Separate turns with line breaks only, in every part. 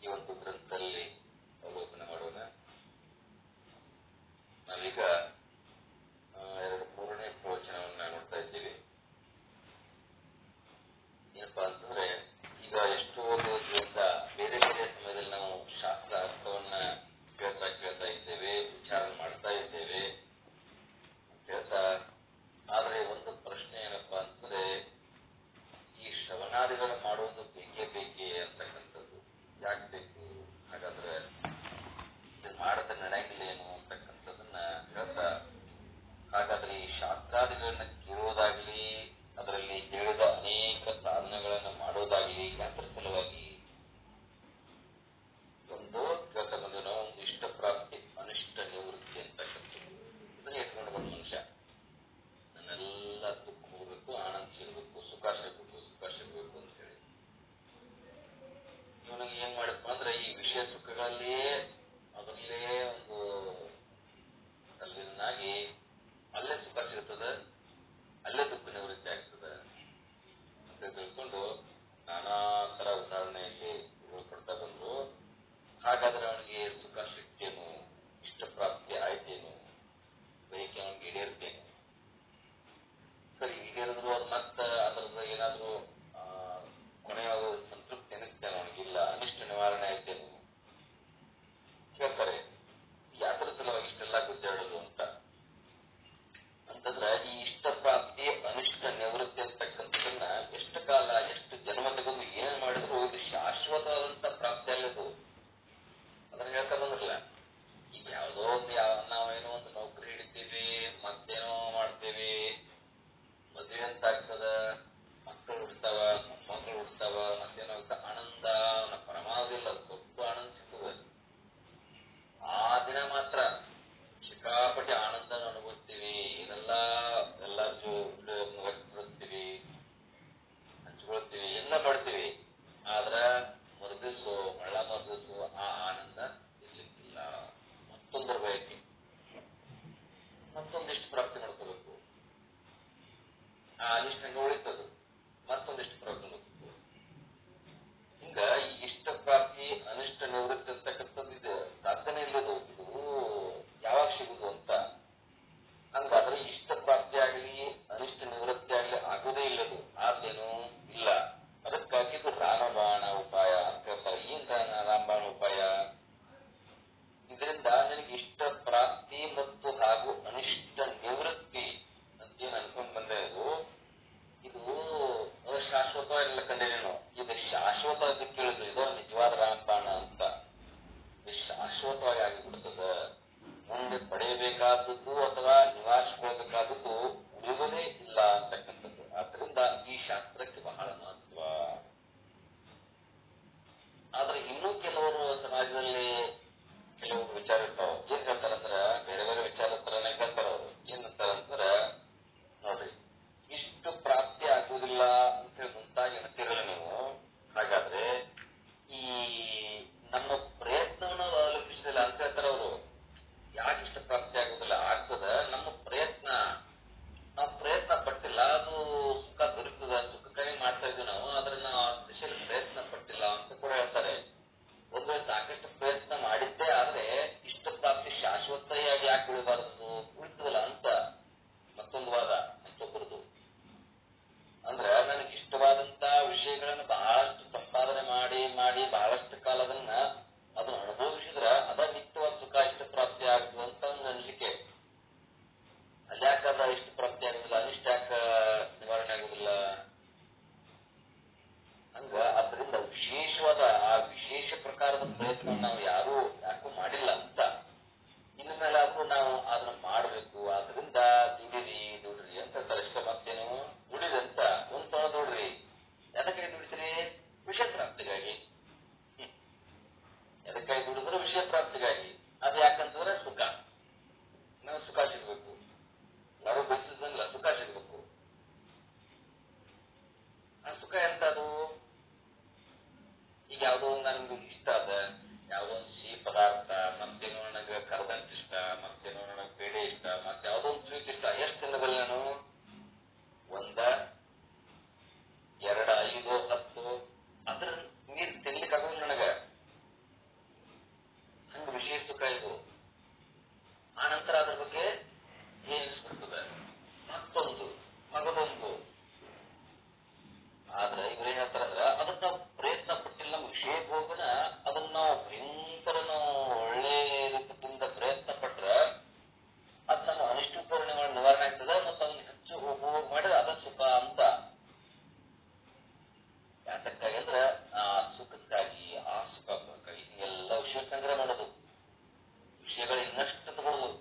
ಈ ಒಂದು ಗ್ರಂಥದಲ್ಲಿ ಅವಲೋಕನ ಅಲ್ಲೇ ಒಂದು ತಲ್ಲೀನಾಗಿ ಅಲ್ಲೇ ಸುಖ ಸಿಗ್ತದೆ, ಅಲ್ಲೇ ದುಃಖ ನಿವೃತ್ತಿ ಆಗ್ತದೆ ಅಂತ ತಿಳ್ಕೊಂಡು ನಾನಾ ತರ ಉದಾಹರಣೆಯಲ್ಲಿ ಕೊಡ್ತಾ ಬಂದ್ರು. ಹಾಗಾದ್ರೆ ಅವನಿಗೆ ಸುಖ ಸಿಕ್ತೇನು, ಇಷ್ಟ ಪ್ರಾಪ್ತಿ ಆಯ್ತೇನು, ಬಯಕೆ ಅವನಿಗೆ ಈಡೇರ್ತೇನು? ಸರಿ, ಈಡೇರಿದ್ರು ಅದು ಮತ್ತೆ ಅದರದ ಏನಾದ್ರು ಕೊನೆಯಾದ ಸಂತೃಪ್ತಿ ಅನಿಸ್ತೇನೆ ಅವನಿಗಿಲ್ಲ, ಅನಿಷ್ಟ ನಿವಾರಣೆ ಆಯ್ತೇನು ಕೇಳ್ತಾರೆ. ಯಾತ್ರ ಸಲುವಾಗಿ ಇಷ್ಟೆಲ್ಲ ಗುದ್ದಾಡೋದು ಅಂತಂದ್ರೆ ಈ ಇಷ್ಟ ಪ್ರಾಪ್ತಿ ಅನಿಷ್ಟ ನಿವೃತ್ತಿ ಅಂತಕ್ಕಂಥದನ್ನ ಎಷ್ಟು ಕಾಲ ಎಷ್ಟು ಜನ್ಮ ತಗೊಂಡು ಏನ್ ಮಾಡಿದ್ರು ಇದು ಶಾಶ್ವತವಾದಂತ ಪ್ರಾಪ್ತಿ ಅಲ್ಲದು. ಅದನ್ನ ಹೇಳ್ತಾ ಬಂದ್ರಲ್ಲ, ಈಗ ಯಾವುದೋ ಒಂದು ನಾವೇನೋ ಒಂದು ನೌಕರಿ ಹಿಡಿತೀವಿ, ಮತ್ತೇನೋ ಮಾಡ್ತೇವಿ, ಮದುವೆ ಅಂತ ಆಗ್ತದ, ಮಕ್ಕಳು ಹುಡ್ತಾವ, ಮೊಮ್ಮಕ್ಕಳು ಹುಡ್ತಾವ, ಮತ್ತೇನೋ ಆನಂದ ಪರಮಾವಧಿಲ್ಲ, ಸ್ವಲ್ಪ ಆನಂದ ಸಿಗ್ತದೆ. ಆ ದಿನ ಮಾತ್ರ ಸಿಕ್ಕಾಪಟ್ಟೆ ಆನಂದ ಅನುಭವಿಸ್ತೀವಿ, ಎಲ್ಲರ ವ್ಯಕ್ತಪಡಿಸ್ತೀವಿ, ಹಂಚ್ಕೊಳ್ತೀವಿ, ಎಲ್ಲ ಮಾಡ್ತೀವಿ. ಆದ್ರ ಮರುದಿವ್ಸು ಮರುದಿವ್ಸು ಆ ಆನಂದ ಇರ್ಲಿಕ್ಕಿಲ್ಲ. ಮತ್ತೊಂದರ ಬಯಕೆ, ಮತ್ತೊಂದಿಷ್ಟು ಪ್ರಾಪ್ತಿ ಮಾಡ್ಕೋಬೇಕು, ಆ ಅನಿಷ್ಟ ಉಳಿತದು, ಮತ್ತೊಂದಿಷ್ಟು ಪ್ರಾಪ್ತಿ ಮಾಡ್ಕೋಬೇಕು. ಹಿಂಗ ಈ ಇಷ್ಟ ಪ್ರಾಪ್ತಿ ಅನಿಷ್ಟ ನಿವೃತ್ತಿ ಅಂತಕ್ಕಂಥದ್ದು ಇದೆ, ಸಾಧನೆ ಇಲ್ಲದು. ಇದು ಯಾವಾಗ ಸಿಗುದು ಅಂತ. ಹಂಗಾದ್ರೆ ಇಷ್ಟ ಪ್ರಾಪ್ತಿ ಆಗಲಿ ಅನಿಷ್ಟ ನಿವೃತ್ತಿ ಆಗಲಿ ಆಗುದೇ ಇಲ್ಲದು, ಆದೇನು ಇಲ್ಲ. ಅದಕ್ಕಾಗಿ ಇದು ರಾಮಬಾಣ ಉಪಾಯ ಅಂತ ಹೇಳ್ತಾರೆ. ಏನ್ ರಾಮಬಾಣ ಉಪಾಯ? ಇದರಿಂದ ನನಗೆ ಇಷ್ಟ ಪ್ರಾಪ್ತಿ ಮತ್ತು ಹಾಗೂ ಅನಿಷ್ಟ ನಿವೃತ್ತಿ ಅಂತೇನು ಅನ್ಕೊಂಡ್ ಬಂದೆ, ಇದು ಶಾಶ್ವತವಾಗಿಲ್ಲ ಕಂಡೇನೇನು. ಇದು ಶಾಶ್ವತ ಅಂತ ಕೇಳಿದ್ರು, ಇದು ನಿಜವಾದ ರಾಮಬಾಣ ಅಂತ. ಇದು ಶಾಶ್ವತವಾಗಿ ಆಗಿಬಿಡ್ತದ. ಮುಂದೆ ಪಡೆಯಬೇಕಾದದ್ದು ಅಥವಾ ನಿವಾರಿಸಿಕೊಳ್ಬೇಕಾದದ್ದು ಉಳಿಯೋದೇ ಇಲ್ಲ ಅಂತಕ್ಕಂಥದ್ದು. ಆದ್ರಿಂದ ಈ ಶಾಸ್ತ್ರಕ್ಕೆ ಬಹಳ ಮಹತ್ವ. ಆದ್ರೆ ಇನ್ನೂ ಕೆಲವರು ಸಮಾಜದಲ್ಲಿ ಕೆಲವರು ವಿಚಾರ ಇರ್ತಾವ. ಏನ್ ಹೇಳ್ತಾರಂದ್ರ, ಬೇರೆ ಬೇರೆ ವಿಚಾರ ಹತ್ರನೇ ಕೇಳ್ತಾರ. ಅವರು ಏನಂತಾರಂದ್ರ, ನೋಡ್ರಿ, ಇಷ್ಟು ಪ್ರಾಪ್ತಿ ಆಗುವುದಿಲ್ಲ ಅಂತ ಹೇಳಿ ಮುಂತಾಗಿ ಹೇಳ್ತಿರಲ್ಲ ನೀವು, ಹಾಗಾದ್ರೆ ಈ ನಮ್ಮ ಪ್ರಯತ್ನವನ್ನು ಅವಲಂಬಿಸಿದಿಲ್ಲ ಅಂತ ಹೇಳ್ತಾರ ಅವರು. ಯಾಕೆ ಇಷ್ಟ ಪ್ರಾಪ್ತಿ ಆಗುದಿಲ್ಲ? ಆಗ್ತದ ನಮ್ಮ ಪ್ರಯತ್ನ, ನಾವು ಪ್ರಯತ್ನ ಪಟ್ಟಿಲ್ಲ, ಅದು ಸುಖ ದೊರಕುದ, ಸುಖಕ್ಕಾಗಿ ಮಾಡ್ತಾ ಇದ್ವಿ ನಾವು, ಆದ್ರೆ ನಾವು ಆ ದಿಶೆಯಲ್ಲಿ ಪ್ರಯತ್ನ ಪಟ್ಟಿಲ್ಲ ಅಂತ ಕೂಡ ಹೇಳ್ತಾರೆ. ಒಂದು ವೇಳೆ ಸಾಕಷ್ಟು ಪ್ರಯತ್ನ ಮಾಡಿದ್ದೇ ಆದ್ರೆ ಇಷ್ಟ ಪ್ರಾಪ್ತಿ ಶಾಶ್ವತೆಯಾಗಿ ಯಾಕೆ ಉಳಿಬಾರದು, ಉಳಿತದಲ್ಲ ಅಂತ ಮತ್ತೊಂದು ವಾದ ಮತ್ತೊಬ್ಬರದು. ಅಂದ್ರೆ ನನಗೆ ಇಷ್ಟವಾದಂತ ವಿಷಯಗಳನ್ನು ಬಹಳಷ್ಟು ಸಂಪಾದನೆ ಮಾಡಿ ಮಾಡಿ ಬಹಳಷ್ಟು ಕಾಲದನ್ನ ಅದನ್ನ ಅನುಭವಿಸಿದ್ರ ಅದ ನಿತ್ಯವಾದ ಸುಖ ಇಷ್ಟ ಪ್ರಾಪ್ತಿ ಆಗ್ತದೆ ಅಂತ ಒಂದು ಅನಿಸಿಕೆ. ಅಲ್ಲಿ ಯಾಕಾದ ಇಷ್ಟ ಪ್ರಾಪ್ತಿ ಆಗುದಿಲ್ಲ, ಅನಿಷ್ಟ ಯಾಕ ನಿವಾರಣೆ ಆಗುದಿಲ್ಲ? ಹಂಗ ಅದರಿಂದ ವಿಶೇಷವಾದ ಆ ವಿಶೇಷ ಪ್ರಕಾರದ ಪ್ರಯತ್ನ ನಾವು ಯಾಕೂ ಮಾಡಿಲ್ಲ ಅಂತ. ಇನ್ನು ಮೇಲೆ ಆದ್ರೂ ನಾವು ಅದನ್ನ ಮಾಡಬೇಕು. ಆದ್ರಿಂದ ದುಡ್ರಿ ಅಂತ ಹೇಳ್ತಾರೆ. ಇಷ್ಟ ಮತ್ತೇನು ದುಡಿರಿ ಅಂತ ಒಂದ್ ಸಲ ದುಡ್ರಿ. ಎದಕ್ಕಾಗಿ ದುಡಿತೀರಿ? ವಿಷಯ ಪ್ರಾಪ್ತಿಗಾಗಿ. ಎದಕ್ಕಾಗಿ ದುಡಿದ್ರೆ ವಿಷಯ ಪ್ರಾಪ್ತಿಗಾಗಿ. ಅದು ಯಾಕಂತಂದ್ರೆ ಸುಖ, ನಾವು ಸುಖ ಸಿಗ್ಬೇಕು, ನಾವು ಬಯಸಿದಂಗಿಲ್ಲ, ಸುಖ ಸಿಗ್ಬೇಕು. ಆ ಸುಖ ಎಂತದು? ಈಗ ಯಾವುದೋ ಒಂದು ನನಗೆ ಇಷ್ಟ ಅದ, ಯಾವುದೋ ಒಂದು ಸಿಹಿ ಪದಾರ್ಥ, ಮತ್ತೇನೋ ನನಗೆ ಕರದಂಟ ಇಷ್ಟ, ಮತ್ತೇನೋ ನನಗೆ ಬೇಳೆ ಇಷ್ಟ, ಮತ್ತೆ ಯಾವುದೋ ಒಂದು ಸ್ವೀಟ್ ಇಷ್ಟ. ಎಷ್ಟು ತಿನ್ನಬಲ್ಲ ನಾನು? 1, 2, 5, 10 ಅದ್ರ ನೀರು ತಿನ್ಲಿಕ್ಕೆ ಆಗೋದು ನನಗ. ಹಂಗ ವಿಷಯ ಸುಖ ಇದು. ಆ ನಂತರ ಅದ್ರ ಬಗ್ಗೆ ಏನಿಸ್ಬಿಡ್ತದೆ, ಮತ್ತೊಂದು ಮಗದೊಂದು. ಆದ್ರೆ ಇವ್ರೇನ್ ಹೇಳ್ತಾರಂದ್ರ, ಅದನ್ನ ನಾವು ಪ್ರಯತ್ನ ಪಟ್ಟಿಲ್ಲ, ನಮ್ಮ ವಿಷಯ ಹೋಗನ ಅದನ್ನ ನಾವು ಭಯಂಕರ ಒಳ್ಳೆ ರೀತಿಯಿಂದ ಪ್ರಯತ್ನ ಪಟ್ರ ಅದ್ ನಮ್ಮ ಅನಿಷ್ಟ ನಿವಾರಣೆ ಆಗ್ತದೆ, ಮತ್ತು ಅದನ್ನ ಹೆಚ್ಚು ಹೋಗಿ ಮಾಡಿದ್ರೆ ಅದ ಸುಖ ಅಂತ. ಯಾತಕ್ಕಾಗಿ ಅಂದ್ರೆ ಆ ಸುಖಕ್ಕಾಗಿ, ಆ ಸುಖಕ್ಕಾಗಿ ಎಲ್ಲ ವಿಷಯ ಸಂಗ್ರಹ ಮಾಡೋದು, ವಿಷಯಗಳು ಇನ್ನಷ್ಟು ತಗೊಳ್ಳೋದು.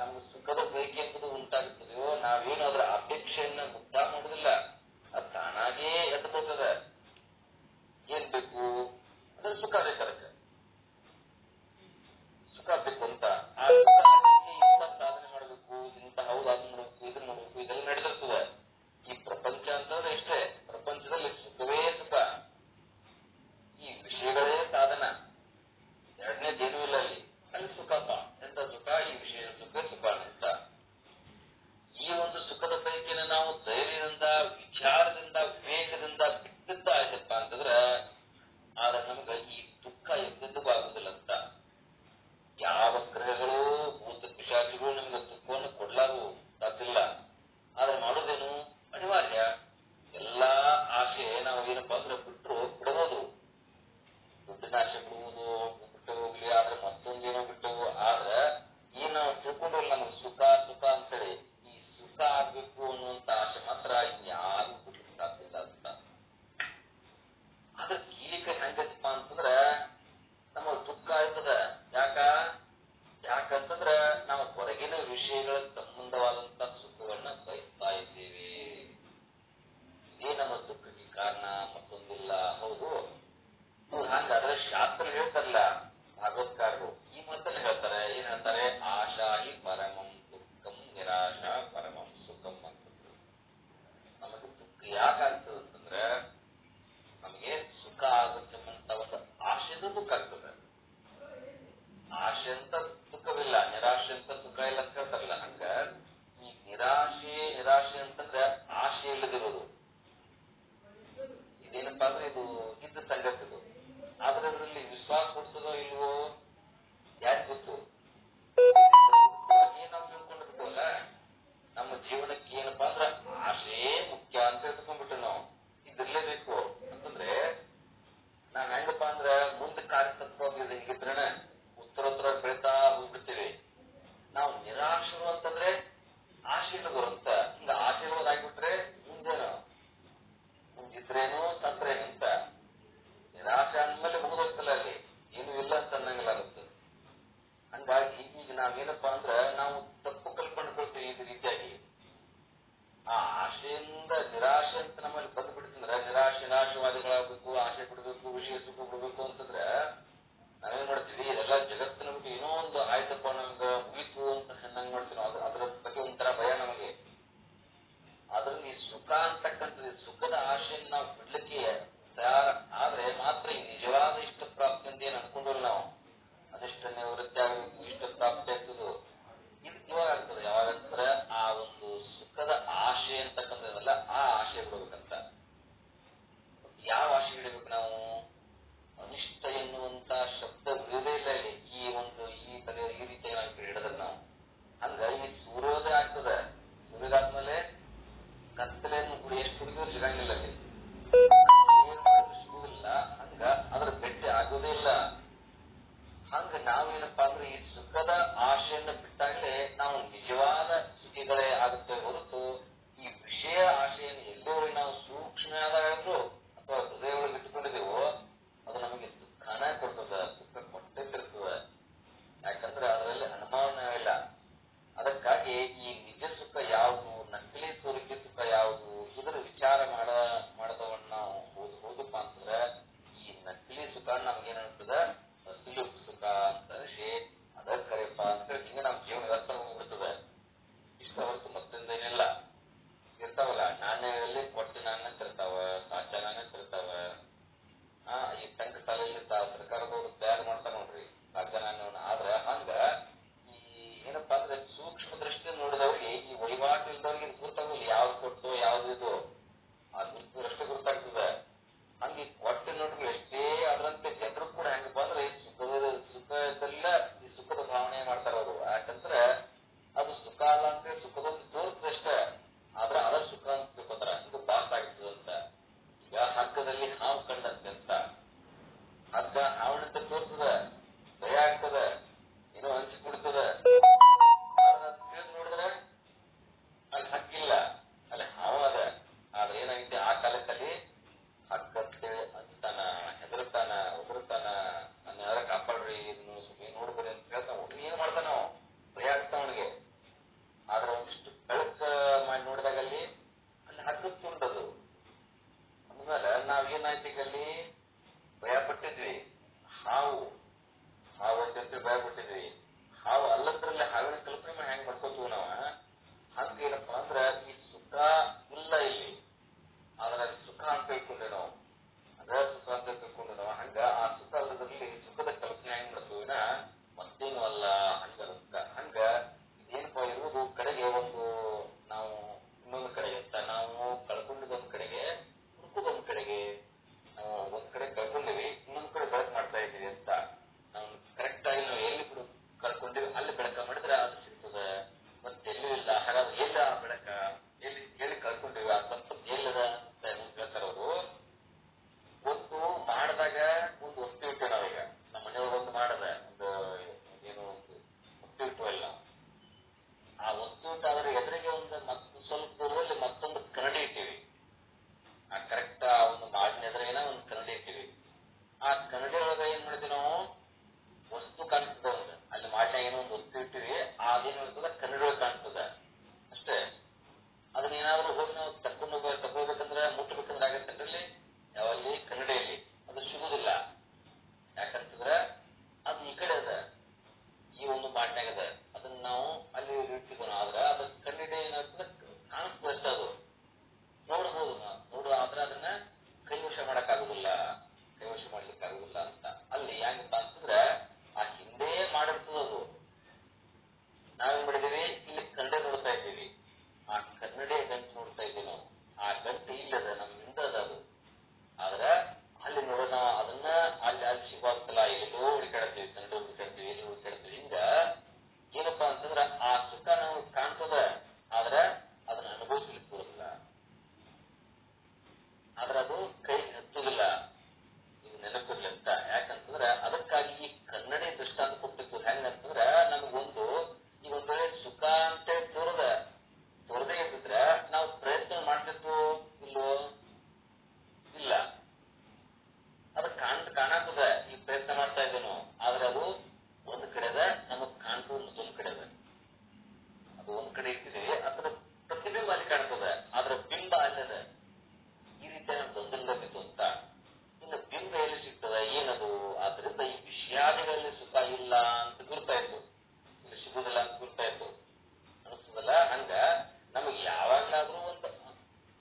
ನಮ್ಗೆ ಸುಖದ ಬಯಕೆ ಎಂಬುದು ಉಂಟಾಗುತ್ತದೆಯೋ ನಾವೇನು ಅದರ ಅಪೇಕ್ಷೆಯನ್ನ ಮುದ್ದ ಮಾಡುದಿಲ್ಲ, ಅದು ತಾನಾಗೇ ಎದ್ದು ಬರ್ತದೆ. ಏನ್ ಬೇಕು ಅಂದ್ರೆ ಸುಖ ಬೇಕಾದ್ರೆ ಸುಖ ಬೇಕು ಅಂತ ಆ ಸುಖ ಇಂಥ ಸಾಧನೆ ಮಾಡಬೇಕು, ಇಂಥ ಹೌದು ಅದನ್ನ ಮಾಡಬೇಕು, ಇದನ್ನ ಮಾಡಬೇಕು, ಇದೆಲ್ಲ ನಡೆದಿರ್ತದೆ. ಈ ಪ್ರಪಂಚ ಅಂತಂದ್ರೆ ಇಷ್ಟೇ, ಪ್ರಪಂಚದಲ್ಲಿ ಸುಖವೇ ಸುಖ, ಈ ವಿಷಯಗಳೇ ಸಾಧನ, ಎರಡನೇದೇನೂ ಇಲ್ಲ ಅಲ್ಲಿ. ಅಲ್ಲಿ ಸುಖಪ್ಪ ಎಂತ ಸುಖ, ಈ ವಿಷಯ ಸುಖ ಸುಖ ಅಂತ. ಈ ಒಂದು ಸುಖದ ಬಯಕೆನ ನಾವು ಧೈರ್ಯದಿಂದ, ವಿಚಾರದಿಂದ, ವಿವೇಕದಿಂದ ಬಿಟ್ಟಿದ್ದ ಆಯ್ತಪ್ಪ ಅಂತಂದ್ರ ಆದ್ರೆ ನಮ್ಗೆ ಈ ದುಃಖ ಎಂದೆಂದಿಗೂ ಆಗುದಿಲ್ಲ ಅಂತ. ಯಾವ ಗ್ರಹಗಳು ಭೂತ ಪಿಶಾಚಿಗಳು ನಮ್ಗೆ ದುಃಖವನ್ನು ಕೊಡ್ಲಾರು ಸಾಧ್ಯವಿಲ್ಲ. ಆದ್ರೆ ಮಾಡೋದೇನು ಅನಿವಾರ್ಯ. ಎಲ್ಲಾ ಆಸೆ ನಾವು ಏನಪ್ಪಾ ಅಂದ್ರೆ ಬಿಟ್ಟರು ಬಿಡಬಹುದು, ದುಡ್ಡಿನ ಆಸೆ ಬಿಡುವುದು ಬಿಟ್ಟು ಹೋಗ್ಲಿ, ಆದ್ರೆ ಮತ್ತೊಂದೇನೋ ಬಿಟ್ಟವು. ಆದ್ರೆ ಈ ನಾವು ತಿಳ್ಕೊಂಡಿಲ್ಲ ನಮ್ಗೆ ಸುಖ ಸುಖ ಅಂತೇಳಿ, ಈ ಸುಖ ಆಗ್ಬೇಕು ಅನ್ನುವಂತ ಆಸೆ ಮಾತ್ರ ಇನ್ಯಾರು ಬಿಡ್ಲಿಕ್ಕೆ ಸಾಧ್ಯವಿಲ್ಲ ಅಂತ. ಅದ್ರ ಕೀಲಿಕ ಹೆಂಗಪ್ಪ ಅಂತಂದ್ರ ನಮ್ಮ ದುಃಖ ಆಯ್ತದ. ಯಾಕಂತಂದ್ರ ನಾವು ಹೊರಗಿನ ವಿಷಯಗಳ ಸಂಬಂಧವಾದಂತ ಸುಖವನ್ನ ಬಯಸ್ತಾ ಇದ್ದೇವೆ. ಇದೇ ನಮ್ಮ ದುಃಖಕ್ಕೆ ಕಾರಣ, ಮತ್ತೊಂದಿಲ್ಲ. ಹೌದು, ಹಂಗಾದ್ರೆ ಶಾಸ್ತ್ರ ಹೇಳ್ತಾರಲ್ಲ ಭಾಗವತ್ಕಾರರು ಈ ಮಾತನ್ನ ಹೇಳ್ತಾರೆ. ಏನ್ ಹೇಳ್ತಾರೆ? ಆಶಾ ಹಿ ಪರಮಂ ದುಃಖಂ ನಿರಾಶಾ ಪರಮಂ ಸುಖಂ ಅಂತ. ನಮಗೆ ದುಃಖ ಯಾಕಾಗ್ತದೆ ಅಂತಂದ್ರೆ ನಮಗೆ ಸುಖ ಆಗುತ್ತಂತ ಒಂದು ಆಶೆಯಿಂದ ದುಃಖ ಆಗ್ತದೆ. ಆಶೆ ಅಂತ ದುಃಖವಿಲ್ಲ, ನಿರಾಶೆ ಅಂತ ಸುಖ ಇಲ್ಲ ಅಂತ ಹೇಳ್ತಾರಲ್ಲ. ಹಂಗ ಈ ನಿರಾಶೆ ಅಂತಂದ್ರೆ ಆಶೆ ಇಲ್ಲದಿರೋದು. ಇದೇನಪ್ಪಾ ಅಂದ್ರೆ ಇದು ಇದ್ದ ಸಂಗತಿ ಇದು. ಆದ್ರೆ ಅದರಲ್ಲಿ ವಿಶ್ವಾಸ ಕೊಡ್ತದೋ ಇಲ್ವೋ ಯಾಕೆ ಗೊತ್ತು? ನಾವು ತಿಳ್ಕೊಂಡಿರ್ತೀವಲ್ಲ, ನಮ್ಮ ಜೀವನಕ್ಕೆ ಏನಪ್ಪಾ ಅಂದ್ರೆ ಆಶೆ ಮುಖ್ಯ ಅಂತ ತಿಳ್ಕೊಂಡ್ಬಿಟ್ಟು ನಾವು ಇದಿರ್ಲೇಬೇಕು ಅಂತಂದ್ರೆ ನಾವ್ ಹೆಂಗಪ್ಪಾ ಅಂದ್ರೆ ಮುಂದೆ ಕಾರ್ಯತತ್ವವಾಗಿದೆ ಹಿಂಗಿದ್ರನ ಉತ್ತರ ಬೆಳಿತಾ ಹೋಗ್ಬಿಡ್ತೀವಿ. ನಾವು ನಿರಾಶರು ಅಂತಂದ್ರೆ ಆಶೆ ಇಲ್ಲದವ್ರು ಅಂತ. ಹಿಂಗ ಆಶೆ ಇರೋದಾಗ್ಬಿಟ್ರೆ ಮುಂದೇನು ಮುಂದಿದ್ರೇನು ಸತ್ರೇನು ಅಂತ. ನಿರಾಶೆ ಅಂದ್ಮೇಲೆ ಮುಗಿದೋಗ್ತಲ್ಲ, ಅಲ್ಲಿ ಏನು ಇಲ್ಲ ಅಂತ ಅನ್ನಂಗಿಲ್ಲಾಗುತ್ತೆ. ಹಂಗಾಗಿ ಈಗ ನಾವೇನಪ್ಪಾ ಅಂದ್ರ ನಾವು ತಪ್ಪು ಕಲ್ಕೊಂಡ್ಕೊಳ್ತೀವಿ ಈ ರೀತಿಯಾಗಿ. ಆ ಆಶೆಯಿಂದ ನಿರಾಶೆ ಅಂತ ನಮ್ಮಲ್ಲಿ ಬಂದು ಬಿಡ್ತಂದ್ರ ನಿರಾಶವಾದಿಗಳಾಗಬೇಕು, ಆಸೆ ಬಿಡಬೇಕು, ವಿಷಯ ಸುಖ ಬಿಡ್ಬೇಕು ಅಂತಂದ್ರೆ ನಾವೇನ್ ಮಾಡ್ತೀವಿ? ಇದೆಲ್ಲ ಜಗತ್ತಿನ ಬಿಟ್ಟು ಏನೋ ಒಂದು ಆಯ್ತಪ್ಪ ನಮ್ಗೆ ಮುಗಿತು ಅಂತ ಚೆನ್ನಾಗಿ ಮಾಡ್ತೀವಿ. ಅದ್ರ ಬಗ್ಗೆ ಒಂಥರ ಭಯ ನಮಗೆ. ಅದ್ರಲ್ಲಿ ಈ ಸುಖ ಅಂತಕ್ಕಂಥದ್ದು, ಸುಖದ ಆಶೆಯನ್ನು ನಾವು ಬಿಡ್ಲಿಕ್ಕೆ ತಯಾರ ಆದ್ರೆ ಮಾತ್ರ ಈ ನಿಜವಾದ ಇಷ್ಟ ಪ್ರಾಪ್ತಿ ಅಂತ ಏನ್ ಅನ್ಕೊಂಡ್ರಲ್ಲ ನಾವು, ಅದಿಷ್ಟ ನಿವೃತ್ತಿ ಆಗಬೇಕು, ಇಷ್ಟ ಪ್ರಾಪ್ತಿ ಆಗ್ತದೆ. ಇದು ಇವಾಗ ಆಗ್ತದೆ ಯಾವಾಗಂದ್ರೆ ಆ ಒಂದು ಸುಖದ ಆಶೆ ಅಂತಕ್ಕಂಥದ್ದಲ್ಲ, ಆ ಆಶೆ ಬಿಡ್ಬೇಕಂತ. ಯಾವ ಆಶೆ ಹಿಡಬೇಕು ನಾವು? ಅನಿಷ್ಟ ಎನ್ನುವಂತ ಶಬ್ದ ಬಿಡೋದೇ ಇಲ್ಲ ಇಲ್ಲಿ. ಈ ರೀತಿ ನಾವು ಹಿಡಿದ್ರೆ ನಾವು ಹಂಗ ಈ ಸೂರ್ಯೋದಯ ಆಗ್ತದೆ. ಸೂರ್ಯೋದಾದ್ಮೇಲೆ ಕತ್ತಲೆಯನ್ನು ಕೂಡ ಎಷ್ಟು ಹುಡುಗಿದ್ರು ಸಿಗಂಗಿಲ್ಲ ಅಲ್ಲಿ, ಏನ್ ಮಾಡಿದ್ರು ಸಿಗುದಿಲ್ಲ. ಹಂಗ ಅದ್ರ ಭೇಟಿ ಆಗೋದೇ ಇಲ್ಲ. ಹಂಗ ನಾವೇನಪ್ಪಾ ಅಂದ್ರೆ ಈ ಸುಖದ ಆಶೆಯನ್ನು ಬಿಟ್ಟಾಗಲೇ ನಾವು ನಿಜವಾದ ಸುಖಿಗಳೇ ಆಗುತ್ತೆ ಹೊರತು ಈ ವಿಷಯ ಆಶೆಯನ್ನು ಎಲ್ಲವರಿಗೆ ನಾವು ಸೂಕ್ಷ್ಮವಾದಾದ್ರು ಅಥವಾ ಹೃದಯ ಒಳಗೆ ಇಟ್ಕೊಂಡಿದ್ದೇವೋ ಅದು ನಮಗೆ ದುಃಖನ ಕೊಡ್ತದ, ದುಃಖ ಕೊಟ್ಟೇ ತಿರ್ತದೆ. ಯಾಕಂದ್ರೆ ಅದರಲ್ಲಿ ಅನುಮಾನ ಇಲ್ಲ. ಅದಕ್ಕಾಗಿ ಈ ನಿಜ ಸುಖ ಯಾವುದು, ನಕಲಿ ತೋರಿಕೆ ಸುಖ ಯಾವುದು, ಇದರ ವಿಚಾರ ಮಾಡದವನ್ನ ನಾವು ಹೋದಪ್ಪ ಅಂತಂದ್ರೆ ಈ ನಕಲಿ ಸುಖ ನಮ್ಗೇನ್ ಅನ್ಸ್ತದ? ಅಸಲಿ ಸುಖ ಅಂತ ಅನಿಸಿ ಅದ ಕರೆಯಪ್ಪ ಅಂತ ಹೇಳಿ ಹಿಂಗೆ ನಮ್ಮ ಜೀವನ ವ್ಯರ್ಥ ಹೋಗ್ಬಿಡ್ತದೆ. ಇಷ್ಟ ಹೊರತು ಮತ್ತೊಂದ ಏನಾಯ್ತು ಈಗ ಅಲ್ಲಿ ಭಯ ಪಟ್ಟಿದ್ವಿ. ಹಾವು ಅಂತ ಭಯ ಪಟ್ಟಿದ್ವಿ. ಹಾವು ಅಲ್ಲದ್ರಲ್ಲಿ ಹಾವಿನ ಕಲ್ಪನೆ ಹೆಂಗ್ ಮಾಡ್ಕೋತೀವಿ ನಾವ. ಹಂಗೇನಪ್ಪಾ ಅಂದ್ರ ಈ ಸುಖ ಇಲ್ಲ ಇಲ್ಲಿ, ಆದ್ರೆ ಸುಖ ಅಂತ ತಿಳ್ಕೊಂಡೆ ನಾವು. ಅದ ಸುಖ ಅಂತ ತಿಳ್ಕೊಂಡೆ ನಾವು. ಹಂಗ ಆ ಸುಖ ಅಲ್ಲದ್ರಲ್ಲಿ ಸುಖದ ಕಲ್ಪನೆ ಹೆಂಗ್ ಮಾಡ್ತೀವಿನ ಮತ್ತೇನು ಅಲ್ಲ. ಹಂಗ ಇದೇನಪ್ಪ ಇರುವುದು ಕಡೆಗೆ ಒಂದು ನಾವು ಇನ್ನೊಂದು ಕಡೆಗೆ ಅಂತ ನಾವು ಕಳ್ಕೊಂಡಿದ್ದೊಂದ್ ಕಡೆಗೆ ಹುಡುಕುದೊಂದ್ ಕಡೆಗೆ ನಾವು ಒಂದ್ ಕಡೆ ಕಳ್ಕೊಂಡಿವಿ, ಇನ್ನೊಂದ್ ಕಡೆ ಬೆಳಕು ಮಾಡ್ತಾ ಇದ್ದೀವಿ ಅಂತ. ನಾವು ಕರೆಕ್ಟ್ ಆಗಿ ನಾವು ಎಲ್ಲಿ ಕಳ್ಕೊಂಡಿವಿ ಅಲ್ಲಿ ಬೆಳಕ ಮಾಡಿದ್ರೆ ಅದು ಸಿಗ್ತದ. ಮತ್ತೆಲ್ಲೂ ಇಲ್ಲ. ಹಾಗಾದ್ರೆ ಎಲ್ಲ ಆ ಬೆಳಕ ಎಲ್ಲಿ ಕಳ್ಕೊಂಡಿವಿ, ಆ ಸಂಪತ್ತು ಎಲ್ಲದ ಅಂತ ಹೇಳ್ತಾರ ಅವರು. ಒಂದು ಮಾಡಿದಾಗ ಒಂದು ವಸ್ತು ಇಟ್ಟು ನಾವೀಗ ನಮ್ಮ ಮನೆಯೊಳಗೆ ಒಂದು ಮಾಡದ ಒಂದು ಏನೋ ಒಂದು ವಸ್ತು ಇಟ್ಟುವಲ್ಲ, ಆ ವಸ್ತು ಇಟ್ಟಾದ್ರೆ ಎದುರಿಗೆ ಒಂದು ಸ್ವಲ್ಪ ದೂರದಲ್ಲಿ ಮತ್ತೊಂದು ಕನ್ನಡಿ ಇಟ್ಟಿವಿ. ಆ ಕರೆಕ್ಟ್ ಆ ಒಂದು ಮಾಡಿನ ಎದುರಿಗೇನ ಒಂದು ಕನ್ನಡಿ ಇಟ್ಟಿವಿ. ಆ ಕನ್ನಡಿ ಒಳಗೆ ಏನ್ ಮಾಡಿದ್ವಿ ನಾವು, ವಸ್ತು ಕಾಣಿಸ್ತದ ಒಂದು ಅಲ್ಲಿ ಮಾಡಿನಾಗ ಏನೋ ಒಂದು ವಸ್ತು ಇಟ್ಟಿವಿ. ಅದೇನ್ ಇರ್ತದ ಕನ್ನಡಿ ಒಳಗೆ ಕಾಣಿಸ್ತದ ಅಷ್ಟೇ. ಅದನ್ನ ಏನಾದ್ರು ಹೋಗಿ ನಾವು ತಗೊಳ್ಬೇಕಂದ್ರೆ ಮುಟ್ಟಬೇಕಂದ್ರೆ ಆಗತ್ತಲ್ಲಿ ಯಾವಲ್ಲಿ ಕನ್ನಡಿಯಲ್ಲಿ ಅದು ಸಿಗುದಿಲ್ಲ. ಯಾಕಂತಂದ್ರೆ ಅದು ಈ ಕಡೆ ಅದ, ಈ ಒಂದು ಮಾಡಿನಾಗ ಅದ. ಅದನ್ನ ನಾವು ಅಲ್ಲಿ ಇಟ್ಟಿದ್ವಿ. ಆದ್ರ ಅದ ಕನ್ನಡಿ ಏನಾಗ್ತದ ಕಾಣಿಸ್ತದಷ್ಟ, ಅದು ನೋಡ್ಬೋದು ಆದ್ರೆ ಅದನ್ನ ಕೈವಶ ಮಾಡಕ್ಕಾಗುದಿಲ್ಲ, ಕೈವಶ ಮಾಡ್ಲಿಕ್ಕೆ ಆಗುದಿಲ್ಲ ಅಂತ. ಅಲ್ಲಿ ಹೆಂಗಪ್ಪ ಅಂತಂದ್ರೆ ಆ ಹಿಂದೆ ಮಾಡಿರ್ತದ ಅದು. ನಾವೇನ್ ಮಾಡಿದೀವಿ, ಇಲ್ಲಿ ಕನ್ನಡಿ ನೋಡ್ತಾ ಇದ್ದೀವಿ, ಆ ಕನ್ನಡಿ ಗಂಟು ನೋಡ್ತಾ ಇದ್ದೀವಿ ನಾವು. ಆ ಗಂಟು ಇಲ್ಲದ ನಮ್ ಹಿಂದ ಅದ ಅದು. ಆದ್ರ ಅಲ್ಲಿ ನೋಡೋಣ ಅದನ್ನ ಅಲ್ಲಿ ಸಿಗುವಂತಲ್ಲ, ಎಲ್ಲೋ ಹುಡುಕಾಡ್ತೀವಿ, ಕನ್ನಡಿ ಹುಡುಕಾಡ್ತೀವಿ, ಎಲ್ಲಿ ಹುಡುಕಾಡ್ತೀವಿ. ಹಿಂಗ ಏನಪ್ಪಾ ಅಂತಂದ್ರ ಆ ಸುಖ ನಾವು ಕಾಣ್ತದ, ಆದ್ರ ಅದನ್ನ ಅನುಭವಿಸ್ಲಿಕ್ಕೆ ಬರುದಿಲ್ಲ, ಆದ್ರೆ ಅದು ಕೈ ಹತ್ತುದಿಲ್ಲ. ಇದು ನೆನಪಿರ್ಲಿ ಅಂತ. ಯಾಕಂತಂದ್ರ ಅದಕ್ಕಾಗಿ ಈ ಕನ್ನಡಿ ದೃಷ್ಟಾಂತ ಕೊಟ್ಟಿದ್ದು. ಹೆಂಗಂತಂದ್ರ ನಮಗೊಂದು ಈ ಒಂದ್ ವೇಳೆ ಸುಖ ಅಂತೇಳಿ ತೋರದೇ ಇದ್ದಿದ್ರ ನಾವು ಪ್ರಯತ್ನ ಮಾಡ್ತಿದ್ವು ಇಲ್ಲೋ, ಇಲ್ಲ. ಅದು ಕಾಣತದ, ಈ ಪ್ರಯತ್ನ ಮಾಡ್ತಾ ಇದ್ದೇನು, ಆದ್ರೆ ಅದು ಒಂದ್ ಕಡೆ ಅದ, ನಮಗ್ ಕಾಣ್ತದ ಮತ್ತೊಂದ್ ಕಡೆ ಅದ. ಅದು ಒಂದ್ ಕಡೆ ಇಟ್ಟಿದ್ದೀವಿ, ಅದರ ಪ್ರತಿಬಿಂಬ ಅಲ್ಲಿ ಕಾಣ್ತದ, ಆದ್ರ ಬಿಂಬ ಅಲ್ಲದ. ಈ ರೀತಿಯ ಗೊಂದಲದಲ್ಲಿತ್ತು ಅಂತ. ಇನ್ನು ಬಿಂಬ ಎಲ್ಲಿ ಸಿಗ್ತದ, ಏನದು? ಆದ್ರಿಂದ ಈ ವಿಷಯಾದಿಗಳಲ್ಲಿ ಸುಖ ಇಲ್ಲ ಅಂತ ಗುರ್ತಾಯ್ತು, ಇಲ್ಲಿ ಸಿಗುದಿಲ್ಲ ಅಂತ ಗುರ್ತಾಯ್ತು, ಅನಿಸ್ತದಲ್ಲ. ಹಂಗ ನಮಗ್ ಯಾವಾಗ್ಲಾದ್ರೂ ಒಂದು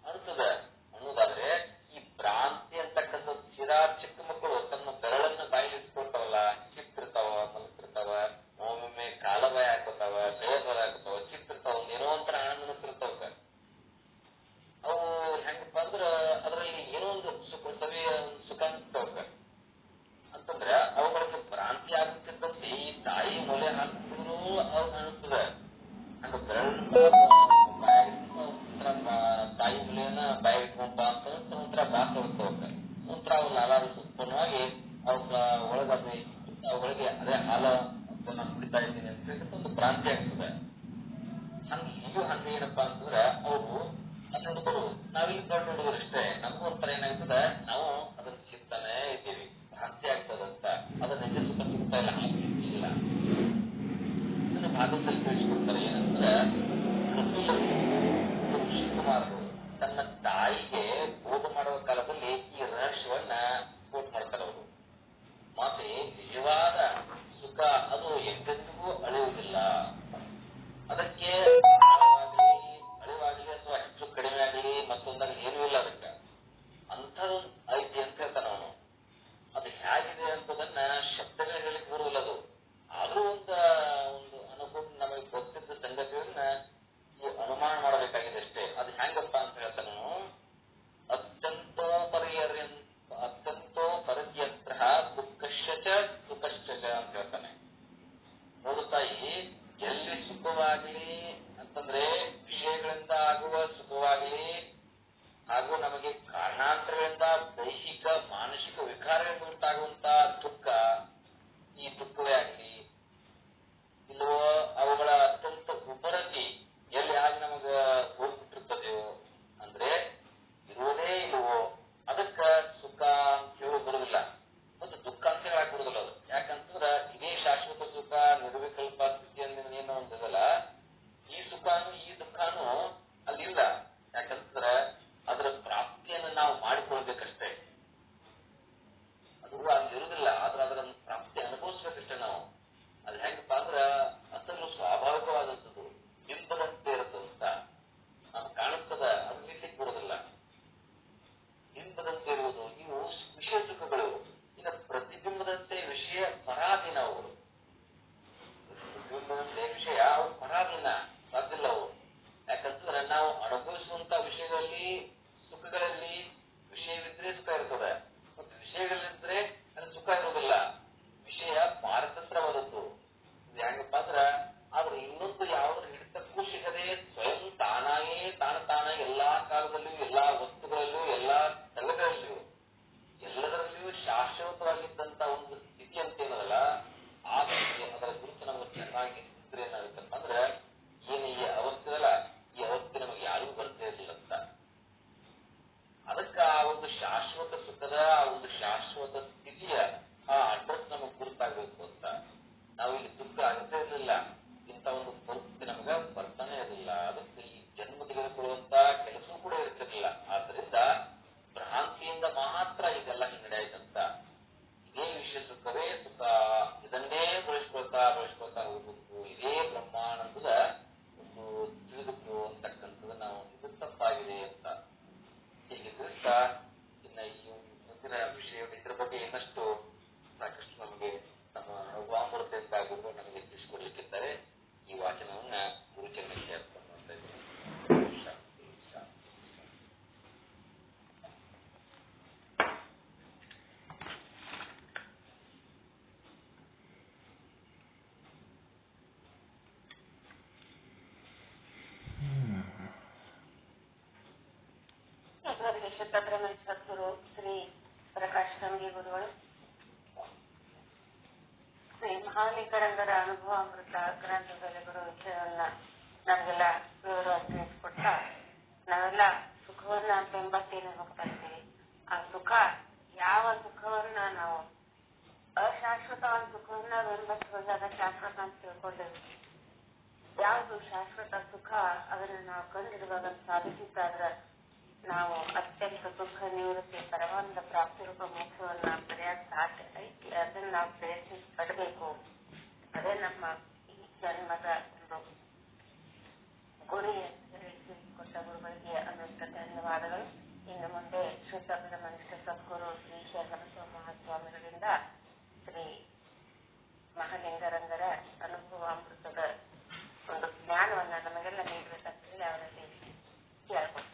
ಅನಿಸ್ತದ ಅನ್ನೋದಾದ್ರೆ ಈ ಭ್ರಾಂತಿ ಅಂತಕ್ಕಂಥದ್ದು ಸಿರಾ ಚಿಕ್ಕ ಮಕ್ಕಳು ತಮ್ಮ ಬೆರಳನ್ನ ಬಾಯಿಲಿ ಇಟ್ಕೊಳ್ತಾವಲ್ಲ, ಚಿತ್ತಿರ್ತಾವ, ಮಲಗ್ತಿರ್ತಾವ, ಒಮ್ಮೊಮ್ಮೆ ಕಾಲ ಬಾಯಿ ಹಾಕೋತಾವ, ಕೈಯ ಬಾಯಿ ಹಾಕೋತಾವ, ಚಿತ್ತಿರ್ತಾವ, ಏನೋ ಒಂಥರ ಆನಂದನಕ್ಕಿರ್ತಾವ. ಅವು ಹೆಂಗಪ್ಪ ಅಂದ್ರ ಅದ್ರಲ್ಲಿ ಏನೋ ಒಂದು ಸವಿಯ ಸುಖ ಅನ್ಸ್ತಾವ ಅಂತಂದ್ರೆ ಅವುಗಳಿಗೆ ಭ್ರಾಂತಿ ಆಗುತ್ತಿದ್ದಂತೆ ಈ ತಾಯಿ ಮೊಲೆ ಹಾಕಿದ್ರು ಅವ್ರು ಅನಿಸ್ತದ. ಹಂಗ ತಾಯಿ ಮೊಲೆಯನ್ನ ಬಾಯಿ ಇಟ್ಕೊಂಡ ಅಂತ ಒಂಥರ ಬ್ಯಾಸ ಹೋಗ್ತಾವ. ಒಂಥರ ಅವ್ರ ಹಾಲಾದ ಉತ್ಪನ್ನವಾಗಿ ಅವ್ರ ಒಳಗೆ ಅವುಗಳಿಗೆ ಅದೇ ಹಾಲ ನಾನು ಕುಡಿತಾ ಇದ್ದೀನಿ ಅಂತ ಒಂದು ಭ್ರಾಂತಿ ಆಗ್ತದೆ. ಹಂಗ ಇದು ಹಂಗ ಏನಪ್ಪಾ ಅಂತಂದ್ರ ಅವರು ಸಣ್ಣ ಹುಡುಗರು, ನಾವಿಲ್ಲಿ ದೊಡ್ಡ ಹುಡುಗರು ಇಷ್ಟೇ. ನಮಗೂ ಒಂಥರ ಏನಾಗ್ತದ, ನಾವು ಅದನ್ನ ಚಿಂತಾನೆ ಇದ್ದೀವಿ, ಭ್ರಾಂತಿ ಆಗ್ತದಂತ. ಅದನ್ನ ನಿಜ ಸುಖ ಸಿಗ್ತಾ ಇಲ್ಲ, ಇಲ್ಲ. ಇದನ್ನ ಭಾಗವತದಲ್ಲಿ ತಿಳಿಸ್ಕೊಡ್ತಾರೆ. ಏನಂದ್ರ ಋಷಿಕುಮಾರರು ತನ್ನ ತಾಯಿಗೆ ಬೋಧ ಮಾಡುವ ಕಾಲದಲ್ಲಿ ಈ ರಹಸ್ಯವನ್ನ ಕೋಟ್ ಮಾಡ್ತಾರೆ ಅವರು. ಮಾತೆ ನಿಜವಾದ ಸುಖ ಅದು ಎಂದೆಂದಿಗೂ ಅಳೆಯುವುದಿಲ್ಲ. ಅದಕ್ಕೆ ಅಳಿವಾಗಲಿ ಅಥವಾ ಹೆಚ್ಚು ಕಡಿಮೆ ಆಗಲಿ ಮತ್ತೊಂದಾಗಲಿ ಏನೂ ಇಲ್ಲ. ಅದಕ್ಕೆ ಅಂಥದ್ದು ಐತಿ ಅಂತ ಹೇಳ್ತಾನ ಅವನು. ಅದು ಹೇಗಿದೆ ಅಂತದನ್ನ ಶಬ್ದಗಳ ಹೇಳಿಕ್ ಬರುವುದಿಲ್ಲ. ಅದು ಆದ್ರೂ ಒಂದು ಅನುಭವ ನಮಗೆ ಗೊತ್ತಿದ್ದ ಸಂಗತಿಯನ್ನ ಈ ಅನುಮಾನ ಮಾಡಬೇಕಾಗಿದೆ ಅಷ್ಟೇ. ಅದು ಹೆಂಗಪ್ಪ ಅಂತ ಹೇಳ್ತಾನೆ ಅವನು. ಅತ್ಯಂತೋ ಪರ್ಯಂತ್ರ ದುಃಖಶ್ಚ ಅಂತ ಹೇಳ್ತಾನೆ. ನೋಡು ತಾಯಿ, ಎಲ್ಲಿ ಸುಖವಾಗಲಿ ಅಂತಂದ್ರೆ ವಿಷಯಗಳಿಂದ ಆಗುವ ಸುಖವಾಗಲಿ ಹಾಗೂ ನಮಗೆ ಕಾರಣಾಂತರಗಳಿಂದ ದೈಹಿಕ ಮಾನಸಿಕ ವಿಕಾರಗಳಿಂದ ಉಂಟಾಗುವಂತಹ ದುಃಖ, ಈ ದುಃಖವೇ ಆಗಲಿ ಇಲ್ಲವೋ ಅವುಗಳ ಅತ್ಯಂತ ಉಪರತಿ ಎಲ್ಲಿ ಆಗಿ ನಮಗ ಹೋಗ್ಬಿಟ್ಟಿರ್ತದೆಯೋ ಅಂದ್ರೆ ಇರುವುದೇ ಇಲ್ಲವೋ ಅದಕ್ಕ ಸುಖ ಅಂತ ಹೇಳಿ ಬರುದಿಲ್ಲ, ಮತ್ತು ದುಃಖ ಅಂತ ಹೇಳಕ್ ಬರುದಿಲ್ಲ. ಅದು ಯಾಕಂತಂದ್ರ ಇದೇ ಶಾಶ್ವತ ಸುಖ, ನಿರ್ವಿಕಲ್ಪ ಸ್ಥಿತಿಯಿಂದ ಏನೋ ಒಂದಿದಲ್ಲ, ಈ ಸುಖಾನು ಈ ದುಃಖಾನು ಅಲ್ಲಿಲ್ಲ. ಯಾಕಂತಂದ್ರ ಅದರ ಪ್ರಾಪ್ತಿಯನ್ನು ನಾವು ಮಾಡಿಕೊಳ್ಬೇಕಷ್ಟೇ. ಇರ್ತಿರ್ಲಿಲ್ಲ, ಅದಕ್ಕೆ ಈ ಜನ್ಮ ತೆಗೆದುಕೊಳ್ಳುವಂತ ಕೆಲಸವೂ ಕೂಡ ಇರ್ತಿರ್ಲಿಲ್ಲ. ಆದ್ರಿಂದ ಭ್ರಾಂತಿಯಿಂದ ಮಾತ್ರ ಇದೆಲ್ಲ ಹಿನ್ನಡೆ ಆಯ್ತಂತ. ಇದೇ ವಿಷಯ ಸುಖವೇ ಸುಖ, ಇದನ್ನೇ ಬೆಳೆಸ್ಕೊಳ್ತಾ ಹೋಗ್ಬೇಕು, ಇದೇ ಬ್ರಹ್ಮಾನಂದದ ಒಂದು ತಿಳಿದುಕೋ ಅಂತಕ್ಕಂಥದ್ದು ನಾವು ಇದು ತಪ್ಪಾಗಿದೆ ಅಂತ ಹೀಗೆ ತಿಳಿಸ್ತಾ ಇನ್ನ ಈ ಮುಂದಿನ ವಿಷಯ ಇದ್ರ ಬಗ್ಗೆ ಇನ್ನಷ್ಟು ಸಾಕಷ್ಟು ನಮಗೆ ನಮ್ಮ ವಾಮೃತದಿಂದ ಗುರುಗಳು ನಮಗೆ ತಿಳಿಸಿಕೊಡ್ಲಿಕ್ಕಿದ್ದಾರೆ. ಈ ವಾಚನವನ್ನ ಗುರುಚರಣಕ್ಕೆ ಅರ್ಪಣೆ ಮಾಡ್ತಾ ಇದ್ದೀನಿ.
ಶುದ್ಧಬ್ರಹ್ಮಣ್ಯ ಸದ್ಗುರು ಶ್ರೀ ಪ್ರಕಾಶ್ ಸಂಗಿ ಗುರುಗಳು ಶ್ರೀ ಮಹಾಲಿಂಗರಂಗರ ಅನುಭವಾಮೃತ ಗ್ರಂಥದಲ್ಲಿ ಗುರು ವಿಷಯವನ್ನ ನಮಗೆಲ್ಲ ವಿವರವಾಗಿ ತಿಳಿಸ್ಕೊಡ್ತಾ, ನಾವೆಲ್ಲ ಸುಖವನ್ನ ಬೆಂಬತ್ತೇನೆ ಹೋಗ್ತಾ ಇದ್ದೀವಿ. ಆ ಸುಖ, ಯಾವ ಸುಖವನ್ನ ನಾವು ಅಶಾಶ್ವತವಾದ ಸುಖವನ್ನ ಬೆಂಬತ್ತುವಾಗ ಶಾಶ್ವತ ಅಂತ ತಿಳ್ಕೊಂಡಿರ್ತೀವಿ. ಯಾವುದು ಶಾಶ್ವತ ಸುಖ ಅದನ್ನ ನಾವು ಕಂಡಿರುವಾಗ ಸಾಧಿಸಿದ್ದಾದ್ರೆ ನಾವು ಅತ್ಯಂತ ಸುಖ ನಿವೃತ್ತಿ ಪರಮಾನಂದ ಪ್ರಾಪ್ತಿ ರೂಪ ಮೋಕ್ಷವನ್ನ ಪಡೆಯಕ್ಕೆ ಸಾಧ್ಯ ಐತಿ. ಅದನ್ನ ನಾವು ಪ್ರಯತ್ನಿಸಿ ಪಡಬೇಕು. ಅದೇ ನಮ್ಮ ಈ ಜನ್ಮದ ಒಂದು ಗುರಿ ಕೊಟ್ಟ ಗುರುಗಳಿಗೆ ಅನಂತ ಧನ್ಯವಾದಗಳು. ಇನ್ನು ಮುಂದೆ ಶುದ್ಧ ಬ್ರಹ್ಮನಿಷ್ಠ ಸದ್ಗುರು ಶ್ರೀ ಶರಣಬಸವ ಮಹಾಸ್ವಾಮಿಗಳಿಂದ ಶ್ರೀ ಮಹಾಲಿಂಗರಂಗರ ಅನುಭವಾಮೃತದ ಒಂದು ಜ್ಞಾನವನ್ನ ನಮಗೆಲ್ಲ ನೀಡಬೇಕಂತೇಳಿ ಅವರಲ್ಲಿ ಕೇಳ್ಕೊಡ್ತೀವಿ.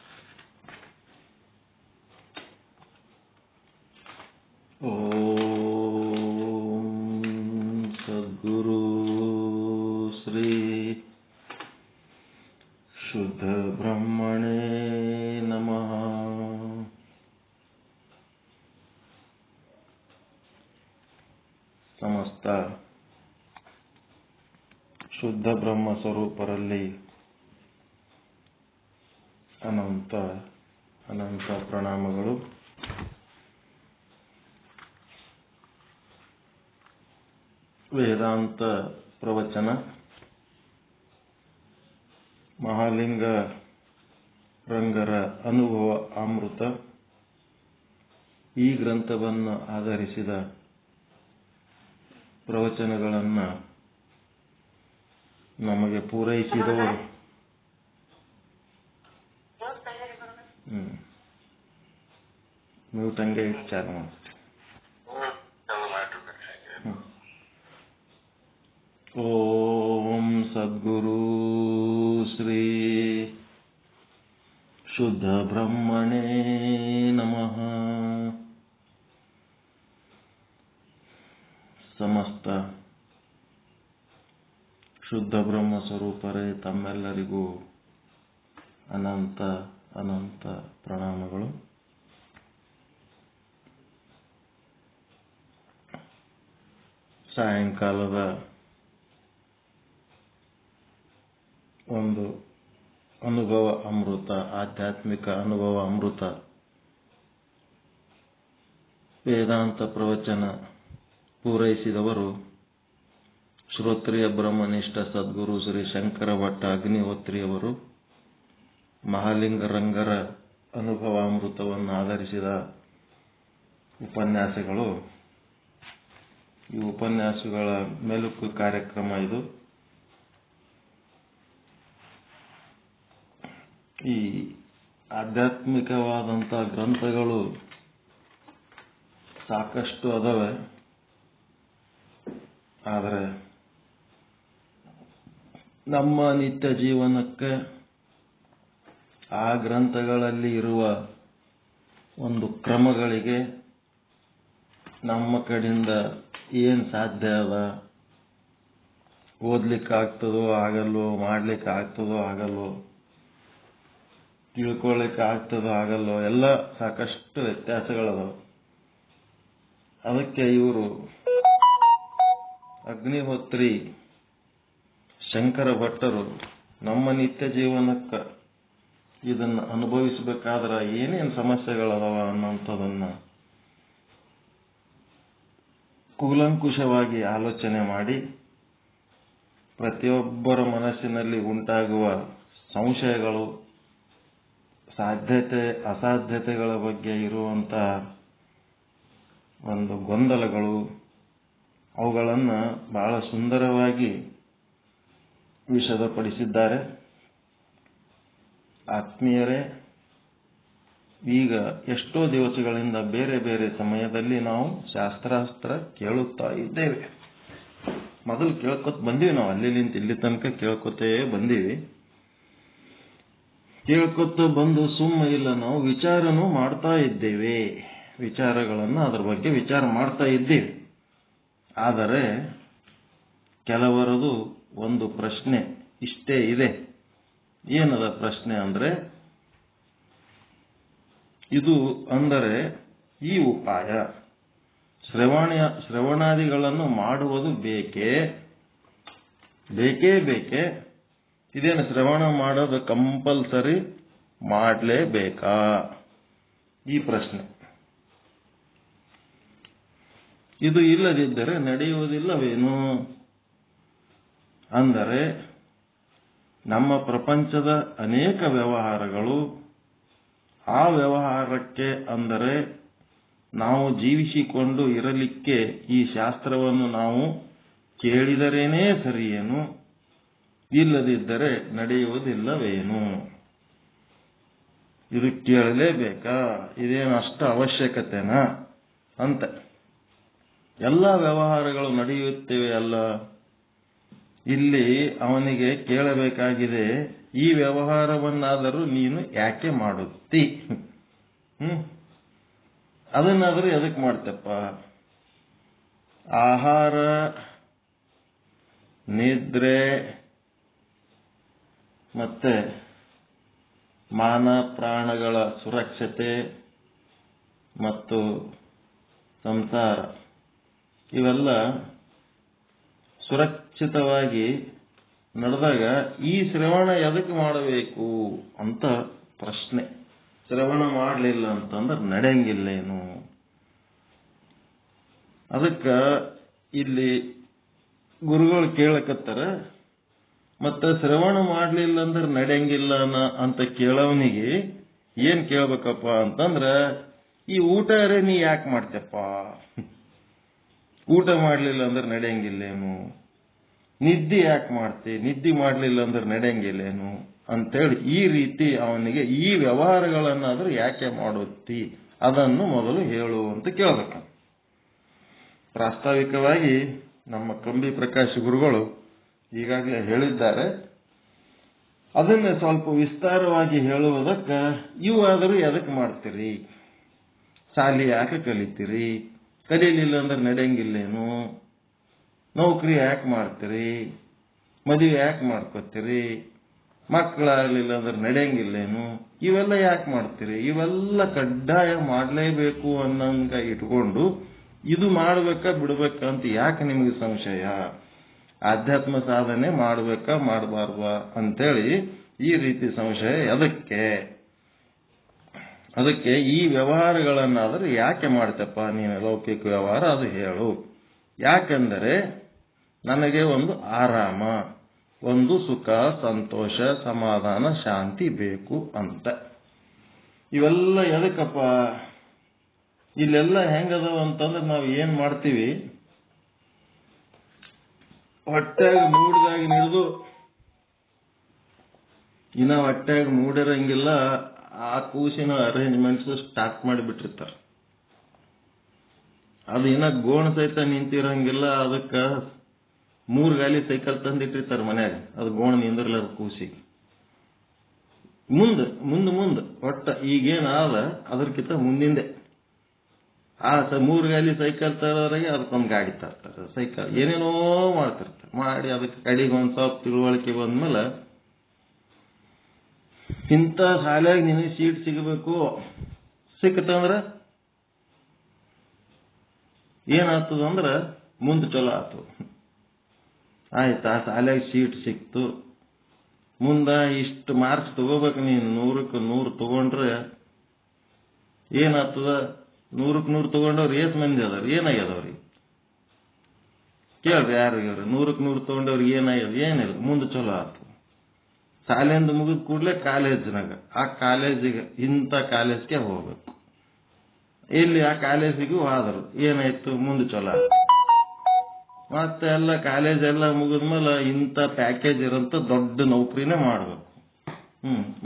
ಓಂ ಸದ್ಗುರು ಶ್ರೀ ಶುದ್ಧ ಬ್ರಹ್ಮಣೇ ನಮಃ. ಸಮಸ್ತ ಶುದ್ಧ ಬ್ರಹ್ಮ ಸ್ವರೂಪರಲ್ಲಿ ಅನಂತ ಅನಂತ ಪ್ರಣಾಮಗಳು. ವೇದಾಂತ ಪ್ರವಚನ ಮಹಾಲಿಂಗ ರಂಗರ ಅನುಭವ ಅಮೃತ ಈ ಗ್ರಂಥವನ್ನು ಆಧರಿಸಿದ ಪ್ರವಚನಗಳನ್ನು ನಮಗೆ ಪೂರೈಸಿದವರು ಮ್ಯೂಟಂಗೆ ಚಾಲು ಮಾಡ್ತೀವಿ. ಓಂ ಸದ್ಗುರು ಶ್ರೀ ಶುದ್ಧ ಬ್ರಹ್ಮಣೇ ನಮಃ. ಸಮಸ್ತ ಶುದ್ಧ ಬ್ರಹ್ಮ ಸ್ವರೂಪರೇ ತಮ್ಮೆಲ್ಲರಿಗೂ ಅನಂತ ಅನಂತ ಪ್ರಣಾಮಗಳು. ಸಾಯಂಕಾಲದ ಒಂದು ಅನುಭವ ಅಮೃತ, ಆಧ್ಯಾತ್ಮಿಕ ಅನುಭವ ಅಮೃತ ವೇದಾಂತ ಪ್ರವಚನ ಪೂರೈಸಿದವರು ಶ್ರೋತ್ರಿಯ ಬ್ರಹ್ಮನಿಷ್ಠ ಸದ್ಗುರು ಶ್ರೀ ಶಂಕರ ಭಟ್ಟ ಅಗ್ನಿಹೋತ್ರಿಯವರು. ಮಹಾಲಿಂಗರಂಗರ ಅನುಭವಾಮೃತವನ್ನು ಆಧರಿಸಿದ ಉಪನ್ಯಾಸಗಳು. ಈ ಉಪನ್ಯಾಸಗಳ ಮೆಲುಕು ಕಾರ್ಯಕ್ರಮ ಇದು. ಈ ಆಧ್ಯಾತ್ಮಿಕವಾದಂಥ ಗ್ರಂಥಗಳು ಸಾಕಷ್ಟು ಅದಾವೆ. ಆದರೆ ನಮ್ಮ ನಿತ್ಯ ಜೀವನಕ್ಕೆ ಆ ಗ್ರಂಥಗಳಲ್ಲಿ ಇರುವ ಒಂದು ಕ್ರಮಗಳಿಗೆ ನಮ್ಮ ಕಡೆಯಿಂದ ಏನು ಸಾಧ್ಯ ಅದ, ಓದ್ಲಿಕ್ಕೆ ಆಗ್ತದೋ ಆಗಲ್ವೋ, ಮಾಡ್ಲಿಕ್ಕೆ ಆಗ್ತದೋ ಆಗಲ್ವೋ, ತಿಳ್ಕೊಳ್ಳಿಕ್ಕೆ ಆಗ್ತದೋ ಆಗಲ್ವೋ, ಎಲ್ಲ ಸಾಕಷ್ಟು ವ್ಯತ್ಯಾಸಗಳದಾವ. ಅದಕ್ಕೆ ಇವರು ಅಗ್ನಿಹೋತ್ರಿ ಶಂಕರ ಭಟ್ಟರು ನಮ್ಮ ನಿತ್ಯ ಜೀವನಕ್ಕೆ ಇದನ್ನು ಅನುಭವಿಸಬೇಕಾದ್ರೆ ಏನೇನು ಸಮಸ್ಯೆಗಳದಾವ ಅನ್ನೋಂಥದನ್ನ ಕೂಲಂಕುಷವಾಗಿ ಆಲೋಚನೆ ಮಾಡಿ ಪ್ರತಿಯೊಬ್ಬರ ಮನಸ್ಸಿನಲ್ಲಿ ಉಂಟಾಗುವ ಸಂಶಯಗಳು, ಸಾಧ್ಯತೆ ಅಸಾಧ್ಯತೆಗಳ ಬಗ್ಗೆ ಇರುವಂಥ ಒಂದು ಗೊಂದಲಗಳು, ಅವುಗಳನ್ನು ಬಹಳ ಸುಂದರವಾಗಿ ವಿಷದಪಡಿಸಿದ್ದಾರೆ. ಆತ್ಮೀಯರೇ, ಈಗ ಎಷ್ಟೋ ದಿವಸಗಳಿಂದ ಬೇರೆ ಬೇರೆ ಸಮಯದಲ್ಲಿ ನಾವು ಶಾಸ್ತ್ರಾಸ್ತ್ರ ಕೇಳುತ್ತಾ ಇದ್ದೇವೆ. ಮೊದಲು ಕೇಳ್ಕೊತ ಬಂದೀವಿ, ನಾವು ಅಲ್ಲಿಂದ ಇಲ್ಲಿ ತನಕ ಕೇಳ್ಕೊತೇ ಬಂದೀವಿ. ಕೇಳ್ಕೊತ ಬಂದು ಸುಮ್ಮ ಇಲ್ಲ, ನಾವು ವಿಚಾರನೂ ಮಾಡ್ತಾ ಇದ್ದೇವೆ. ವಿಚಾರಗಳನ್ನು ಅದರ ಬಗ್ಗೆ ವಿಚಾರ ಮಾಡ್ತಾ ಇದ್ದೀವಿ. ಆದರೆ ಕೆಲವರದು ಒಂದು ಪ್ರಶ್ನೆ ಇಷ್ಟೇ ಇದೆ. ಏನದ ಪ್ರಶ್ನೆ ಅಂದರೆ, ಇದು ಅಂದರೆ ಈ ಉಪಾಯ ಶ್ರವಣಾದಿಗಳನ್ನು ಮಾಡುವುದು ಬೇಕೇ ಬೇಕೇ? ಇದೇನು ಶ್ರವಣ ಮಾಡೋದು ಕಂಪಲ್ಸರಿ ಮಾಡಲೇಬೇಕಾ? ಈ ಪ್ರಶ್ನೆ. ಇದು ಇಲ್ಲದಿದ್ದರೆ ನಡೆಯುವುದಿಲ್ಲವೇನು? ಅಂದರೆ ನಮ್ಮ ಪ್ರಪಂಚದ ಅನೇಕ ವ್ಯವಹಾರಗಳು, ಆ ವ್ಯವಹಾರಕ್ಕೆ ಅಂದರೆ ನಾವು ಜೀವಿಸಿಕೊಂಡು ಇರಲಿಕ್ಕೆ ಈ ಶಾಸ್ತ್ರವನ್ನು ನಾವು ಕೇಳಿದರೇನೇ ಸರಿಯೇನು? ಇಲ್ಲದಿದ್ದರೆ ನಡೆಯುವುದಿಲ್ಲವೇನು? ಇದು ಕೇಳಲೇಬೇಕಾ? ಇದೇನು ಅಷ್ಟು ಅವಶ್ಯಕತೆನಾ ಅಂತ. ಎಲ್ಲ ವ್ಯವಹಾರಗಳು ನಡೆಯುತ್ತವೆ ಅಲ್ಲ. ಇಲ್ಲಿ ಅವನಿಗೆ ಕೇಳಬೇಕಾಗಿದೆ, ಈ ವ್ಯವಹಾರವನ್ನಾದರೂ ನೀನು ಯಾಕೆ ಮಾಡುತ್ತಿ? ಅದನ್ನಾದರೂ ಎದಕ್ಕೆ ಮಾಡ್ತಪ್ಪ? ಆಹಾರ, ನಿದ್ರೆ ಮತ್ತೆ ಮಾನ ಪ್ರಾಣಗಳ ಸುರಕ್ಷತೆ ಮತ್ತು ಸಂಸಾರ, ಇವೆಲ್ಲ ಸುರಕ್ಷಿತವಾಗಿ ನಡೆದಾಗ ಈ ಶ್ರವಣ ಎದಕ್ಕೆ ಮಾಡಬೇಕು ಅಂತ ಪ್ರಶ್ನೆ. ಶ್ರವಣ ಮಾಡಲಿಲ್ಲ ಅಂತಂದ್ರೆ ನಡೆಯಂಗಿಲ್ಲೇನು? ಅದಕ್ಕೆ ಇಲ್ಲಿ ಗುರುಗಳು ಕೇಳಕತ್ತಾರ, ಮತ್ತೆ ಶ್ರವಣ ಮಾಡಲಿಲ್ಲ ಅಂದ್ರೆ ನಡೆಯಂಗಿಲ್ಲ ಅಂತ ಕೇಳವನಿಗೆ ಏನ್ ಕೇಳ್ಬೇಕಪ್ಪ ಅಂತಂದ್ರ, ಈ ಊಟ ನೀ ಯಾಕೆ ಮಾಡ್ತಪ್ಪ? ಊಟ ಮಾಡಲಿಲ್ಲ ಅಂದ್ರೆ ನಡೆಯಂಗಿಲ್ಲೇನು? ನಿದ್ದೆ ಯಾಕೆ ಮಾಡ್ತಿ? ನಿದ್ದೆ ಮಾಡಲಿಲ್ಲ ಅಂದ್ರೆ ನಡೆಯಂಗಿಲ್ಲೇನು ಅಂತೇಳಿ ಈ ರೀತಿ ಅವನಿಗೆ ಈ ವ್ಯವಹಾರಗಳನ್ನಾದ್ರೂ ಯಾಕೆ ಮಾಡುತ್ತಿ ಅದನ್ನು ಮೊದಲು ಹೇಳು ಅಂತ ಕೇಳಬೇಕು. ಪ್ರಾಸ್ತಾವಿಕವಾಗಿ ನಮ್ಮ ಕಂಬಿ ಪ್ರಕಾಶ್ ಗುರುಗಳು ಈಗಾಗಲೇ ಹೇಳಿದ್ದಾರೆ. ಅದನ್ನೇ ಸ್ವಲ್ಪ ವಿಸ್ತಾರವಾಗಿ ಹೇಳುವುದಕ್ಕೆ, ಇವಾದರೂ ಎದಕ್ಕೆ ಮಾಡ್ತೀರಿ? ಶಾಲೆ ಯಾಕೆ ಕಲಿತೀರಿ? ಕಲೀಲಿಲ್ಲ ಅಂದ್ರೆ ನಡೆಯಂಗಿಲ್ಲೇನು? ನೌಕರಿ ಯಾಕೆ ಮಾಡ್ತೀರಿ? ಮದುವೆ ಯಾಕೆ ಮಾಡ್ಕೋತೀರಿ? ಮಕ್ಕಳಾಗಲಿಲ್ಲ ಅಂದ್ರೆ ನಡೆಯಂಗಿಲ್ಲೇನು? ಇವೆಲ್ಲ ಯಾಕೆ ಮಾಡ್ತೀರಿ? ಇವೆಲ್ಲ ಕಡ್ಡಾಯ ಮಾಡಲೇಬೇಕು ಅನ್ನಂಗ ಇಟ್ಕೊಂಡು ಇದು ಮಾಡ್ಬೇಕಾ ಬಿಡ್ಬೇಕಾ ಅಂತ ಯಾಕೆ ನಿಮಗೆ ಸಂಶಯ? ಆಧ್ಯಾತ್ಮ ಸಾಧನೆ ಮಾಡ್ಬೇಕಾ ಮಾಡಬಾರ್ವಾ ಅಂತೇಳಿ ಈ ರೀತಿ ಸಂಶಯ ಎದಕ್ಕೆ? ಅದಕ್ಕೆ ಈ ವ್ಯವಹಾರಗಳನ್ನಾದರೂ ಯಾಕೆ ಮಾಡ್ತಪ್ಪ ನೀನು? ಲೌಕಿಕ ವ್ಯವಹಾರ ಅದು ಹೇಳು. ಯಾಕೆಂದರೆ ನನಗೆ ಒಂದು ಆರಾಮ, ಒಂದು ಸುಖ, ಸಂತೋಷ, ಸಮಾಧಾನ, ಶಾಂತಿ ಬೇಕು ಅಂತ. ಇವೆಲ್ಲ ಎದಕ್ಕಪ್ಪ? ಇಲ್ಲೆಲ್ಲ ಹೆಂಗದವ ಅಂತಂದ್ರೆ ನಾವು ಏನ್ ಮಾಡ್ತೀವಿ, ಹೊಟ್ಟೆಗೆ ಮೂಡಿದಾಗ ಹಿಡಿದು ಇನ್ನ ಹೊಟ್ಟೆಗೆ ಮೂಡಿರಂಗಿಲ್ಲ, ಆ ಕೂಸಿನ ಅರೇಂಜ್ಮೆಂಟ್ಸ್ ಸ್ಟಾರ್ಟ್ ಮಾಡಿಬಿಟ್ಟಿರ್ತಾರೆ. ಅದು ಇನ್ನ ಗೋಣ ಸಹಿತ ನಿಂತಿರಂಗಿಲ್ಲ, ಅದಕ್ಕೆ 3 ಗಾಲಿ ಸೈಕಲ್ ತಂದಿಟ್ಟಿರ್ತಾರೆ ಮನ್ಯಾಗ, ಅದು ಗೋಣ ನಿಂದಿರ್ಲಾರ ಕೂಸಿಗೆ. ಮುಂದೆ ಒಟ್ಟ ಈಗೇನಾದ ಅದಕ್ಕಿಂತ ಮುಂದಿಂದೆ ಆ 3 ಗಾಲಿ ಸೈಕಲ್ ತರೋರಿಗೆ ಅದಕ್ಕೊಂದು ಗಾಡಿ ತರ್ತಾರೆ, ಸೈಕಲ್ ಏನೇನೋ ಮಾಡ್ತಿರ್ತಾರೆ. ಮಾಡಿ ಅದಕ್ಕೆ ಕಡೆಗೆ ಒಂದು ಸ್ವಲ್ಪ ತಿಳುವಳಿಕೆ ಬಂದ್ಮೇಲೆ, ಇಂಥ ಶಾಲೆಯಾಗ ನಿನಗೆ ಸೀಟ್ ಸಿಗಬೇಕು, ಸಿಕ್ಕತ್ತಂದ್ರ ಏನಾಗ್ತದಂದ್ರ ಮುಂದೆ ಚಲೋ ಆತು. ಆಯ್ತು, ಆ ಶಾಲೆಯಾಗ ಸೀಟ್ ಸಿಕ್ತು, ಮುಂದ ಇಷ್ಟು ಮಾರ್ಕ್ಸ್ ತಗೋಬೇಕು ನೀನು, 100ಕ್ಕೆ 100 ತಗೊಂಡ್ರೆ ಏನಾಗ್ತದ? 100ಕ್ಕೆ 100 ತಗೊಂಡವ್ರು ಎಷ್ಟು ಮಂದಿ ಅದಾರ? ಏನಾಗ್ಯದವ್ರಿಗೆ ಕೇಳ್ರಿ, ಯಾರು 100ಕ್ಕೆ 100 ತಗೊಂಡವ್ರಿಗೆ ಏನಾಗ್ಯದ? ಏನಿಲ್ಲ, ಮುಂದೆ ಚಲೋ ಆತು. ಶಾಲೆಯಿಂದ ಮುಗಿದ ಕೂಡಲೇ ಕಾಲೇಜ್ನಾಗ ಆ ಕಾಲೇಜಿಗೆ ಇಂಥ ಕಾಲೇಜ್ಗೆ ಹೋಗ್ಬೇಕು. ಇಲ್ಲಿ ಆ ಕಾಲೇಜಿಗೂ ಆದರು ಏನಾಯ್ತು, ಮುಂದೆ ಚಲೋ ಮತ್ತೆ ಎಲ್ಲ ಕಾಲೇಜ್ ಎಲ್ಲ ಮುಗಿದ್ಮೇಲೆ ಇಂಥ ಪ್ಯಾಕೇಜ್ ಇರೋಂಥ ದೊಡ್ಡ ನೌಕರಿನೇ ಮಾಡ್ಬೇಕು.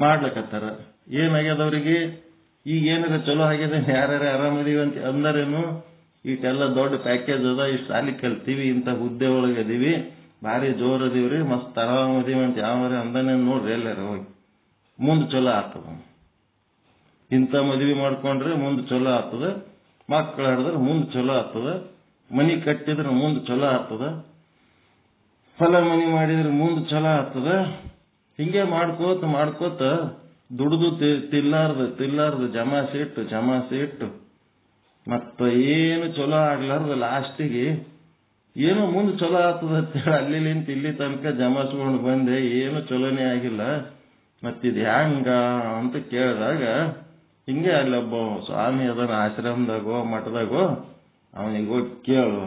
ಮಾಡ್ಲಕತ್ತಾರ. ಏನಾಗ್ಯದ ಅವ್ರಿಗೆ, ಈಗ ಏನಾರ ಚಲೋ ಆಗಿದೆ, ಯಾರ್ಯಾರ ಆರಾಮದೀವಿ ಅಂತ ಅಂದರೇನು, ಇಷ್ಟೆಲ್ಲ ದೊಡ್ಡ ಪ್ಯಾಕೇಜ್ ಅದ, ಇಷ್ಟು ಸಾಲಿ ಕಲ್ತೀವಿ, ಇಂಥ ಹುದ್ದೆ ಒಳಗೆ ಅದೀವಿ, ಭಾರಿ ಜೋರ್ ಅದೀವ್ರಿ, ಮಸ್ತ್ ಆರಾಮದೀವಿ ಅಂತ ಯಾವ್ಯಾರ ಅಂದಾನೆ ನೋಡ್ರಿ ಎಲ್ಲಾರ ಹೋಗಿ ಮುಂದೆ ಚಲೋ ಆಗ್ತದ. ಇಂಥ ಮದ್ವಿ ಮಾಡ್ಕೊಂಡ್ರೆ ಮುಂದೆ ಚಲೋ ಆಗ್ತದ, ಮಕ್ಕಳು ಹಿಡಿದ್ರೆ ಮುಂದೆ ಚಲೋ ಆಗ್ತದ, ಮನಿ ಕಟ್ಟಿದ್ರೆ ಮುಂದೆ ಚಲೋ ಆಗ್ತದ, ಹೊಲ ಮನಿ ಮಾಡಿದ್ರೆ ಮುಂದೆ ಚಲೋ ಆಗ್ತದ. ಹಿಂಗೆ ಮಾಡ್ಕೋತ ದುಡ್ದು ತಿಲ್ಲಾರ್ದು ಜಮಾಸಿ ಇಟ್ಟು ಮತ್ತ ಏನು ಚಲೋ ಆಗ್ಲಾರ್ದು ಲಾಸ್ಟಿಗೆ ಏನೋ ಮುಂದೆ ಚಲೋ ಆಗ್ತದ ಅಂತೇಳಿ ಅಲ್ಲಿಂತ ಇಲ್ಲಿ ತನಕ ಜಮಾಸ್ಕೊಂಡು ಬಂದೆ, ಏನು ಚಲೋನೇ ಆಗಿಲ್ಲ, ಮತ್ತಿದು ಹ್ಯಾಂಗ ಅಂತ ಕೇಳಿದಾಗ ಹಿಂಗೆ ಅಲ್ಲೊಬ್ಬ ಸ್ವಾಮಿ ಅದನ್ನ ಆಶ್ರಮದಾಗೋ ಮಠದಾಗೋ ಅವನಿಗೆ ಹೋಗಿ ಕೇಳು.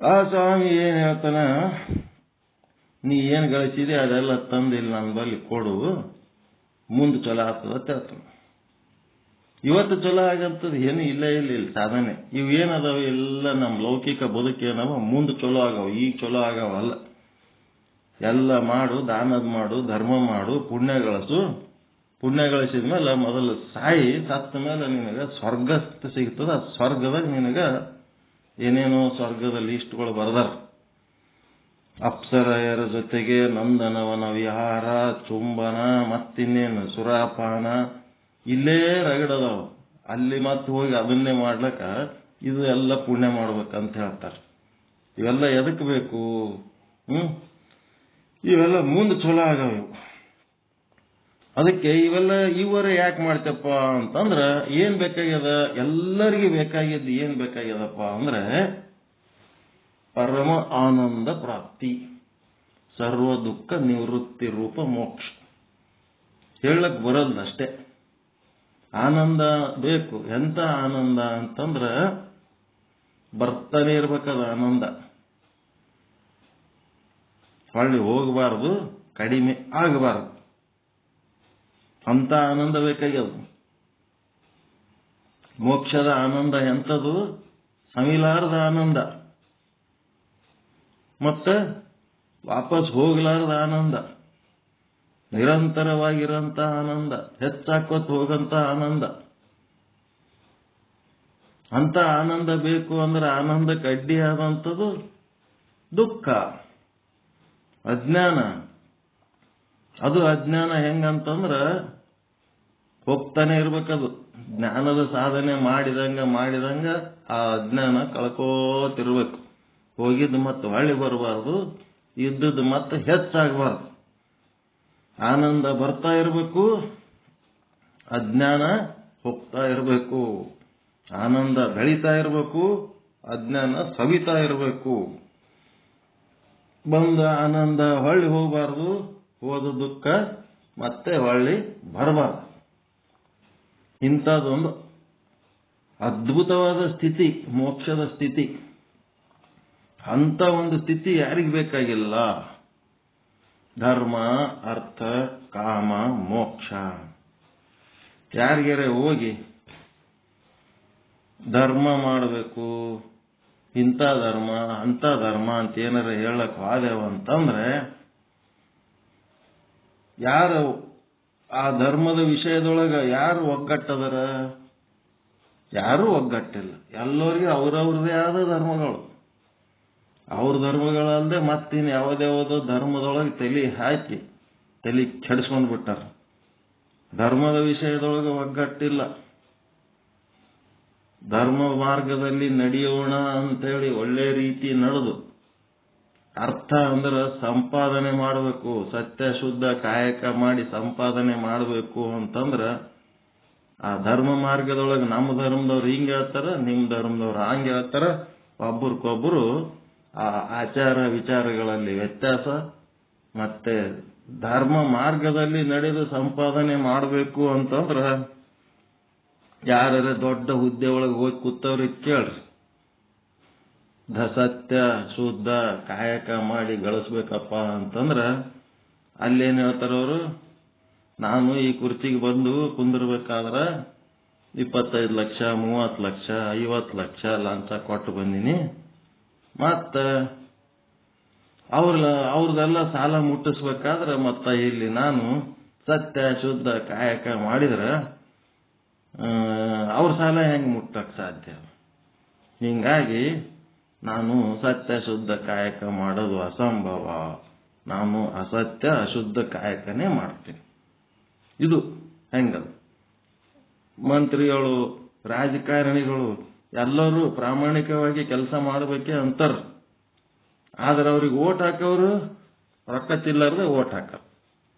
ಆ ಸ್ವಾಮಿ ಏನ್ ಹೇಳ್ತಾನ, ನೀ ಏನ್ ಗಳಿಸಿದೆ ಅದೆಲ್ಲ ತಂದಿಲ್ಲ ನನ್ನ ಬಲ್ಲಿ ಕೊಡು, ಮುಂದೆ ಚಲೋ ಆಗ್ತದ ಅಂತ ಹೇಳ್ತಾನ. ಇವತ್ತು ಚಲೋ ಆಗಂತದ ಏನು ಇಲ್ಲ ಸಾಧನೆ. ಇವೇನದಾವ ಎಲ್ಲ ನಮ್ಮ ಲೌಕಿಕ ಬದುಕೇನವ ಮುಂದೆ ಚಲೋ ಆಗವ, ಈಗ ಚಲೋ ಆಗವಲ್ಲ. ಎಲ್ಲ ಮಾಡು, ದಾನದ ಮಾಡು, ಧರ್ಮ ಮಾಡು, ಪುಣ್ಯ ಗಳಿಸಿದ್ಮೇಲೆ ಮೊದಲು ಸಾಯಿ, ಸತ್ತ ಮೇಲೆ ನಿನಗ ಸ್ವರ್ಗ ಸಿಗ್ತದ. ಸ್ವರ್ಗದಾಗ ನಿನಗ ಏನೇನೋ ಸ್ವರ್ಗದಲ್ಲಿ ಇಷ್ಟುಗಳು ಬರ್ದಾರ. ಅಪ್ಸರೆಯರ ಜೊತೆಗೆ ನಂದನವನ ವಿಹಾರ, ಚುಂಬನ, ಮತ್ತಿನ್ನೇನು ಸುರಾಪಾನ, ಇಲ್ಲೇ ರಗಡದವ. ಅಲ್ಲಿ ಮತ್ತೆ ಹೋಗಿ ಅದನ್ನೇ ಮಾಡ್ಲಕ್ಕ ಇದು ಎಲ್ಲ ಪುಣ್ಯ ಮಾಡ್ಬೇಕಂತ ಹೇಳ್ತಾರೆ. ಇವೆಲ್ಲ ಎದಕ್ ಬೇಕು? ಇವೆಲ್ಲ ಮುಂದೆ ಚಲೋ ಆಗವ. ಅದಕ್ಕೆ ಇವೆಲ್ಲ ಇವರೇ ಯಾಕೆ ಮಾಡ್ತಪ್ಪ ಅಂತಂದ್ರ ಏನ್ ಬೇಕಾಗ್ಯದ, ಎಲ್ಲರಿಗೂ ಬೇಕಾಗಿದ್ದು ಏನ್ ಬೇಕಾಗ್ಯದಪ್ಪ ಅಂದ್ರೆ ಪರಮ ಆನಂದ ಪ್ರಾಪ್ತಿ, ಸರ್ವ ದುಃಖ ನಿವೃತ್ತಿ ರೂಪ ಮೋಕ್ಷ. ಹೇಳಕ್ ಬರೋದಷ್ಟೇ. ಆನಂದ ಬೇಕು. ಎಂತ ಆನಂದ ಅಂತಂದ್ರ ಬರ್ತಾನೆ ಇರ್ಬೇಕದ ಆನಂದ, ಹೊಳ್ಳಿ ಹೋಗಬಾರ್ದು, ಕಡಿಮೆ ಆಗಬಾರ್ದು. ಅಂತ ಆನಂದ ಬೇಕಾಗ್ಯದ. ಮೋಕ್ಷದ ಆನಂದ ಎಂಥದು? ಸಮಿಲಾರದ ಆನಂದ, ಮತ್ತೆ ವಾಪಸ್ ಹೋಗ್ಲಾರದ ಆನಂದ, ನಿರಂತರವಾಗಿರಂತ ಆನಂದ, ಹೆಚ್ಚಾಕೋತ್ ಹೋಗಂತ ಆನಂದ. ಅಂತ ಆನಂದ ಬೇಕು ಅಂದ್ರೆ ಆನಂದಕ್ಕೆ ಅಡ್ಡಿ ಆದಂಥದ್ದು ದುಃಖ, ಅಜ್ಞಾನ. ಅದು ಅಜ್ಞಾನ ಹೆಂಗಂತಂದ್ರ ಹೋಗ್ತಾನೆ ಇರ್ಬೇಕದು. ಜ್ಞಾನದ ಸಾಧನೆ ಮಾಡಿದಂಗ ಆ ಅಜ್ಞಾನ ಕಳ್ಕೋತಿರ್ಬೇಕು. ಹೋಗಿದ್ದು ಮತ್ತೆ ಹೊಳ್ಳಿ ಬರಬಾರ್ದು, ಇದ್ದದ್ದು ಮತ್ತೆ ಹೆಚ್ಚಾಗಬಾರ್ದು. ಆನಂದ ಬರ್ತಾ ಇರಬೇಕು, ಅಜ್ಞಾನ ಹೋಗ್ತಾ ಇರಬೇಕು. ಆನಂದ ಬೆಳೀತಾ ಇರಬೇಕು, ಅಜ್ಞಾನ ಸವಿತಾ ಇರಬೇಕು. ಬಂದ ಆನಂದ ಹೊಳ್ಳಿ ಹೋಗಬಾರ್ದು, ಹೋದ ದುಃಖ ಮತ್ತೆ ಹೊಳ್ಳಿ ಬರಬಾರ್ದು. ಇಂಥದ್ದೊಂದು ಅದ್ಭುತವಾದ ಸ್ಥಿತಿ, ಮೋಕ್ಷದ ಸ್ಥಿತಿ. ಅಂತ ಒಂದು ಸ್ಥಿತಿ ಯಾರಿಗೆ ಬೇಕಾಗಿಲ್ಲ? ಧರ್ಮ, ಅರ್ಥ, ಕಾಮ, ಮೋಕ್ಷ. ಯಾರಿಗಾರೆ ಹೋಗಿ ಧರ್ಮ ಮಾಡಬೇಕು, ಇಂಥ ಧರ್ಮ ಅಂತ ಧರ್ಮ ಅಂತ ಏನಾರ ಹೇಳಕ್ ವಾದೇವ ಅಂತಂದ್ರೆ ಯಾರು ಆ ಧರ್ಮದ ವಿಷಯದೊಳಗ ಯಾರು ಒಗ್ಗಟ್ಟದರ? ಯಾರೂ ಒಗ್ಗಟ್ಟಿಲ್ಲ. ಎಲ್ಲರಿಗೂ ಅವ್ರವ್ರದೇ ಆದ ಧರ್ಮಗಳು. ಅವ್ರ ಧರ್ಮಗಳಲ್ಲದೆ ಮತ್ತಿನ್ ಯಾವುದ್ಯಾವುದೋ ಧರ್ಮದೊಳಗೆ ತಲೆ ಹಾಕಿ ತಲೆ ಕೆಡಿಸ್ಕೊಂಡ್ ಬಿಟ್ಟಾರ. ಧರ್ಮದ ವಿಷಯದೊಳಗೆ ಒಗ್ಗಟ್ಟಿಲ್ಲ. ಧರ್ಮ ಮಾರ್ಗದಲ್ಲಿ ನಡೆಯೋಣ ಅಂತೇಳಿ ಒಳ್ಳೆ ರೀತಿ ನಡೆದು, ಅರ್ಥ ಅಂದ್ರೆ ಸಂಪಾದನೆ ಮಾಡಬೇಕು, ಸತ್ಯ ಶುದ್ಧ ಕಾಯಕ ಮಾಡಿ ಸಂಪಾದನೆ ಮಾಡಬೇಕು ಅಂತಂದ್ರ ಆ ಧರ್ಮ ಮಾರ್ಗದೊಳಗೆ ನಮ್ಮ ಧರ್ಮದವ್ರು ಹಿಂಗೆ ಹೇಳ್ತಾರ, ನಿಮ್ಮ ಧರ್ಮದವ್ರು ಹಂಗೆ ಹೇಳ್ತಾರ. ಒಬ್ಬರಿಗೊಬ್ಬರು ಆ ಆಚಾರ ವಿಚಾರಗಳಲ್ಲಿ ವ್ಯತ್ಯಾಸ. ಮತ್ತೆ ಧರ್ಮ ಮಾರ್ಗದಲ್ಲಿ ನಡೆದು ಸಂಪಾದನೆ ಮಾಡಬೇಕು ಅಂತಂದ್ರ ಯಾರ ದೊಡ್ಡ ಹುದ್ದೆ ಒಳಗೆ ಹೋಗಿ ಕೂತವ್ರಿಗೆ ಕೇಳ್ರಿ, ಸತ್ಯ ಶುದ್ಧ ಕಾಯಕ ಮಾಡಿ ಗಳಿಸ್ಬೇಕಪ್ಪ ಅಂತಂದ್ರ ಅಲ್ಲೇನು ಹೇಳ್ತಾರವರು, ನಾನು ಈ ಕುರ್ಚಿಗೆ ಬಂದು ಕುಂದಿರ್ಬೇಕಾದ್ರೆ 25 ಲಕ್ಷ 30 ಲಕ್ಷ 50 ಲಕ್ಷ ಲಂಚ ಕೊಟ್ಟು ಬಂದೀನಿ, ಮತ್ತು ಅವ್ರದೆಲ್ಲ ಸಾಲ ಮುಟ್ಟಿಸ್ಬೇಕಾದ್ರೆ ಮತ್ತೆ ಇಲ್ಲಿ ನಾನು ಸತ್ಯ ಶುದ್ಧ ಕಾಯಕ ಮಾಡಿದ್ರೆ ಅವ್ರ ಸಾಲ ಹೆಂಗೆ ಮುಟ್ಟಕ್ಕೆ ಸಾಧ್ಯ? ಹೀಗಾಗಿ ನಾನು ಸತ್ಯ ಶುದ್ಧ ಕಾಯಕ ಮಾಡೋದು ಅಸಂಭವ, ನಾನು ಅಸತ್ಯ ಅಶುದ್ಧ ಕಾಯಕನೇ ಮಾಡ್ತೀನಿ. ಇದು ಹೆಂಗದ? ಮಂತ್ರಿಗಳು, ರಾಜಕಾರಣಿಗಳು ಎಲ್ಲರೂ ಪ್ರಾಮಾಣಿಕವಾಗಿ ಕೆಲಸ ಮಾಡಬೇಕೆ ಅಂತಾರ. ಆದ್ರೆ ಅವ್ರಿಗೆ ಓಟ್ ಹಾಕೋರು ರೊಕ್ಕ ತಿನ್ನಲಾರ್ದೆ ಓಟ್ ಹಾಕರು.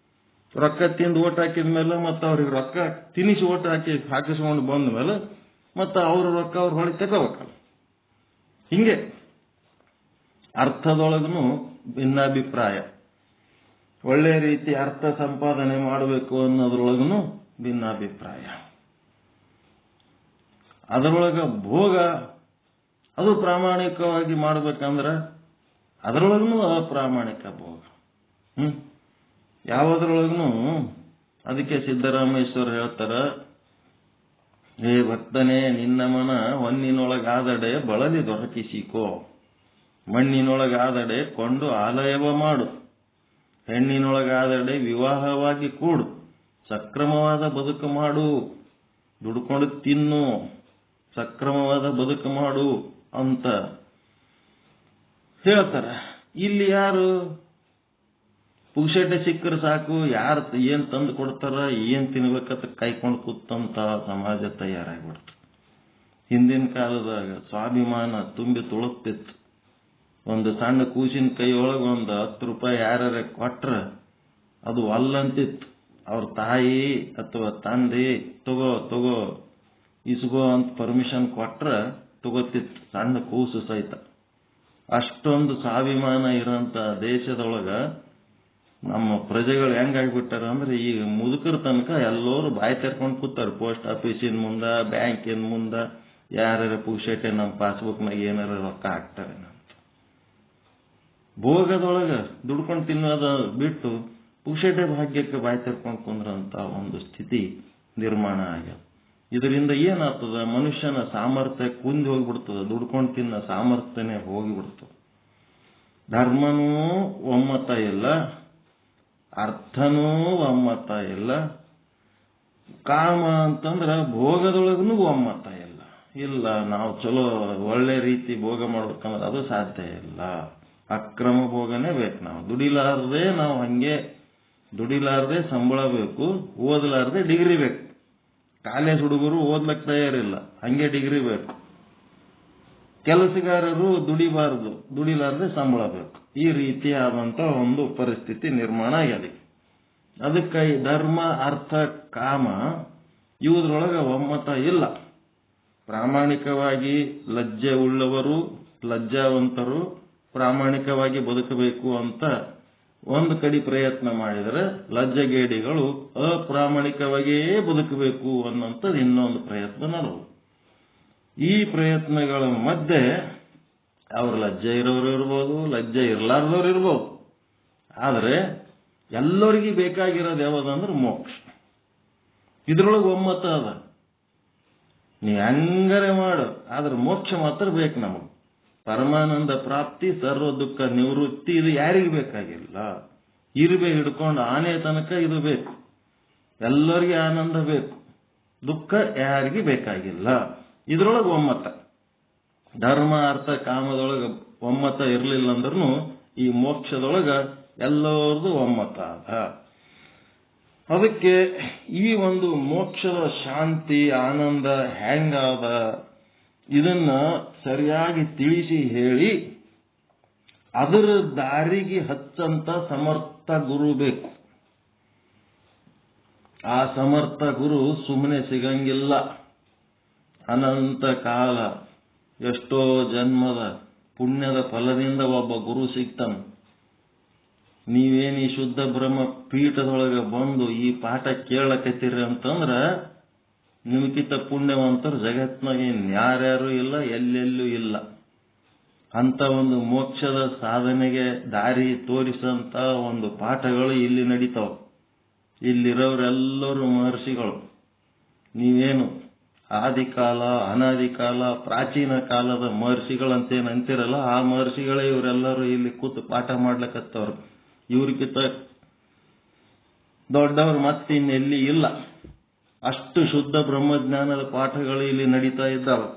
ರೊಕ್ಕ ತಿಂದು ಓಟ್ ಹಾಕಿದ ಮೇಲೆ ಮತ್ತೆ ಅವ್ರಿಗೆ ರೊಕ್ಕ ತಿನ್ನಿಸಿ ಓಟ್ ಹಾಕಿಸ್ಕೊಂಡು ಬಂದ ಮೇಲೆ ಮತ್ತೆ ಅವ್ರ ರೊಕ್ಕ ಅವ್ರ ಹೊಳಿ ತಗೋಬೇಕಲ್ಲ. ಹಿಂಗೆ ಅರ್ಥದೊಳಗೂ ಭಿನ್ನಾಭಿಪ್ರಾಯ. ಒಳ್ಳೆ ರೀತಿ ಅರ್ಥ ಸಂಪಾದನೆ ಮಾಡಬೇಕು ಅನ್ನೋದ್ರೊಳಗೂ ಭಿನ್ನಾಭಿಪ್ರಾಯ. ಅದರೊಳಗ ಭೋಗ ಅದು ಪ್ರಾಮಾಣಿಕವಾಗಿ ಮಾಡ್ಬೇಕಂದ್ರೆ ಅದರೊಳಗೂ ಅಪ್ರಾಮಾಣಿಕ ಭೋಗ. ಯಾವುದ್ರೊಳಗೂ ಅದಕ್ಕೆ ಸಿದ್ದರಾಮೇಶ್ವರ ಹೇಳ್ತಾರ, ಹೇ ಭಕ್ತನೇ, ನಿನ್ನ ಮನ ಹೊನ್ನಿನೊಳಗಾದಡೆ ಬಳಲಿ ದೊರಕಿಸಿಕೋ, ಮಣ್ಣಿನೊಳಗಾದಡೆ ಕೊಂಡು ಆಲಯವ ಮಾಡು, ಹೆಣ್ಣಿನೊಳಗಾದಡೆ ವಿವಾಹವಾಗಿ ಕೂಡು, ಸಕ್ರಮವಾದ ಬದುಕು ಮಾಡು, ದುಡ್ಕೊಂಡು ತಿನ್ನು, ಸಕ್ರಮವಾದ ಬದುಕು ಮಾಡು ಅಂತ ಹೇಳ್ತಾರ. ಇಲ್ಲಿ ಯಾರು ಪುಕ್ಷಟೆ ಸಿಕ್ಕರೆ ಸಾಕು, ಯಾರು ಏನ್ ತಂದು ಕೊಡ್ತಾರ, ಏನ್ ತಿನ್ಬೇಕಂತ ಕೈಕೊಂಡು ಕೂತಂತ ಸಮಾಜ ತಯಾರಾಗ್ಬಿಡ್ತು. ಹಿಂದಿನ ಕಾಲದಾಗ ಸ್ವಾಭಿಮಾನ ತುಂಬಿ ತುಳುಕ್ತಿತ್ತು. ಒಂದು ಸಣ್ಣ ಕೂಸಿನ ಕೈಯೊಳಗೆ ಒಂದು 10 ರೂಪಾಯಿ ಯಾರ ಕೊಟ್ರ ಅದು ಅಲ್ಲಂತಿತ್ತು. ಅವ್ರ ತಾಯಿ ಅಥವಾ ತಂದೆ ತಗೋ ಇಸ್ಗೋ ಅಂತ ಪರ್ಮಿಷನ್ ಕೊಟ್ರ ತಗೋತಿತ್ತು, ಸಣ್ಣ ಕೂಸು ಸಹಿತ. ಅಷ್ಟೊಂದು ಸ್ವಾಭಿಮಾನ ಇರೋಂಥ ದೇಶದೊಳಗ ನಮ್ಮ ಪ್ರಜೆಗಳು ಹೆಂಗಾಗ್ಬಿಟ್ಟಾರ ಅಂದ್ರೆ, ಈಗ ಮುದುಕರ ತನಕ ಎಲ್ಲರೂ ಬಾಯಿ ತೆರ್ಕೊಂಡು ಕೂತಾರ. ಪೋಸ್ಟ್ ಆಫೀಸಿನ ಮುಂದ, ಬ್ಯಾಂಕಿನ ಮುಂದ ಯಾರ ಪುಕ್ಷಟೆ ನಮ್ಮ ಪಾಸ್ಬುಕ್ನಾಗ ಏನಾರ ರೊಕ್ಕ ಹಾಕ್ತಾರೆ ಅಂತ. ಭೋಗದೊಳಗ ದುಡ್ಕೊಂಡು ತಿನ್ನೋದ ಬಿಟ್ಟು ಪುಕ್ಷಟೆ ಭಾಗ್ಯಕ್ಕೆ ಬಾಯಿ ತೆರ್ಕೊಂಡು ಕುಂದ್ರಂತ ಒಂದು ಸ್ಥಿತಿ ನಿರ್ಮಾಣ ಆಗ್ಯದ. ಇದರಿಂದ ಏನಾಗ್ತದ? ಮನುಷ್ಯನ ಸಾಮರ್ಥ್ಯ ಕುಂದಿ ಹೋಗ್ಬಿಡ್ತದ, ದುಡ್ಕೊಂಡು ತಿನ್ನ ಸಾಮರ್ಥ್ಯನೇ ಹೋಗಿಬಿಡ್ತದ. ಧರ್ಮನೂ ಒಮ್ಮತ ಇಲ್ಲ, ಅರ್ಥನೂ ಒಮ್ಮತ ಇಲ್ಲ, ಕಾಮ ಅಂತಂದ್ರೆ ಭೋಗದೊಳಗೂ ಒಮ್ಮತ ಇಲ್ಲ. ನಾವು ಚಲೋ ಒಳ್ಳೆ ರೀತಿ ಭೋಗ ಮಾಡ್ಬೇಕಂದ್ರೆ ಅದು ಸಾಧ್ಯ ಇಲ್ಲ. ಅಕ್ರಮ ಭೋಗನೇ ಬೇಕು. ನಾವು ದುಡಿಲಾರ್ದೆ ಸಂಬಳ ಬೇಕು, ಓದಲಾರ್ದೆ ಡಿಗ್ರಿ ಬೇಕು. ಕಾಲೇಜ್ ಹುಡುಗರು ಓದ್ಲಕ್ಕೆ ತಯಾರಿಲ್ಲ, ಹಂಗೆ ಡಿಗ್ರಿ ಬೇಕು. ಕೆಲಸಗಾರರು ದುಡಿಲಾರ್ದೆ ಸಂಬಳ ಬೇಕು. ಈ ರೀತಿಯಾದಂತ ಒಂದು ಪರಿಸ್ಥಿತಿ ನಿರ್ಮಾಣ ಆಗಿದೆ. ಅದಕ್ಕೆ ಧರ್ಮ, ಅರ್ಥ, ಕಾಮ ಇವುದ್ರೊಳಗೆ ಒಮ್ಮತ ಇಲ್ಲ. ಪ್ರಾಮಾಣಿಕವಾಗಿ ಲಜ್ಜೆ ಉಳ್ಳವರು, ಲಜ್ಜಾವಂತರು ಪ್ರಾಮಾಣಿಕವಾಗಿ ಬದುಕಬೇಕು ಅಂತ ಒಂದು ಕಡೆ ಪ್ರಯತ್ನ ಮಾಡಿದರೆ, ಲಜ್ಜಗೇಡಿಗಳು ಅಪ್ರಾಮಾಣಿಕವಾಗಿಯೇ ಬದುಕಬೇಕು ಅನ್ನೋಂಥದ್ದು ಇನ್ನೊಂದು ಪ್ರಯತ್ನ ನಡೆದು. ಈ ಪ್ರಯತ್ನಗಳ ಮಧ್ಯೆ ಅವ್ರು ಲಜ್ಜೆ ಇರೋರು ಇರ್ಬೋದು, ಲಜ್ಜೆ ಇರಲಾರ್ದವ್ರು ಇರ್ಬೋದು. ಆದರೆ ಎಲ್ಲರಿಗೂ ಬೇಕಾಗಿರೋದು ಯಾವುದಂದ್ರೆ ಮೋಕ್ಷ. ಇದ್ರೊಳಗೆ ಒಮ್ಮತ ಅದ. ನೀ ಹಂಗಾರೆ ಮಾಡು, ಆದ್ರೆ ಮೋಕ್ಷ ಮಾತ್ರ ಬೇಕು ನಮಗೆ. ಪರಮಾನಂದ ಪ್ರಾಪ್ತಿ, ಸರ್ವ ದುಃಖ ನಿವೃತ್ತಿ ಇದು ಯಾರಿಗೆ ಬೇಕಾಗಿಲ್ಲ. ಇರುವೆ ಹಿಡ್ಕೊಂಡು ಆನೆ ತನಕ ಇದು ಬೇಕು. ಎಲ್ಲರಿಗೆ ಆನಂದ ಬೇಕು, ದುಃಖ ಯಾರಿಗೆ ಬೇಕಾಗಿಲ್ಲ. ಇದ್ರೊಳಗೆ ಒಮ್ಮತ. ಧರ್ಮ, ಅರ್ಥ, ಕಾಮದೊಳಗೆ ಒಮ್ಮತ ಇರಲಿಲ್ಲ ಅಂದ್ರೂ ಈ ಮೋಕ್ಷದೊಳಗ ಎಲ್ಲರದು ಒಮ್ಮತ ಅದ. ಅದಕ್ಕೆ ಈ ಒಂದು ಮೋಕ್ಷದ ಶಾಂತಿ, ಆನಂದ ಹೆಂಗಾದ ಇದನ್ನ ಸರಿಯಾಗಿ ತಿಳಿಸಿ ಹೇಳಿ ಅದರ ದಾರಿಗೆ ಹಚ್ಚಂತ ಸಮರ್ಥ ಗುರು ಬೇಕು. ಆ ಸಮರ್ಥ ಗುರು ಸುಮ್ಮನೆ ಸಿಗಂಗಿಲ್ಲ. ಅನಂತ ಕಾಲ ಎಷ್ಟೋ ಜನ್ಮದ ಪುಣ್ಯದ ಫಲದಿಂದ ಒಬ್ಬ ಗುರು ಸಿಗ್ತಾನ. ನೀವೇನು ಶುದ್ಧ ಬ್ರಹ್ಮ ಪೀಠದೊಳಗೆ ಬಂದು ಈ ಪಾಠ ಕೇಳಕತ್ತೀರಿ ಅಂತಂದ್ರ ನಿಮಗಿಂತ ಪುಣ್ಯವಂತರು ಜಗತ್ನಾಗ ಯಾರ್ಯಾರು ಇಲ್ಲ, ಎಲ್ಲೆಲ್ಲೂ ಇಲ್ಲ. ಅಂತ ಒಂದು ಮೋಕ್ಷದ ಸಾಧನೆಗೆ ದಾರಿ ತೋರಿಸಂತ ಒಂದು ಪಾಠಗಳು ಇಲ್ಲಿ ನಡೀತಾವ. ಇಲ್ಲಿರೋರೆಲ್ಲರೂ ಮಹರ್ಷಿಗಳು. ನೀವೇನು ಆದಿಕಾಲ, ಅನಾದಿ ಕಾಲ, ಪ್ರಾಚೀನ ಕಾಲದ ಮಹರ್ಷಿಗಳಂತೇನು ಅಂತಿರಲ್ಲ, ಆ ಮಹರ್ಷಿಗಳೇ ಇವರೆಲ್ಲರೂ ಇಲ್ಲಿ ಕೂತು ಪಾಠ ಮಾಡ್ಲಿಕ್ಕತ್ತವ್ರು. ಇವ್ರಿಗಿಂತ ದೊಡ್ಡವರು ಮತ್ತಿನ್ನೆಲ್ಲಿ ಇಲ್ಲ. ಅಷ್ಟು ಶುದ್ಧ ಬ್ರಹ್ಮಜ್ಞಾನದ ಪಾಠಗಳು ಇಲ್ಲಿ ನಡೀತಾ ಇದ್ದಾವೆ.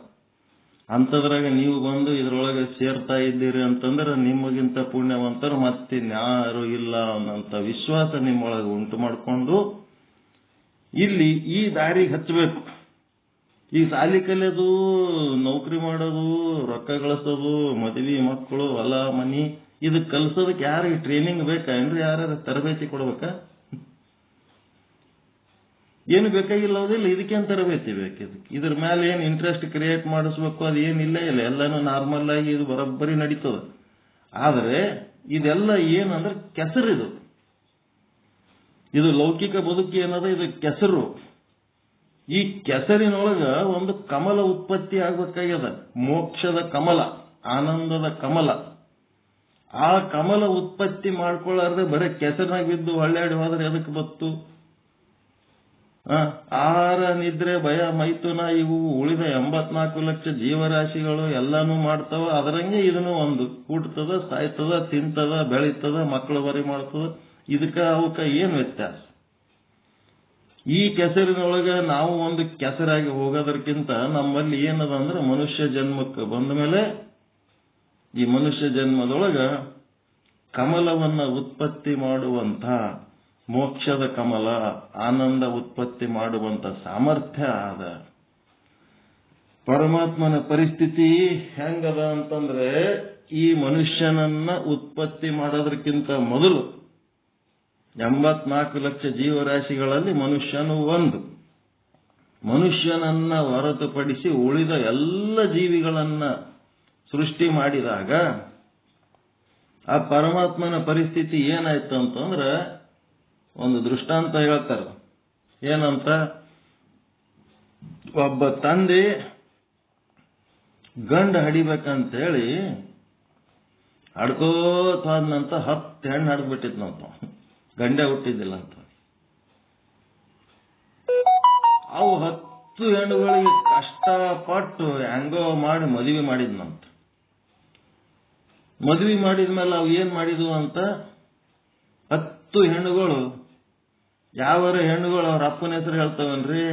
ಅಂಥದ್ರಾಗ ನೀವು ಬಂದು ಇದ್ರೊಳಗೆ ಸೇರ್ತಾ ಇದ್ದೀರಿ ಅಂತಂದ್ರೆ ನಿಮಗಿಂತ ಪುಣ್ಯವಂತರು ಮತ್ತಿನ್ಯಾರು ಇಲ್ಲ ಅನ್ನೋಂಥ ವಿಶ್ವಾಸ ನಿಮ್ಮೊಳಗೆ ಉಂಟು ಮಾಡಿಕೊಂಡು ಇಲ್ಲಿ ಈ ದಾರಿಗೆ ಹಚ್ಚಬೇಕು. ಈ ಸಾಲಿ ಕಲಿಯೋದು, ನೌಕರಿ ಮಾಡೋದು, ರೊಕ್ಕ ಗಳಿಸೋದು, ಮದುವೆ, ಮಕ್ಕಳು, ಹೊಲ ಮನಿ, ಇದು ಕಲಿಸೋದಕ್ಕೆ ಯಾರಿಗೆ ಟ್ರೈನಿಂಗ್ ಬೇಕಾ? ಯಾರು ತರಬೇತಿ ಕೊಡ್ಬೇಕಾ? ಏನು ಬೇಕಾಗಿಲ್ಲ. ಹೌದಿಲ್ಲ, ಇದಕ್ಕೇನು ತರಬೇತಿ ಬೇಕು? ಇದ್ರ ಮೇಲೆ ಏನು ಇಂಟ್ರೆಸ್ಟ್ ಕ್ರಿಯೇಟ್ ಮಾಡಿಸ್ಬೇಕು ಅದು ಏನಿಲ್ಲ. ಎಲ್ಲನೂ ನಾರ್ಮಲ್ ಆಗಿ ಇದು ಬರೋಬ್ಬರಿ ನಡೀತದೆ. ಆದರೆ ಇದೆಲ್ಲ ಏನಂದ್ರೆ ಕೆಸರಿದು. ಇದು ಲೌಕಿಕ ಬದುಕಿ ಅನ್ನೋದು ಇದು ಕೆಸರು. ಈ ಕೆಸರಿನೊಳಗ ಒಂದು ಕಮಲ ಉತ್ಪತ್ತಿ ಆಗ್ಬೇಕಾಗ್ಯದ. ಮೋಕ್ಷದ ಕಮಲ, ಆನಂದದ ಕಮಲ. ಆ ಕಮಲ ಉತ್ಪತ್ತಿ ಮಾಡ್ಕೊಳ್ಳಾರ್ದೆ ಬರೀ ಕೆಸರಿನಾಗ ಬಿದ್ದು ಹೊಳ್ಳ್ಯಾಡಿ ಹೋದ್ರೆ ಎದಕ್ಕೆ ಬತ್ತು? ಆಹಾರ, ನಿದ್ರೆ, ಭಯ, ಮೈಥುನ ಇವು ಉಳಿದ 84 ಲಕ್ಷ ಜೀವರಾಶಿಗಳು ಎಲ್ಲಾನು ಮಾಡ್ತಾವ. ಅದರಂಗೆ ಇದನ್ನು ಒಂದು ಕೂಡ್ತದ, ಸಾಯ್ತದ, ತಿಂತದ, ಬೆಳೀತದ, ಮಕ್ಕಳು ಬರಿ ಮಾಡ್ತದ. ಇದಕ್ಕ ಅವಕ್ಕ ಏನ್ ವ್ಯತ್ಯಾಸ? ಈ ಕೆಸರಿನೊಳಗ ನಾವು ಒಂದು ಕೆಸರಾಗಿ ಹೋಗೋದಕ್ಕಿಂತ ನಮ್ಮಲ್ಲಿ ಏನದ ಅಂದ್ರೆ ಮನುಷ್ಯ ಜನ್ಮಕ್ಕೆ ಬಂದ ಮೇಲೆ ಈ ಮನುಷ್ಯ ಜನ್ಮದೊಳಗ ಕಮಲವನ್ನ ಉತ್ಪತ್ತಿ ಮಾಡುವಂತ, ಮೋಕ್ಷದ ಕಮಲ, ಆನಂದ ಉತ್ಪತ್ತಿ ಮಾಡುವಂತ ಸಾಮರ್ಥ್ಯ ಆದ. ಪರಮಾತ್ಮನ ಪರಿಸ್ಥಿತಿ ಹೆಂಗದ ಅಂತಂದ್ರೆ ಈ ಮನುಷ್ಯನನ್ನ ಉತ್ಪತ್ತಿ ಮಾಡೋದಕ್ಕಿಂತ ಮೊದಲು 84 ಲಕ್ಷ ಜೀವರಾಶಿಗಳಲ್ಲಿ ಮನುಷ್ಯನು ಒಂದು. ಮನುಷ್ಯನನ್ನ ಹೊರತುಪಡಿಸಿ ಉಳಿದ ಎಲ್ಲ ಜೀವಿಗಳನ್ನ ಸೃಷ್ಟಿ ಮಾಡಿದಾಗ ಆ ಪರಮಾತ್ಮನ ಪರಿಸ್ಥಿತಿ ಏನಾಯ್ತು ಅಂತಂದ್ರೆ ಒಂದು ದೃಷ್ಟಾಂತ ಹೇಳ್ತಾರೆ. ಏನಂತ? ಒಬ್ಬ ತಂದೆ ಗಂಡ ಹಡಿಬೇಕಂತೇಳಿ ಹಡ್ಕೋತ ಹೋದ್ನಂತ 10 ಹೆಣ್ಣು ಹಡ್ಬಿಟ್ಟಿದ್ನಂತ. ಗಂಡೆ ಹುಟ್ಟಿದ್ದಿಲ್ಲ ಅಂತ. ಅವು 10 ಹೆಣ್ಣುಗಳಿಗೆ ಕಷ್ಟಪಟ್ಟು ಹೆಂಗೋ ಮಾಡಿ ಮದುವೆ ಮಾಡಿದ್ನಂತ. ಮದುವೆ ಮಾಡಿದ್ಮೇಲೆ ಅವು ಏನ್ ಮಾಡಿದ್ವು ಅಂತ 10 ಹೆಣ್ಣುಗಳು ಯಾವರ ಹೆಣ್ಣುಗಳು ಅವ್ರ ಅಪ್ಪನ ಹೆಸರು ಹೇಳ್ತಾವನ್ರಿ?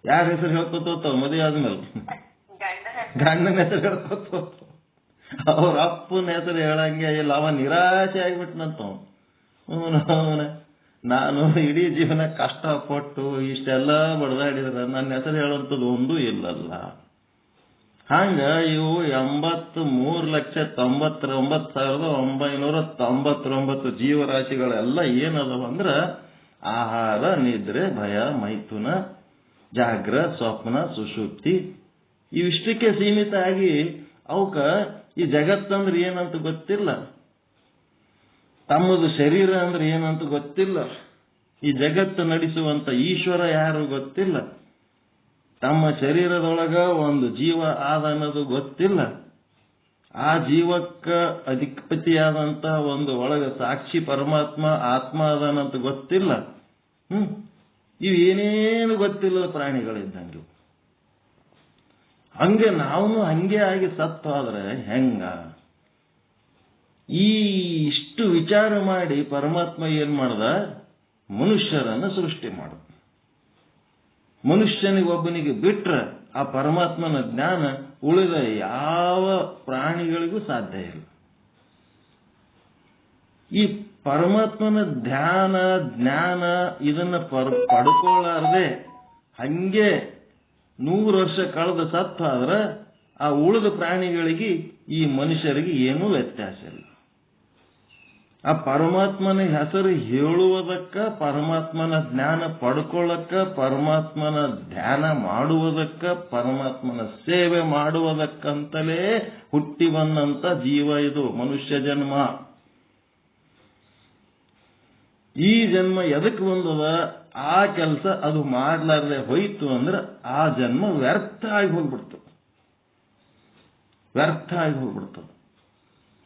ಯಾರ ಹೆಸರು ಹೇಳ್ಕೊತಾವ? ಮದುವೆ ಆದ್ಮೇಲೆ ಗಂಡನ ಹೆಸರು ಹೇಳ್ಕೊತ. ಅವ್ರ ಅಪ್ಪನ ಹೆಸರು ಹೇಳಂಗೆ ಇಲ್ಲ. ಅವ ನಿರಾಶೆ ಆಗಿಬಿಟ್ನಂತ. ನಾನು ಇಡೀ ಜೀವನ ಕಷ್ಟಪಟ್ಟು ಇಷ್ಟೆಲ್ಲ ಬಡದಾಡಿದ್ರೆ ನನ್ನ ಹೆಸರು ಹೇಳುವಂಥದ್ದು ಒಂದೂ ಇಲ್ಲಲ್ಲ. ಹಂಗ ಇವು 83,99,999 ಜೀವರಾಶಿಗಳೆಲ್ಲ ಏನದವ ಅಂದ್ರ ಆಹಾರ, ನಿದ್ರೆ, ಭಯ, ಮೈಥುನ, ಜಾಗ್ರ, ಸ್ವಪ್ನ, ಸುಷುಪ್ತಿ ಇವಿಷ್ಟಕ್ಕೆ ಸೀಮಿತ ಆಗಿ ಅವಕ್ಕ ಈ ಜಗತ್ತಂದ್ರೆ ಏನಂತ ಗೊತ್ತಿಲ್ಲ. ತಮ್ಮದು ಶರೀರ ಅಂದ್ರೆ ಏನಂತ ಗೊತ್ತಿಲ್ಲ. ಈ ಜಗತ್ತು ನಡೆಸುವಂತ ಈಶ್ವರ ಯಾರು ಗೊತ್ತಿಲ್ಲ. ತಮ್ಮ ಶರೀರದೊಳಗ ಒಂದು ಜೀವ ಆದ ಅನ್ನೋದು ಗೊತ್ತಿಲ್ಲ. ಆ ಜೀವಕ್ಕ ಅಧಿಪತಿಯಾದಂತ ಒಂದು ಒಳಗ ಸಾಕ್ಷಿ ಪರಮಾತ್ಮ ಆತ್ಮ ಅದಾನಂತ ಗೊತ್ತಿಲ್ಲ. ಇವೇನೇನು ಗೊತ್ತಿಲ್ಲ ಪ್ರಾಣಿಗಳಿದ್ದಂಗೆ. ಹಂಗೆ ನಾವು ಹಂಗೆ ಆಗಿ ಸತ್ತು ಹೋದ್ರೆ ಹೆಂಗ? ಈ ಇಷ್ಟು ವಿಚಾರ ಮಾಡಿ ಪರಮಾತ್ಮ ಏನ್ ಮಾಡ್ದ? ಮನುಷ್ಯರನ್ನ ಸೃಷ್ಟಿ ಮಾಡ. ಮನುಷ್ಯನಿಗೊಬ್ಬನಿಗೆ ಬಿಟ್ರೆ ಆ ಪರಮಾತ್ಮನ ಜ್ಞಾನ ಉಳಿದ ಯಾವ ಪ್ರಾಣಿಗಳಿಗೂ ಸಾಧ್ಯ ಇಲ್ಲ. ಈ ಪರಮಾತ್ಮನ ಧ್ಯಾನ, ಜ್ಞಾನ ಇದನ್ನ ಪಡ್ಕೊಳ್ಳಾರ್ದೆ ಹಂಗೆ 100 ವರ್ಷ ಕಳೆದ ಸತ್ತ ಆದ್ರೆ ಆ ಉಳಿದ ಪ್ರಾಣಿಗಳಿಗೆ ಈ ಮನುಷ್ಯರಿಗೆ ಏನೂ ವ್ಯತ್ಯಾಸ ಇಲ್ಲ. ಆ ಪರಮಾತ್ಮನ ಹೆಸರು ಹೇಳುವುದಕ್ಕ, ಪರಮಾತ್ಮನ ಜ್ಞಾನ ಪಡ್ಕೊಳ್ಳಕ್ಕ, ಪರಮಾತ್ಮನ ಧ್ಯಾನ ಮಾಡುವುದಕ್ಕ, ಪರಮಾತ್ಮನ ಸೇವೆ ಮಾಡುವುದಕ್ಕಂತಲೇ ಹುಟ್ಟಿ ಬಂದಂತ ಜೀವ ಇದು ಮನುಷ್ಯ ಜನ್ಮ. ಈ ಜನ್ಮ ಎದಕ್ಕೆ ಬಂದದ? ಆ ಕೆಲಸ ಅದು ಮಾಡ್ಲಾರ್ದೆ ಹೋಯ್ತು ಅಂದ್ರೆ ಆ ಜನ್ಮ ವ್ಯರ್ಥ ಆಗಿ ಹೋಗ್ಬಿಡ್ತು. ವ್ಯರ್ಥ ಆಗಿ ಹೋಗ್ಬಿಡ್ತದೆ.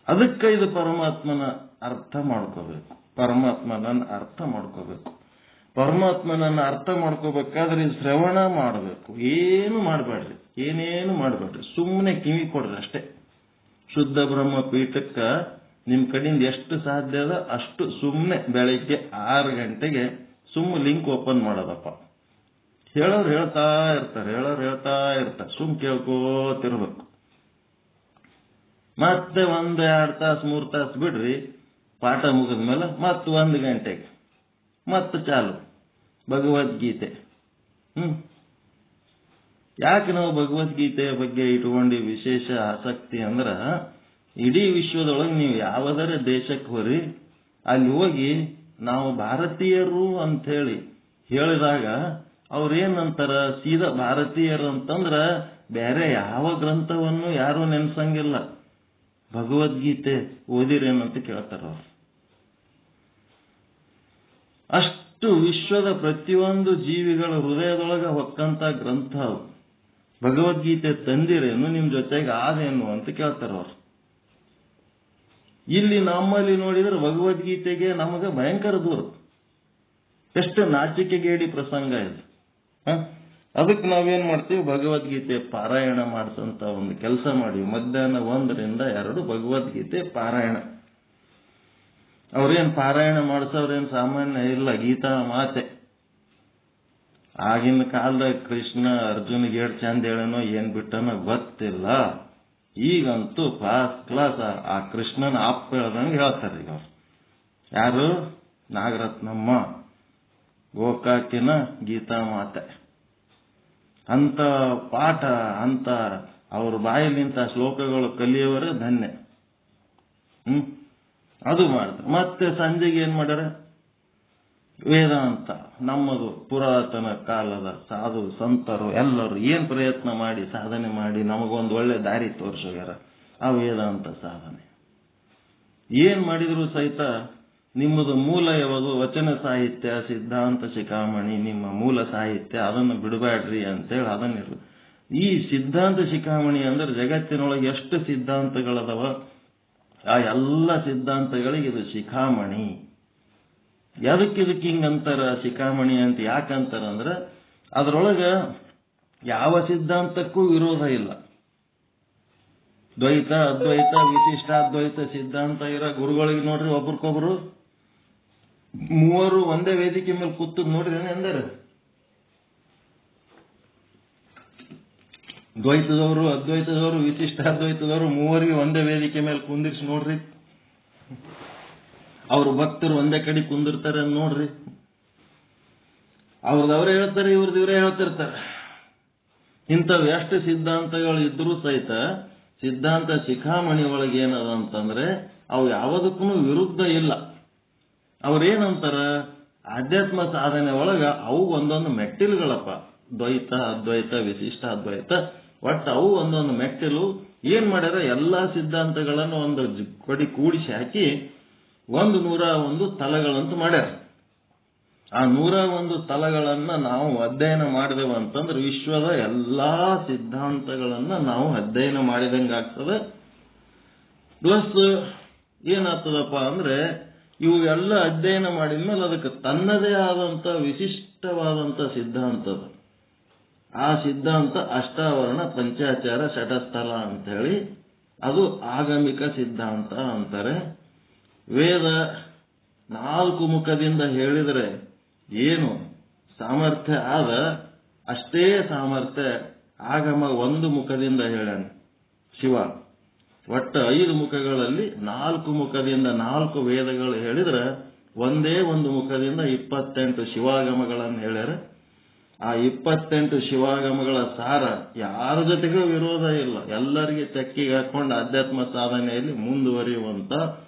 ಅದಕ್ಕೆ ಇದು ಪರಮಾತ್ಮನ ಅರ್ಥ ಮಾಡ್ಕೋಬೇಕು. ಪರಮಾತ್ಮನನ್ನು ಅರ್ಥ ಮಾಡ್ಕೋಬೇಕು. ಪರಮಾತ್ಮನನ್ನು ಅರ್ಥ ಮಾಡ್ಕೋಬೇಕಾದ್ರೆ ಇದು ಶ್ರವಣ ಮಾಡಬೇಕು. ಏನು ಮಾಡಬೇಡ್ರಿ, ಏನೇನು ಮಾಡಬೇಡ್ರಿ, ಸುಮ್ಮನೆ ಕಿವಿ ಕೊಡ್ರಿ ಅಷ್ಟೇ. ಶುದ್ಧ ಬ್ರಹ್ಮ ಪೀಠಕ್ಕೆ ನಿಮ್ಮ ಕಡೆಯಿಂದ ಎಷ್ಟು ಸಾಧ್ಯ ಅದ ಅಷ್ಟು ಸುಮ್ಮನೆ ಬೆಳಗ್ಗೆ 6 ಗಂಟೆಗೆ ಲಿಂಕ್ ಓಪನ್ ಮಾಡೋದಪ್ಪ. ಹೇಳೋರು ಹೇಳ್ತಾ ಇರ್ತಾರೆ, ಸುಮ್ ಕೇಳ್ಕೋತಿರ್ಬೇಕು. ಮತ್ತೆ 1-2 ತಾಸು 3 ತಾಸು ಬಿಡ್ರಿ, ಪಾಠ ಮುಗಿದ್ಮೇಲೆ ಮತ್ತೆ 1 ಗಂಟೆಗೆ ಮತ್ತೆ ಚಾಲು ಭಗವದ್ಗೀತೆ. ಯಾಕೆ ನಾವು ಭಗವದ್ಗೀತೆಯ ಬಗ್ಗೆ ಇಟ್ಕೊಂಡು ವಿಶೇಷ ಆಸಕ್ತಿ ಅಂದ್ರ, ಇಡೀ ವಿಶ್ವದೊಳಗೆ ನೀವು ಯಾವುದರ ದೇಶಕ್ಕೆ ಹೋರಿ, ಅಲ್ಲಿ ಹೋಗಿ ನಾವು ಭಾರತೀಯರು ಅಂತ ಹೇಳಿದಾಗ ಅವ್ರೇನಂತಾರ, ಸೀದಾ ಭಾರತೀಯರು ಅಂತಂದ್ರ ಬೇರೆ ಯಾವ ಗ್ರಂಥವನ್ನು ಯಾರು ನೆನ್ಸಂಗಿಲ್ಲ, ಭಗವದ್ಗೀತೆ ಓದಿರೇನಂತ ಕೇಳ್ತಾರ ಅವ್ರು. ಅಷ್ಟು ವಿಶ್ವದ ಪ್ರತಿಯೊಂದು ಜೀವಿಗಳ ಹೃದಯದೊಳಗೆ ಹೊಕ್ಕಂತ ಗ್ರಂಥ ಅವು. ಭಗವದ್ಗೀತೆ ತಂದಿರೇನು, ನಿಮ್ ಜೊತೆಗೆ ಆದೇನು ಅಂತ ಕೇಳ್ತಾರ ಅವ್ರು. ಇಲ್ಲಿ ನಮ್ಮಲ್ಲಿ ನೋಡಿದ್ರೆ ಭಗವದ್ಗೀತೆಗೆ ನಮಗೆ ಭಯಂಕರ ದೂರ. ಎಷ್ಟು ನಾಚಿಕೆಗೇಡಿ ಪ್ರಸಂಗ ಇದು. ಅದಕ್ಕೆ ನಾವೇನ್ ಮಾಡ್ತೀವಿ, ಭಗವದ್ಗೀತೆ ಪಾರಾಯಣ ಮಾಡಿಸಂತ ಒಂದು ಕೆಲಸ ಮಾಡಿವಿ. ಮಧ್ಯಾಹ್ನ 1ರಿಂದ 2 ಭಗವದ್ಗೀತೆ ಪಾರಾಯಣ. ಅವ್ರೇನ್ ಪಾರಾಯಣ ಮಾಡಿಸೋರೇನು ಸಾಮಾನ್ಯ ಇಲ್ಲ, ಗೀತಾ ಮಾತೆ. ಆಗಿನ ಕಾಲದಾಗ ಕೃಷ್ಣ ಅರ್ಜುನಿಗೆ ಏಡ್ ಚಂದ ಹೇಳನೋ ಏನ್ ಬಿಟ್ಟನೋ ಗೊತ್ತಿಲ್ಲ. ಈಗಂತೂ ಫಸ್ಟ್ ಕ್ಲಾಸ್ ಆ ಕೃಷ್ಣನ ಆಪ್ ಹೇಳ್ದಂಗೆ ಹೇಳ್ತಾರೆ ಈಗ ಅವ್ರು. ಯಾರು? ನಾಗರತ್ನಮ್ಮ, ಗೋಕಾಕಿನ ಗೀತಾ ಮಾತೆ. ಅಂತ ಪಾಠ, ಅಂತ ಅವ್ರ ಬಾಯಲ್ಲಿಂತ ಶ್ಲೋಕಗಳು ಕಲಿಯೋವರೇ ಧನ್ಯ. ಅದು ಮಾಡ್ತಾರೆ. ಮತ್ತೆ ಸಂಜೆಗೆ ಏನ್ ಮಾಡ್ಯಾರ, ವೇದಾಂತ. ನಮ್ಮದು ಪುರಾತನ ಕಾಲದ ಸಾಧು ಸಂತರು ಎಲ್ಲರೂ ಏನ್ ಪ್ರಯತ್ನ ಮಾಡಿ ಸಾಧನೆ ಮಾಡಿ ನಮಗೊಂದು ಒಳ್ಳೆ ದಾರಿ ತೋರಿಸೋಗ್ಯಾರ. ಆ ವೇದಾಂತ ಸಾಧನೆ ಏನ್ ಮಾಡಿದ್ರು ಸಹಿತ ನಿಮ್ಮದು ಮೂಲ ಯಾವುದು? ವಚನ ಸಾಹಿತ್ಯ, ಸಿದ್ಧಾಂತ ಶಿಖಾಮಣಿ ನಿಮ್ಮ ಮೂಲ ಸಾಹಿತ್ಯ, ಅದನ್ನು ಬಿಡಬೇಡ್ರಿ ಅಂತೇಳಿ ಅದನ್ನಿರು. ಈ ಸಿದ್ಧಾಂತ ಶಿಖಾಮಣಿ ಅಂದ್ರೆ ಜಗತ್ತಿನೊಳಗೆ ಎಷ್ಟು ಸಿದ್ಧಾಂತಗಳದವ, ಆ ಎಲ್ಲ ಸಿದ್ಧಾಂತಗಳಿಗೆ ಇದು ಶಿಖಾಮಣಿ. ಇದಕ್ಕೆ ಹಿಂಗಂತಾರ ಶಿಖಾಮಣಿ ಅಂತ ಯಾಕಂತಾರ ಅಂದ್ರೆ, ಅದರೊಳಗ ಯಾವ ಸಿದ್ಧಾಂತಕ್ಕೂ ವಿರೋಧ ಇಲ್ಲ. ದ್ವೈತ, ಅದ್ವೈತ, ವಿಶಿಷ್ಟಾದ್ವೈತ ಸಿದ್ಧಾಂತ ಇರೋ ಗುರುಗಳಿಗೆ ನೋಡ್ರಿ, ಒಬ್ರಿಗೊಬ್ರು ಮೂವರು ಒಂದೇ ವೇದಿಕೆ ಮೇಲೆ ಕೂತದ್ ನೋಡ್ರಿ ಅಂದರೆ, ದ್ವೈತದವರು, ಅದ್ವೈತದವರು, ವಿಶಿಷ್ಟಾದ್ವೈತದವರು ಮೂವರಿಗೆ ಒಂದೇ ವೇದಿಕೆ ಮೇಲೆ ಕುಂದಿರ್ಸಿ ನೋಡ್ರಿ. ಅವ್ರ ಭಕ್ತರು ಒಂದೇ ಕಡೆ ಕುಂದಿರ್ತಾರೆ ನೋಡ್ರಿ. ಅವ್ರದವ್ರೇ ಹೇಳ್ತಾರೆ, ಇವ್ರದವ್ರೇ ಹೇಳ್ತಿರ್ತಾರೆ. ಇಂಥವು ಎಷ್ಟು ಸಿದ್ಧಾಂತಗಳು ಇದ್ರೂ ಸಹಿತ ಸಿದ್ಧಾಂತ ಶಿಖಾಮಣಿ ಒಳಗೆ ಏನದ ಅಂತಂದ್ರೆ ಅವು ಯಾವುದಕ್ಕೂ ವಿರುದ್ಧ ಇಲ್ಲ. ಅವ್ರೇನಂತಾರ, ಆಧ್ಯಾತ್ಮ ಸಾಧನೆ ಒಳಗ ಅವು ಒಂದೊಂದು ಮೆಟ್ಟಿಲುಗಳಪ್ಪ. ದ್ವೈತ, ಅದ್ವೈತ, ವಿಶಿಷ್ಟ ಅದ್ವೈತ, ಒಟ್ಟು ಅವು ಒಂದೊಂದು ಮೆಟ್ಟಿಲು. ಏನ್ ಮಾಡ್ಯಾರ, ಎಲ್ಲಾ ಸಿದ್ಧಾಂತಗಳನ್ನು ಒಂದು ಕೊಡಿ ಕೂಡಿಸಿ ಹಾಕಿ 101 ತಲಗಳಂತ ಮಾಡ್ಯಾರ. ಆ 101 ತಲಗಳನ್ನ ನಾವು ಅಧ್ಯಯನ ಮಾಡಿದೆವು ಅಂತಂದ್ರೆ ವಿಶ್ವದ ಎಲ್ಲಾ ಸಿದ್ಧಾಂತಗಳನ್ನ ನಾವು ಅಧ್ಯಯನ ಮಾಡಿದಂಗೆ ಆಗ್ತದೆ. ಪ್ಲಸ್ ಏನಾಗ್ತದಪ್ಪ ಅಂದ್ರೆ ಇವು ಎಲ್ಲ ಅಧ್ಯಯನ ಮಾಡಿದ್ಮೇಲೆ ಅದಕ್ಕೆ ತನ್ನದೇ ಆದಂತ ವಿಶಿಷ್ಟವಾದಂತ ಸಿದ್ಧಾಂತದ. ಆ ಸಿದ್ಧಾಂತ ಅಷ್ಟಾವರಣ ಪಂಚಾಚಾರ ಷಟಸ್ಥಲ ಅಂತ ಹೇಳಿ ಅದು ಆಗಮಿಕ ಸಿದ್ಧಾಂತ ಅಂತಾರೆ. ವೇದ 4 ಮುಖದಿಂದ ಹೇಳಿದರೆ ಏನು ಸಾಮರ್ಥ್ಯ ಆದ ಅಷ್ಟೇ ಸಾಮರ್ಥ್ಯ ಆಗಮ 1 ಮುಖದಿಂದ ಹೇಳ್ಯಾನ ಶಿವ. ಒಟ್ಟು 5 ಮುಖಗಳಲ್ಲಿ 4 ಮುಖದಿಂದ 4 ವೇದಗಳು ಹೇಳಿದ್ರೆ ಒಂದೇ ಒಂದು ಮುಖದಿಂದ 28 ಶಿವಾಗಮಗಳನ್ನು ಹೇಳ್ಯಾರ. ಆ 28 ಶಿವಾಗಮಗಳ ಸಾರ ಯಾರ ಜೊತೆಗೂ ವಿರೋಧ ಇಲ್ಲ. ಎಲ್ಲರಿಗೆ ಚಕ್ಕಿಗೆ ಹಾಕೊಂಡು ಅಧ್ಯಾತ್ಮ ಸಾಧನೆಯಲ್ಲಿ ಮುಂದುವರಿಯುವಂತ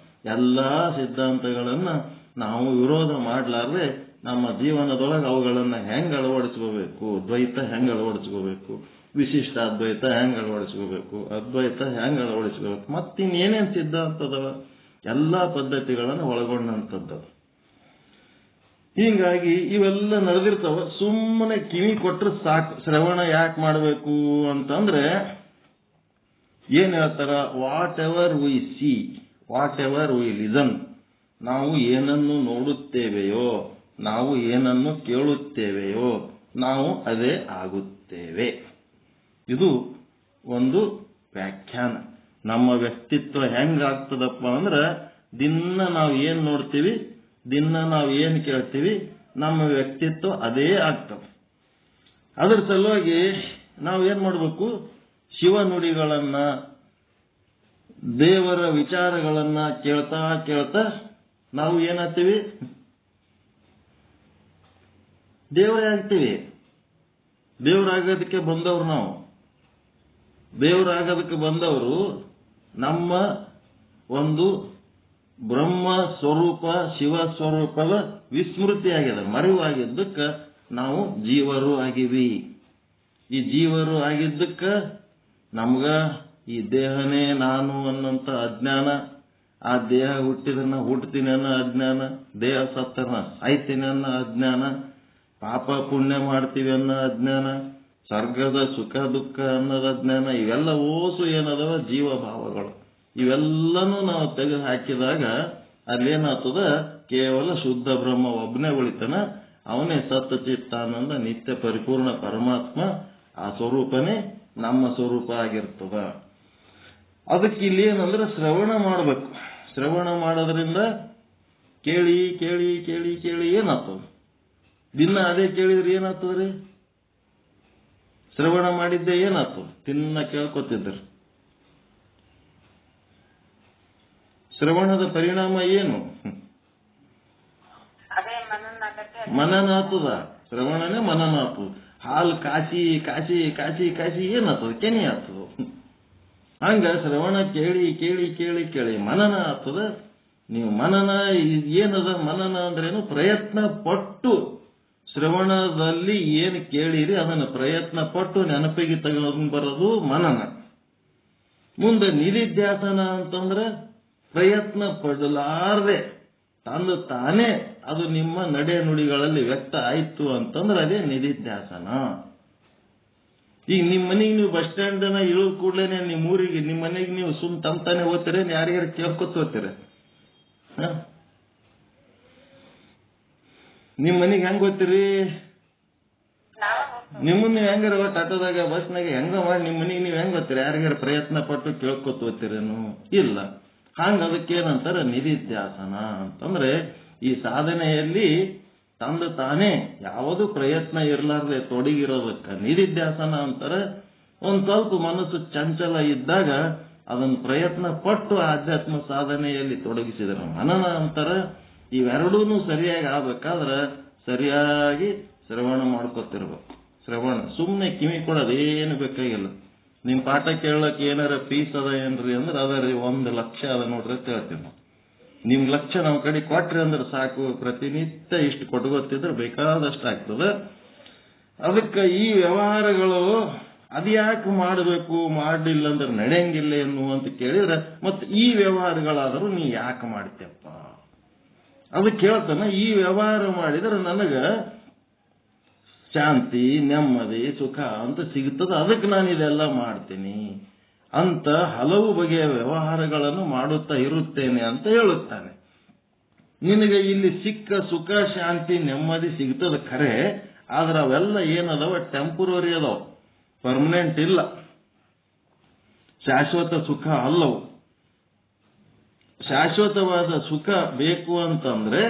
ಎಲ್ಲಾ ಸಿದ್ಧಾಂತಗಳನ್ನ ನಾವು ವಿರೋಧ ಮಾಡಲಾರ್ದೆ ನಮ್ಮ ಜೀವನದೊಳಗೆ ಅವುಗಳನ್ನ ಹೆಂಗ್ ಅಳವಡಿಸ್ಕೋಬೇಕು, ದ್ವೈತ ಹೆಂಗ್ ಅಳವಡಿಸ್ಕೋಬೇಕು, ವಿಶಿಷ್ಟ ಅದ್ವೈತ ಹೆಂಗ್ ಅಳವಡಿಸ್ಕೋಬೇಕು, ಅದ್ವೈತ ಹೆಂಗ್ ಅಳವಡಿಸ್ಕೋಬೇಕು, ಮತ್ತಿನ್ನೇನೇನು ಸಿದ್ಧಾಂತದವ ಎಲ್ಲಾ ಪದ್ಧತಿಗಳನ್ನು ಒಳಗೊಂಡಂಥದ್ದು. ಹೀಗಾಗಿ ಇವೆಲ್ಲ ನಡೆದಿರ್ತಾವ. ಸುಮ್ಮನೆ ಕಿವಿ ಕೊಟ್ರೆ ಸಾಕು. ಶ್ರವಣ ಯಾಕೆ ಮಾಡಬೇಕು ಅಂತಂದ್ರೆ ಏನ್ ಹೇಳ್ತಾರ, whatever we see, whatever we listen, ನಾವು ಏನನ್ನು ನೋಡುತ್ತೇವೆಯೋ, ನಾವು ಏನನ್ನು ಕೇಳುತ್ತೇವೆಯೋ, ನಾವು ಅದೇ ಆಗುತ್ತೇವೆ. ಇದು ಒಂದು ವ್ಯಾಖ್ಯಾನ. ನಮ್ಮ ವ್ಯಕ್ತಿತ್ವ ಹೆಂಗಾಗ್ತದಪ್ಪ ಅಂದ್ರೆ, ದಿನ ನಾವು ಏನ್ ನೋಡ್ತೀವಿ, ದಿನ ನಾವು ಏನ್ ಕೇಳ್ತೀವಿ, ನಮ್ಮ ವ್ಯಕ್ತಿತ್ವ ಅದೇ ಆಗ್ತದೆ. ಅದ್ರ ಸಲುವಾಗಿ ನಾವು ಏನ್ ಮಾಡಬೇಕು, ಶಿವ ನುಡಿಗಳನ್ನ, ದೇವರ ವಿಚಾರಗಳನ್ನ ಕೇಳ್ತಾ ಕೇಳ್ತಾ ನಾವು ಏನಾಗ್ತೀವಿ, ದೇವರೇ ಆಗ್ತೀವಿ. ದೇವರಾಗೋದಕ್ಕೆ ಬಂದವರು ನಾವು. ದೇವರಾಗೋದಕ್ಕೆ ಬಂದವರು ನಮ್ಮ ಒಂದು ಬ್ರಹ್ಮ ಸ್ವರೂಪ, ಶಿವ ಸ್ವರೂಪದ ವಿಸ್ಮೃತಿ ಆಗಿದೆ, ಮರೆವಾಗಿದ್ದಕ್ಕೆ ನಾವು ಜೀವರು ಆಗಿವಿ. ಈ ಜೀವರು ಆಗಿದ್ದಕ್ಕೆ ನಮ್ಗ ಈ ದೇಹನೇ ನಾನು ಅನ್ನೋಂಥ ಅಜ್ಞಾನ, ಆ ದೇಹ ಹುಟ್ಟಿದ್ರೆ ನಾ ಹುಟ್ಟತೀನಿ ಅನ್ನೋ ಅಜ್ಞಾನ, ದೇಹ ಸತ್ತರ ನಾ ಸಾಯ್ತೀನಿ ಅನ್ನೋ ಅಜ್ಞಾನ, ಪಾಪ ಪುಣ್ಯ ಮಾಡ್ತೀವಿ ಅನ್ನೋ ಅಜ್ಞಾನ, ಸ್ವರ್ಗದ ಸುಖ ದುಃಖ ಅನ್ನೋದ ಅಜ್ಞಾನ, ಇವೆಲ್ಲ ಓಸು ಏನದವ ಜೀವ ಭಾವಗಳು. ಇವೆಲ್ಲನೂ ನಾವು ತೆಗೆದು ಹಾಕಿದಾಗ ಅಲ್ಲೇನಾಗ್ತದ, ಕೇವಲ ಶುದ್ಧ ಬ್ರಹ್ಮ ಒಬ್ಬನೇ ಉಳಿತಾನ. ಅವನೇ ಸತ್ತ ಚಿತ್ತಾನಂದ ನಿತ್ಯ ಪರಿಪೂರ್ಣ ಪರಮಾತ್ಮ. ಆ ಸ್ವರೂಪನೇ ನಮ್ಮ ಸ್ವರೂಪ ಆಗಿರ್ತದ. ಅದಕ್ಕೆ ಇಲ್ಲಿ ಏನಂದ್ರೆ ಶ್ರವಣ ಮಾಡಬೇಕು. ಶ್ರವಣ ಮಾಡೋದ್ರಿಂದ ಕೇಳಿ ಕೇಳಿ ಕೇಳಿ ಕೇಳಿ ಏನಾಗ್ತದ, ದಿನ ಅದೇ ಕೇಳಿದ್ರೆ ಏನಾಗ್ತದ್ರಿ? ಶ್ರವಣ ಮಾಡಿದ್ದೆ ಏನಾಗ್ತದ? ತಿನ್ನ ಕೇಳ್ಕೊತಿದ್ರು. ಶ್ರವಣದ ಪರಿಣಾಮ ಏನು? ಮನನ ಆಗ್ತದ. ಶ್ರವಣನೇ ಮನನ ಆಗ್ತದ. ಹಾಲು ಕಾಸಿ ಕಾಸಿ ಕಾಸಿ ಕಾಸಿ ಏನಾಗ್ತದ? ಕೆನೆ ಆಗ್ತದ. ಹಂಗ ಶ್ರವಣ ಕೇಳಿ ಕೇಳಿ ಕೇಳಿ ಕೇಳಿ ಮನನ ಆಗ್ತದ. ನೀವು ಮನನ ಏನದ? ಮನನ ಅಂದ್ರೇನು? ಪ್ರಯತ್ನ ಪಟ್ಟು ಶ್ರವಣದಲ್ಲಿ ಏನು ಕೇಳಿರಿ ಅದನ್ನು ಪ್ರಯತ್ನ ಪಟ್ಟು ನೆನಪಿಗೆ ತಗೊಂಡು ಬರೋದು ಮನನ. ಮುಂದೆ ನಿಧಿಧ್ಯಾಸನ ಅಂತಂದ್ರೆ ಪ್ರಯತ್ನ ಪಡಲಾರದೆ ತಂದು ತಾನೇ ಅದು ನಿಮ್ಮ ನಡೆ ನುಡಿಗಳಲ್ಲಿ ವ್ಯಕ್ತ ಆಯ್ತು ಅಂತಂದ್ರೆ ಅದೇ ನಿಧಿಧ್ಯಾಸನ. ಈಗ ನಿಮ್ಮ ಮನೆಗೆ ನೀವು ಬಸ್ ಸ್ಟ್ಯಾಂಡ್ ಇಳಿದ ಕೂಡಲೇ ನಿಮ್ಮ ಊರಿಗೆ, ನಿಮ್ಮ ಮನೆಗೆ ನೀವು ಸುಮ್ ತಂತಾನೆ ಓದ್ತೀರ, ಯಾರ್ಯಾರು ಕೇಳ್ಕೊತ ಓದ್ತೀರ? ನಿಮ್ಮ ಮನೆಗೆ ಹೆಂಗ್ ಓದ್ತೀರಿ? ನಿಮ್ಮನ್ನ ನೀವು ಹೆಂಗಾರ ಆಟೋದಾಗ ಬಸ್ನಾಗ ಹೆಂಗ ಮಾಡಿ ನಿಮ್ಮ ಮನೆಗೆ ನೀವು ಹೆಂಗ್ ಓದ್ತೀರಿ? ಯಾರಿಗಾರ ಪ್ರಯತ್ನ ಪಟ್ಟು ಕೇಳ್ಕೊತ ಓದ್ತೀರೇನು? ಇಲ್ಲ. ಹಂಗ ಅದಕ್ಕೇನಂತಾರೆ ನಿಧಿಧ್ಯಾಸನ ಅಂತಂದ್ರೆ ಈ ಸಾಧನೆಯಲ್ಲಿ ತಂದು ತಾನೇ ಯಾವುದು ಪ್ರಯತ್ನ ಇರಲಾರ್ದೆ ತೊಡಗಿರೋದಕ್ಕೆ ನಿಧಿಧ್ಯಾಸನ ಅಂತಾರೆ. ಒಂದ್ ಸ್ವಲ್ಪ ಮನಸ್ಸು ಚಂಚಲ ಇದ್ದಾಗ ಅದನ್ನು ಪ್ರಯತ್ನ ಪಟ್ಟು ಆಧ್ಯಾತ್ಮ ಸಾಧನೆಯಲ್ಲಿ ತೊಡಗಿಸಿದ್ರೆ ಮನನ ಅಂತಾರೆ. ಇವೆರಡೂ ಸರಿಯಾಗಿ ಆಗ್ಬೇಕಾದ್ರೆ ಸರಿಯಾಗಿ ಶ್ರವಣ ಮಾಡ್ಕೊತಿರ್ಬೇಕು. ಶ್ರವಣ ಸುಮ್ಮನೆ ಕಿವಿ ಕೊಡೋದೇನು ಬೇಕಾಗಿಲ್ಲ. ನಿಮ್ ಪಾಠ ಕೇಳಕ್ ಏನಾರ ಫೀಸ್ ಅದ ಏನ್ರಿ ಅಂದ್ರೆ ಅದರಿ 1 ಲಕ್ಷ ಅದ ನೋಡ್ರಿ ಅಂತ ಹೇಳ್ತೀವಿ ನಾವು. ನಿಮ್ ಲಕ್ಷ ನಾವು ಕಡೆ ಕೊಟ್ರಿ ಅಂದ್ರೆ ಸಾಕು, ಪ್ರತಿನಿತ್ಯ ಇಷ್ಟು ಕೊಟ್ಕೋತಿದ್ರೆ ಬೇಕಾದಷ್ಟು ಆಗ್ತದೆ. ಅದಕ್ಕೆ ಈ ವ್ಯವಹಾರಗಳು ಅದ್ಯಾಕೆ ಮಾಡಬೇಕು, ಮಾಡಲಿಲ್ಲ ಅಂದ್ರೆ ನಡೆಯಂಗಿಲ್ಲ ಎನ್ನುವಂತ ಕೇಳಿದ್ರೆ ಮತ್ತೆ ಈ ವ್ಯವಹಾರಗಳಾದರೂ ನೀ ಯಾಕೆ ಮಾಡ್ತೀಯಪ್ಪ? ಅದಕ್ಕೆ ಹೇಳ್ತಾನೆ, ಈ ವ್ಯವಹಾರ ಮಾಡಿದ್ರೆ ನನಗ ಶಾಂತಿ, ನೆಮ್ಮದಿ, ಸುಖ ಅಂತ ಸಿಗುತ್ತದೆ, ಅದಕ್ಕೆ ನಾನು ಇದೆಲ್ಲ ಮಾಡ್ತೀನಿ ಅಂತ ಹಲವು ಬಗೆಯ ವ್ಯವಹಾರಗಳನ್ನು ಮಾಡುತ್ತಾ ಇರುತ್ತೇನೆ ಅಂತ ಹೇಳುತ್ತಾನೆ. ನಿನಗೆ ಇಲ್ಲಿ ಸಿಕ್ಕ ಸುಖ, ಶಾಂತಿ, ನೆಮ್ಮದಿ ಸಿಗ್ತದ ಖರೆ, ಆದ್ರೆ ಅವೆಲ್ಲ ಏನದವ? ಟೆಂಪರರಿ ಅದಾವ, ಪರ್ಮನೆಂಟ್ ಇಲ್ಲ, ಶಾಶ್ವತ ಸುಖ ಅಲ್ಲವು. ಶಾಶ್ವತವಾದ ಸುಖ ಬೇಕು ಅಂತಂದ್ರೆ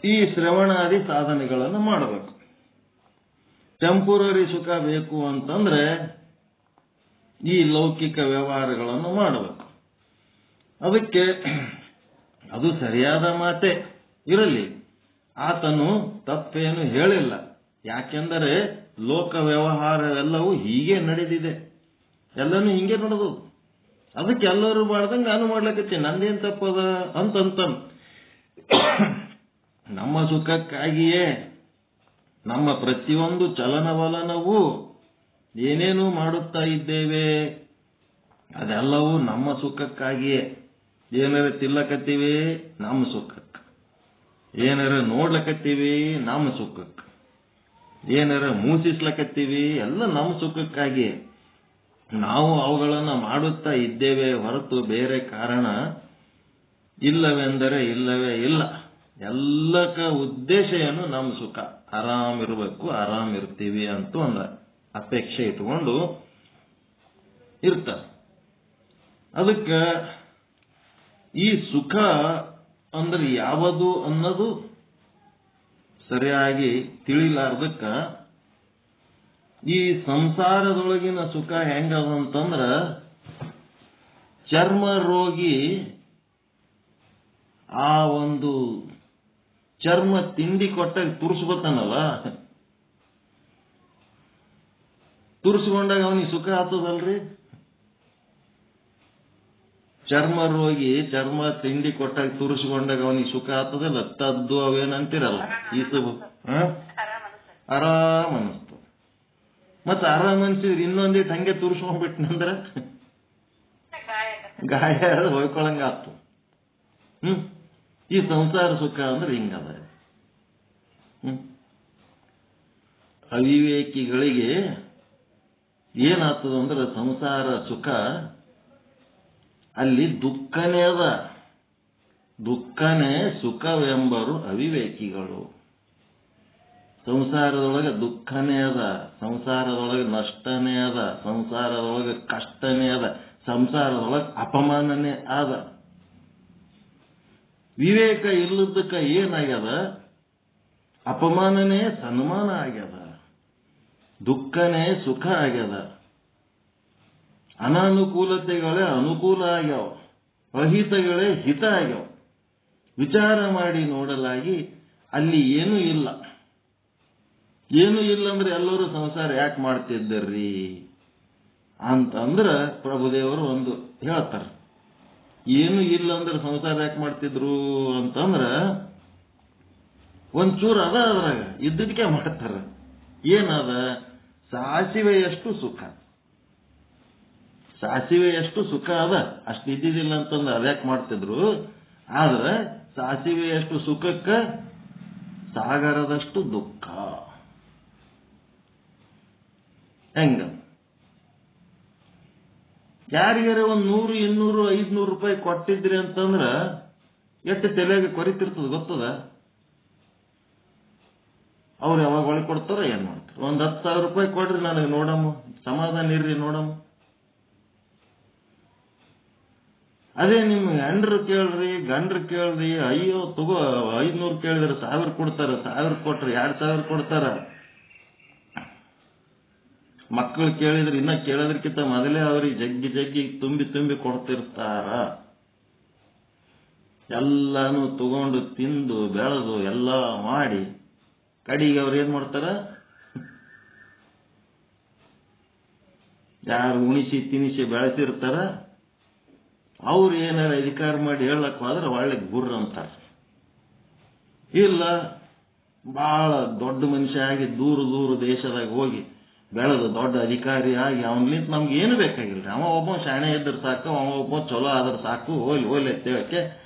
ಈ ಶ್ರವಣಾದಿ ಸಾಧನೆಗಳನ್ನು ಮಾಡಬೇಕು. ಟೆಂಪರರಿ ಸುಖ ಬೇಕು ಅಂತಂದ್ರೆ ಈ ಲೌಕಿಕ ವ್ಯವಹಾರಗಳನ್ನು ಮಾಡಬೇಕು. ಅದಕ್ಕೆ ಅದು ಸರಿಯಾದ ಮಾತೆ ಇರಲಿ, ಆತನು ತಪ್ಪೇನು ಹೇಳಿಲ್ಲ. ಯಾಕೆಂದರೆ ಲೋಕ ವ್ಯವಹಾರವೆಲ್ಲವೂ ಹೀಗೆ ನಡೆದಿದೆ, ಎಲ್ಲನೂ ಹಿಂಗೆ ನಡೆದು, ಅದಕ್ಕೆ ಎಲ್ಲರೂ ಮಾಡ್ದಂಗೆ ನಾನು ಮಾಡ್ಲಕತ್ತೀನಿ, ನಂದೇನ್ ತಪ್ಪದ ಅಂತಂತ. ನಮ್ಮ ಸುಖಕ್ಕಾಗಿಯೇ ನಮ್ಮ ಪ್ರತಿಯೊಂದು ಚಲನವಲನವೂ ಏನೇನು ಮಾಡುತ್ತಾ ಇದ್ದೇವೆ ಅದೆಲ್ಲವೂ ನಮ್ಮ ಸುಖಕ್ಕಾಗಿಯೇ. ಏನಾರ ತಿಲ್ಲಕತ್ತೀವಿ ನಮ್ಮ ಸುಖಕ್ಕೆ, ಏನಾರ ನೋಡ್ಲಕತ್ತೀವಿ ನಮ್ಮ ಸುಖಕ್ಕೆ, ಏನಾರ ಮೂಸಿಸ್ಲಕತ್ತೀವಿ ಎಲ್ಲ ನಮ್ಮ ಸುಖಕ್ಕಾಗಿಯೇ. ನಾವು ಅವುಗಳನ್ನು ಮಾಡುತ್ತಾ ಇದ್ದೇವೆ ಹೊರತು ಬೇರೆ ಕಾರಣ ಇಲ್ಲವೆಂದರೆ ಇಲ್ಲವೇ ಇಲ್ಲ. ಎಲ್ಲಕ್ಕ ಉದ್ದೇಶ ಏನು? ನಮ್ಮ ಸುಖ, ಆರಾಮಿರ್ಬೇಕು, ಆರಾಮಿರ್ತೀವಿ ಅಂತ ಒಂದು ಅಪೇಕ್ಷೆ ಇಟ್ಕೊಂಡು ಇರ್ತಾರೆ. ಅದಕ್ಕೆ ಈ ಸುಖ ಅಂದ್ರೆ ಯಾವುದು ಅನ್ನೋದು ಸರಿಯಾಗಿ ತಿಳಿಲಾರ್ದಕ್ಕ ಈ ಸಂಸಾರದೊಳಗಿನ ಸುಖ ಹೆಂಗದ ಅಂತಂದ್ರ, ಚರ್ಮ ರೋಗಿ ಆ ಒಂದು ಚರ್ಮ ತಿಂಡಿ ಕೊಟ್ಟಾಗ ತುರ್ಸ್ಕೊತಾನಲ್ಲ, ತುರ್ಸ್ಕೊಂಡಾಗ ಅವನಿಗೆ ಸುಖ ಆಗ್ತದಲ್ರಿ. ಚರ್ಮ ರೋಗಿ ಚರ್ಮ ತಿಂಡಿ ಕೊಟ್ಟಾಗ ತುರ್ಸ್ಕೊಂಡಾಗ ಅವನಿಗೆ ಸುಖ ಆಗ್ತದಲ್ಲ, ತದ್ದು ಅವೇನಂತಿರಲ್ಲ ಈಸು ಆರಾಮ್ ಅನಿಸ್ತು. ಮತ್ತೆ ಆರಾಮ್ ಅನ್ಸಿದ್ರೆ ಇನ್ನೊಂದಿಟ್ಟು ಹಂಗೆ ತುರ್ಸ್ಕೊಂಡ್ಬಿಟ್ನಂದ್ರ ಗಾಯ ಹೊಯ್ಕೊಳಂಗ ಆತು. ಈ ಸಂಸಾರ ಸುಖ ಅಂದ್ರೆ ಹಿಂಗದ. ಅವಿವೇಕಿಗಳಿಗೆ ಏನಾಗ್ತದಂದ್ರೆ ಸಂಸಾರ ಸುಖ ಅಲ್ಲಿ ದುಃಖನೇ ಅದ. ದುಃಖನೇ ಸುಖವೆಂಬರು ಅವಿವೇಕಿಗಳು. ಸಂಸಾರದೊಳಗೆ ದುಃಖನೇ ಅದ, ಸಂಸಾರದೊಳಗೆ ನಷ್ಟನೇ ಅದ, ಸಂಸಾರದೊಳಗೆ ಕಷ್ಟನೇ ಅದ, ಸಂಸಾರದೊಳಗೆ ಅಪಮಾನನೇ ಆದ. ವಿವೇಕ ಇಲ್ಲದಕ್ಕ ಏನಾಗ್ಯದ? ಅಪಮಾನನೇ ಸನ್ಮಾನ ಆಗ್ಯದ, ದುಃಖನೇ ಸುಖ ಆಗ್ಯದ, ಅನಾನುಕೂಲತೆಗಳೇ ಅನುಕೂಲ ಆಗ್ಯಾವ, ಅಹಿತಗಳೇ ಹಿತ ಆಗ್ಯಾವ. ವಿಚಾರ ಮಾಡಿ ನೋಡಲಾಗಿ ಅಲ್ಲಿ ಏನೂ ಇಲ್ಲ. ಏನೂ ಇಲ್ಲ ಅಂದ್ರೆ ಎಲ್ಲರೂ ಸಂಸಾರ ಯಾಕೆ ಮಾಡ್ತಿದ್ದರ್ರಿ ಅಂತಂದ್ರೆ ಪ್ರಭುದೇವರು ಒಂದು ಹೇಳ್ತಾರೆ. ಏನು ಇಲ್ಲ ಅಂದ್ರೆ ಸಂಸಾರ ಯಾಕೆ ಮಾಡ್ತಿದ್ರು ಅಂತಂದ್ರ ಒಂಚೂರು ಅದ, ಅದ್ರಾಗ ಇದ್ದದಕ್ಕೆ ಮಾಡ್ತಾರ. ಏನದ? ಸಾಸಿವೆಯಷ್ಟು ಸುಖ. ಸಾಸಿವೆಯಷ್ಟು ಸುಖ ಅದ, ಅಷ್ಟು ಇದ್ದಿದ್ದಿಲ್ಲ ಅಂತಂದ್ರೆ ಅದ್ಯಾಕೆ ಮಾಡ್ತಿದ್ರು. ಆದ್ರೆ ಸಾಸಿವೆಯಷ್ಟು ಸುಖಕ್ಕ ಸಾಗರದಷ್ಟು ದುಃಖ. ಹೆಂಗ? ಯಾರಿಗಾರ ಒಂದು 100, 200, 500 ರೂಪಾಯಿ ಕೊಟ್ಟಿದ್ರಿ ಅಂತಂದ್ರ ಎಷ್ಟು ತಲೆಗೆ ಕೊರಿತಿರ್ತದ ಗೊತ್ತದ? ಅವ್ರು ಯಾವಾಗ ಒಳಗೆ ಕೊಡ್ತಾರ ಏನ್ ಮಾಡ್ತಾರ? ಒಂದ್ 10,000 ರೂಪಾಯಿ ಕೊಡ್ರಿ ನನಗೆ ನೋಡಮ್ಮ, ಸಮಾಧಾನ ಇರ್ರಿ ನೋಡಮ್ಮ. ಅದೇ ನಿಮ್ಮ ಹೆಂಡ್ರು ಕೇಳ್ರಿ, ಗಂಡ್ರು ಕೇಳ್ರಿ, ಅಯ್ಯೋ ತಗೋ 500 ಕೇಳಿದ್ರೆ 1000 ಕೊಡ್ತಾರ, 1000 ಕೊಟ್ರೆ 2000 ಕೊಡ್ತಾರ. ಮಕ್ಕಳು ಕೇಳಿದ್ರೆ ಇನ್ನ ಕೇಳೋದಕ್ಕಿಂತ ಮೊದಲೇ ಅವ್ರಿಗೆ ಜಗ್ಗಿ ಜಗ್ಗಿ ತುಂಬಿ ತುಂಬಿ ಕೊಡ್ತಿರ್ತಾರ. ಎಲ್ಲಾನು ತಗೊಂಡು ತಿಂದು ಬೆಳೆದು ಎಲ್ಲ ಮಾಡಿ ಕಡಿಗೆ ಅವ್ರು ಏನ್ ಮಾಡ್ತಾರ? ಯಾರು ಉಣಿಸಿ ತಿನಿಸಿ ಬೆಳೆಸಿರ್ತಾರ ಅವ್ರು ಏನಾರ ಅಧಿಕಾರ ಮಾಡಿ ಹೇಳಕ್ ಹೋದ್ರೆ ಒಳ್ಳೆ ಗುರ್ರ ಅಂತಾರ. ಇಲ್ಲ ಬಹಳ ದೊಡ್ಡ ಮನುಷ್ಯ ಆಗಿ ದೂರ ದೂರ ದೇಶದಾಗ ಹೋಗಿ ಬೆಳೆದು ದೊಡ್ಡ ಅಧಿಕಾರಿ ಆಗಿ ಅವನ್ಲಿಂತ ನಮ್ಗೆ ಏನು ಬೇಕಾಗಿಲ್ರಿ. ಅವ ಒಬ್ಬ ಶಾಣೆ ಇದ್ರೆ ಸಾಕು, ಅವ ಒಬ್ಬ ಚಲೋ ಆದ್ರೆ ಸಾಕು, ಹೋಯ್ಲಿ ಅಂತೇಳಕ್ಕೆ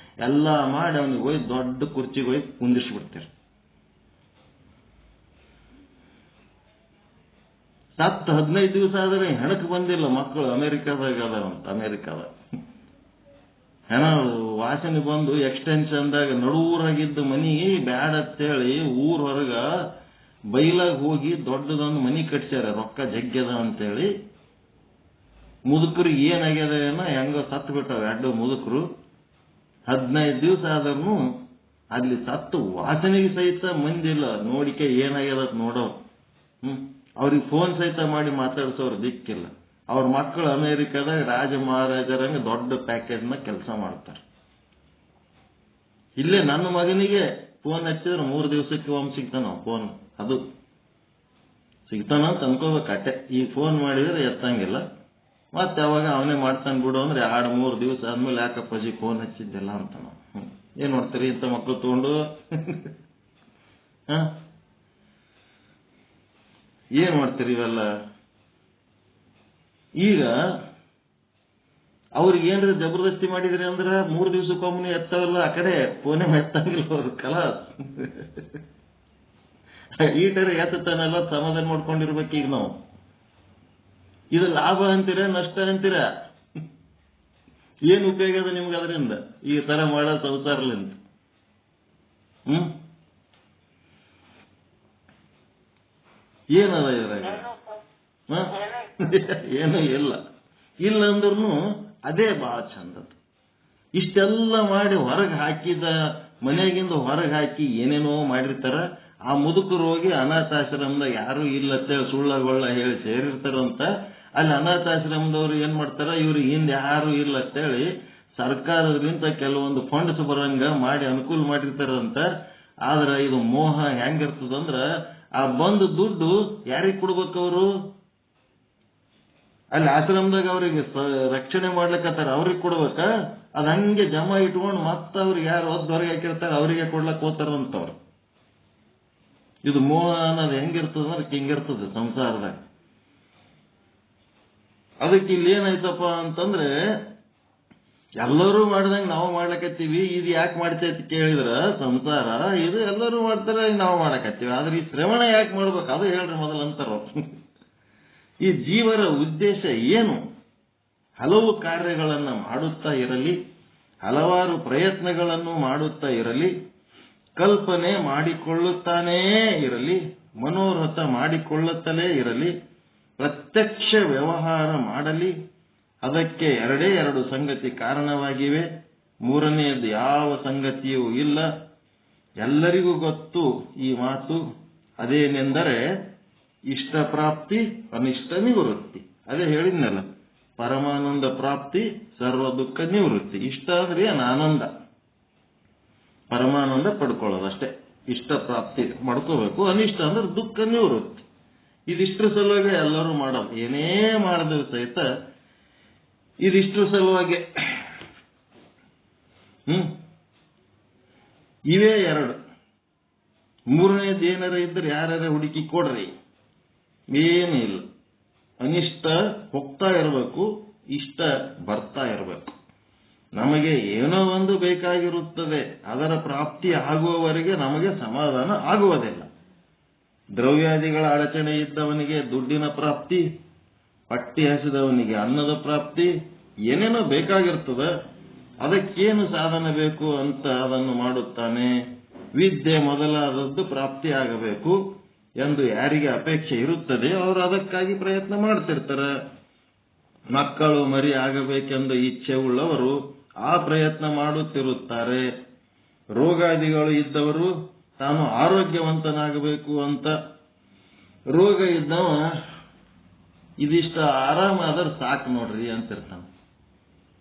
ಎಲ್ಲ ಮಾಡಿ ಅವನಿಗೆ ಹೋಗಿ ದೊಡ್ಡ ಕುರ್ಚಿಗೆ ಹೋಗಿ ಕುಂದಿಸ್ಬಿಡ್ತೀರಿ. ಸತ್ತು 15 ದಿವಸ ಆದ್ರೆ ಹೆಣಕ್ ಬಂದಿಲ್ಲ ಮಕ್ಕಳು. ಅಮೆರಿಕಾದಾಗ ಅದಾವಂತ, ಅಮೆರಿಕಾದಾಗ ಹೆಣ ವಾಸನೆ ಬಂದು ಎಕ್ಸ್ಟೆನ್ಷನ್ದಾಗ ನಡೂರಾಗಿದ್ದ ಮನಿ ಬ್ಯಾಡ ಅಂತೇಳಿ ಊರ್ ಹೊರಗ ಬೈಲಾಗ ಹೋಗಿ ದೊಡ್ಡದೊಂದು ಮನಿ ಕಟ್ಸ್ಯಾರ, ರೊಕ್ಕ ಜಗ್ಗ್ಯದ ಅಂತೇಳಿ. ಮುದುಕರಿಗೆ ಏನಾಗ್ಯದ ಏನೋ ಹೆಂಗ ಸತ್ತು ಬಿಟ್ಟಾವ 2 ಮುದುಕರು. 15 ದಿವಸ ಆದ್ರೂ ಅಲ್ಲಿ ಸತ್ತು ವಾಸನೆಗೆ ಸಹಿತ ಮಂದಿಲ್ಲ ನೋಡಿಕೆ ಏನಾಗ್ಯದ ನೋಡೋ. ಅವ್ರಿಗೆ ಫೋನ್ ಸಹಿತ ಮಾಡಿ ಮಾತಾಡ್ಸೋರು ದಿಕ್ಕಿಲ್ಲ. ಅವ್ರ ಮಕ್ಕಳು ಅಮೆರಿಕದಾಗ ರಾಜ ಮಹಾರಾಜರಂಗ ದೊಡ್ಡ ಪ್ಯಾಕೇಜ್ನ ಕೆಲಸ ಮಾಡ್ತಾರೆ. ಇಲ್ಲೇ ನನ್ನ ಮಗನಿಗೆ ಫೋನ್ ಹಚ್ಚಿದ್ರೆ 3 ದಿವಸಕ್ಕೆ ಒಮ್ಮೆ ಸಿಗ್ತಾನ ಫೋನ್. ಅದು ಸಿಗ್ತಾನ ಅಂತ ಅನ್ಕೋಬೇಕಟ್ಟೆ. ಈಗ ಫೋನ್ ಮಾಡಿದ್ರೆ ಎತ್ತಂಗಿಲ್ಲ, ಮತ್ತೆ ಅವಾಗ ಅವನೇ ಮಾಡ್ತಾನೆ ಬಿಡು ಅಂದ್ರೆ 2-3 ದಿವಸ ಆದ್ಮೇಲೆ ಯಾಕಪ್ಪಾಜಿ ಫೋನ್ ಹಚ್ಚಿದ್ದೆಲ್ಲ ಅಂತ. ನಾವು ಏನ್ ಮಾಡ್ತೀರಿ ಇಂಥ ಮಕ್ಕಳು ತಗೊಂಡು? ಏನ್ ಮಾಡ್ತೀರಿ ಇವೆಲ್ಲ? ಈಗ ಅವ್ರಿಗೆ ಏನ್ರಿ ಜಬರ್ದಸ್ತಿ ಮಾಡಿದ್ರಿ ಅಂದ್ರ 3 ದಿವಸಕ್ಕೊಮ್ಮೆ ಎತ್ತವಲ್ಲ, ಆ ಕಡೆ ಫೋನೇ ಎತ್ತಂಗಿಲ್ಲ ಅವ್ರು. ಕಲಾಸ್ ಈಟರ ಎತ್ತಾನೆಲ್ಲ ಸಮಾಧಾನ ಮಾಡ್ಕೊಂಡಿರ್ಬೇಕು. ಈಗ ನಾವು ಇದು ಲಾಭ ಅಂತೀರ ನಷ್ಟ ಅಂತೀರ? ಏನು ಉಪಯೋಗ ಅದ ನಿಮ್ಗೆ ಅದರಿಂದ ಈ ತರ ಮಾಡೋ ಸಂಸಾರಲಿಂದ? ಏನದ ಇದ್ರಾಗ? ಏನೂ ಇಲ್ಲ. ಇಲ್ಲ ಅಂದ್ರೂ ಅದೇ ಬಹಳ ಚಂದದ. ಇಷ್ಟೆಲ್ಲ ಮಾಡಿ ಹೊರಗೆ ಹಾಕಿದ ಮನೆಯಾಗಿಂದ ಹೊರಗೆ ಹಾಕಿ ಏನೇನೋ ಮಾಡಿರ್ತಾರ. ಆ ಮುದುಕರು ಹೋಗಿ ಅನಾಥಾಶ್ರಮದಾಗ ಯಾರು ಇಲ್ಲತ್ತೇಳಿ ಸುಳ್ಳಗೊಳ್ಳ ಹೇಳಿ ಸೇರಿರ್ತಾರಂತ. ಅಲ್ಲಿ ಅನಾಥಾಶ್ರಮದವ್ರು ಏನ್ ಮಾಡ್ತಾರ, ಇವ್ರಿಗೆ ಹಿಂದೆ ಯಾರು ಇಲ್ಲತ್ತೇಳಿ ಸರ್ಕಾರದಿಂದ ಕೆಲವೊಂದು ಫಂಡ್ಸ್ ಬರಂಗ ಮಾಡಿ ಅನುಕೂಲ ಮಾಡಿರ್ತಾರಂತ. ಆದ್ರೆ ಇದು ಮೋಹ ಹೆಂಗಿರ್ತದಂದ್ರ, ಆ ಬಂದು ದುಡ್ಡು ಯಾರಿಗೆ ಕೊಡ್ಬೇಕವ್ರು? ಅಲ್ಲಿ ಆಶ್ರಮದಾಗ ಅವ್ರಿಗೆ ರಕ್ಷಣೆ ಮಾಡ್ಲಿಕ್ಕತ್ತಾರ, ಅವ್ರಿಗೆ ಕೊಡ್ಬೇಕ? ಅದ್ ಹಂಗೆ ಜಮಾ ಇಟ್ಕೊಂಡು ಮತ್ತ ಅವ್ರಿಗೆ ಯಾರು ಹೊರಗೆ ಹಾಕಿರ್ತಾರ ಅವ್ರಿಗೆ ಕೊಡ್ಲಕ್ ಹೋಗ್ತಾರಂತವ್ರು. ಇದು ಮೋಹ ಅನ್ನೋದು ಹೆಂಗಿರ್ತದಂದ್ರೆ ಹಿಂಗಿರ್ತದೆ ಸಂಸಾರದಾಗ. ಅದಕ್ಕೆ ಇಲ್ಲಿ ಏನಾಯ್ತಪ್ಪ ಅಂತಂದ್ರೆ, ಎಲ್ಲರೂ ಮಾಡ್ದಂಗೆ ನಾವು ಮಾಡ್ಲಕತ್ತೀವಿ. ಇದು ಯಾಕೆ ಮಾಡ್ತೈತಿ ಕೇಳಿದ್ರ, ಸಂಸಾರ ಇದು ಎಲ್ಲರೂ ಮಾಡ್ತಾರೆ, ನಾವು ಮಾಡಕತ್ತೀವಿ. ಆದ್ರೆ ಈ ಶ್ರವಣ ಯಾಕೆ ಮಾಡ್ಬೇಕು ಅದು ಹೇಳ್ರಿ ಮೊದಲು ಅಂತಾರ. ಈ ಜೀವರ ಉದ್ದೇಶ ಏನು? ಹಲವು ಕಾರ್ಯಗಳನ್ನ ಮಾಡುತ್ತಾ ಇರಲಿ, ಹಲವಾರು ಪ್ರಯತ್ನಗಳನ್ನು ಮಾಡುತ್ತಾ ಇರಲಿ, ಕಲ್ಪನೆ ಮಾಡಿಕೊಳ್ಳುತ್ತಾನೇ ಇರಲಿ, ಮನೋರಥ ಮಾಡಿಕೊಳ್ಳುತ್ತಲೇ ಇರಲಿ, ಪ್ರತ್ಯಕ್ಷ ವ್ಯವಹಾರ ಮಾಡಲಿ. ಅದಕ್ಕೆ ಎರಡೇ ಎರಡು ಸಂಗತಿ ಕಾರಣವಾಗಿವೆ, ಮೂರನೆಯದು ಯಾವ ಸಂಗತಿಯೂ ಇಲ್ಲ. ಎಲ್ಲರಿಗೂ ಗೊತ್ತು ಈ ಮಾತು. ಅದೇನೆಂದರೆ ಇಷ್ಟ ಪ್ರಾಪ್ತಿ, ಅನಿಷ್ಟ ನಿವೃತ್ತಿ. ಅದೇ ಹೇಳಿದ್ನಲ್ಲ, ಪರಮಾನಂದ ಪ್ರಾಪ್ತಿ, ಸರ್ವ ದುಃಖ ನಿವೃತ್ತಿ. ಇಷ್ಟ ಅಂದ್ರೆ ಏನು? ಆನಂದ, ಪರಮಾನಂದ ಪಡ್ಕೊಳ್ಳೋದಷ್ಟೇ. ಇಷ್ಟ ಪ್ರಾಪ್ತಿ ಮಾಡ್ಕೋಬೇಕು. ಅನಿಷ್ಟ ಅಂದ್ರೆ ದುಃಖ ನಿವೃತ್ತಿ. ಇದಿಷ್ಟ್ರ ಸಲುವಾಗಿ ಎಲ್ಲರೂ ಮಾಡೋದು. ಏನೇ ಮಾಡಿದ್ರು ಸಹಿತ ಇದಿಷ್ಟ್ರ ಸಲುವಾಗಿ. ಇವೇ ಎರಡು. ಮೂರನೇದು ಏನಾರ ಇದ್ರೆ ಯಾರ್ಯಾರ ಹುಡುಕಿ ಕೊಡ್ರಿ, ಏನೂ ಇಲ್ಲ. ಅನಿಷ್ಟ ಹೋಗ್ತಾ ಇರಬೇಕು, ಇಷ್ಟ ಬರ್ತಾ ಇರಬೇಕು. ನಮಗೆ ಏನೋ ಒಂದು ಬೇಕಾಗಿರುತ್ತದೆ, ಅದರ ಪ್ರಾಪ್ತಿ ಆಗುವವರೆಗೆ ನಮಗೆ ಸಮಾಧಾನ ಆಗುವುದಿಲ್ಲ. ದ್ರವ್ಯಾದಿಗಳ ಅಡಚಣೆ ಇದ್ದವನಿಗೆ ದುಡ್ಡಿನ ಪ್ರಾಪ್ತಿ, ಪಟ್ಟಿ ಹಸಿದವನಿಗೆ ಅನ್ನದ ಪ್ರಾಪ್ತಿ, ಏನೇನೋ ಬೇಕಾಗಿರ್ತದೆ. ಅದಕ್ಕೇನು ಸಾಧನ ಬೇಕು ಅಂತ ಅದನ್ನು ಮಾಡುತ್ತಾನೆ. ವಿದ್ಯೆ ಮೊದಲಾದದ್ದು ಪ್ರಾಪ್ತಿ ಆಗಬೇಕು ಎಂದು ಯಾರಿಗೆ ಅಪೇಕ್ಷೆ ಇರುತ್ತದೆ ಅವರು ಅದಕ್ಕಾಗಿ ಪ್ರಯತ್ನ ಮಾಡ್ತಿರ್ತಾರೆ. ಮಕ್ಕಳು ಮರಿ ಆಗಬೇಕೆಂದು ಇಚ್ಛೆ ಉಳ್ಳವರು ಆ ಪ್ರಯತ್ನ ಮಾಡುತ್ತಿರುತ್ತಾರೆ. ರೋಗಾದಿಗಳು ಇದ್ದವರು ತಾನು ಆರೋಗ್ಯವಂತನಾಗಬೇಕು ಅಂತ. ರೋಗ ಇದ್ದವ ಇದಿಷ್ಟ ಆರಾಮಾದ್ರೆ ಸಾಕು ನೋಡ್ರಿ ಅಂತಿರ್ತಾನ.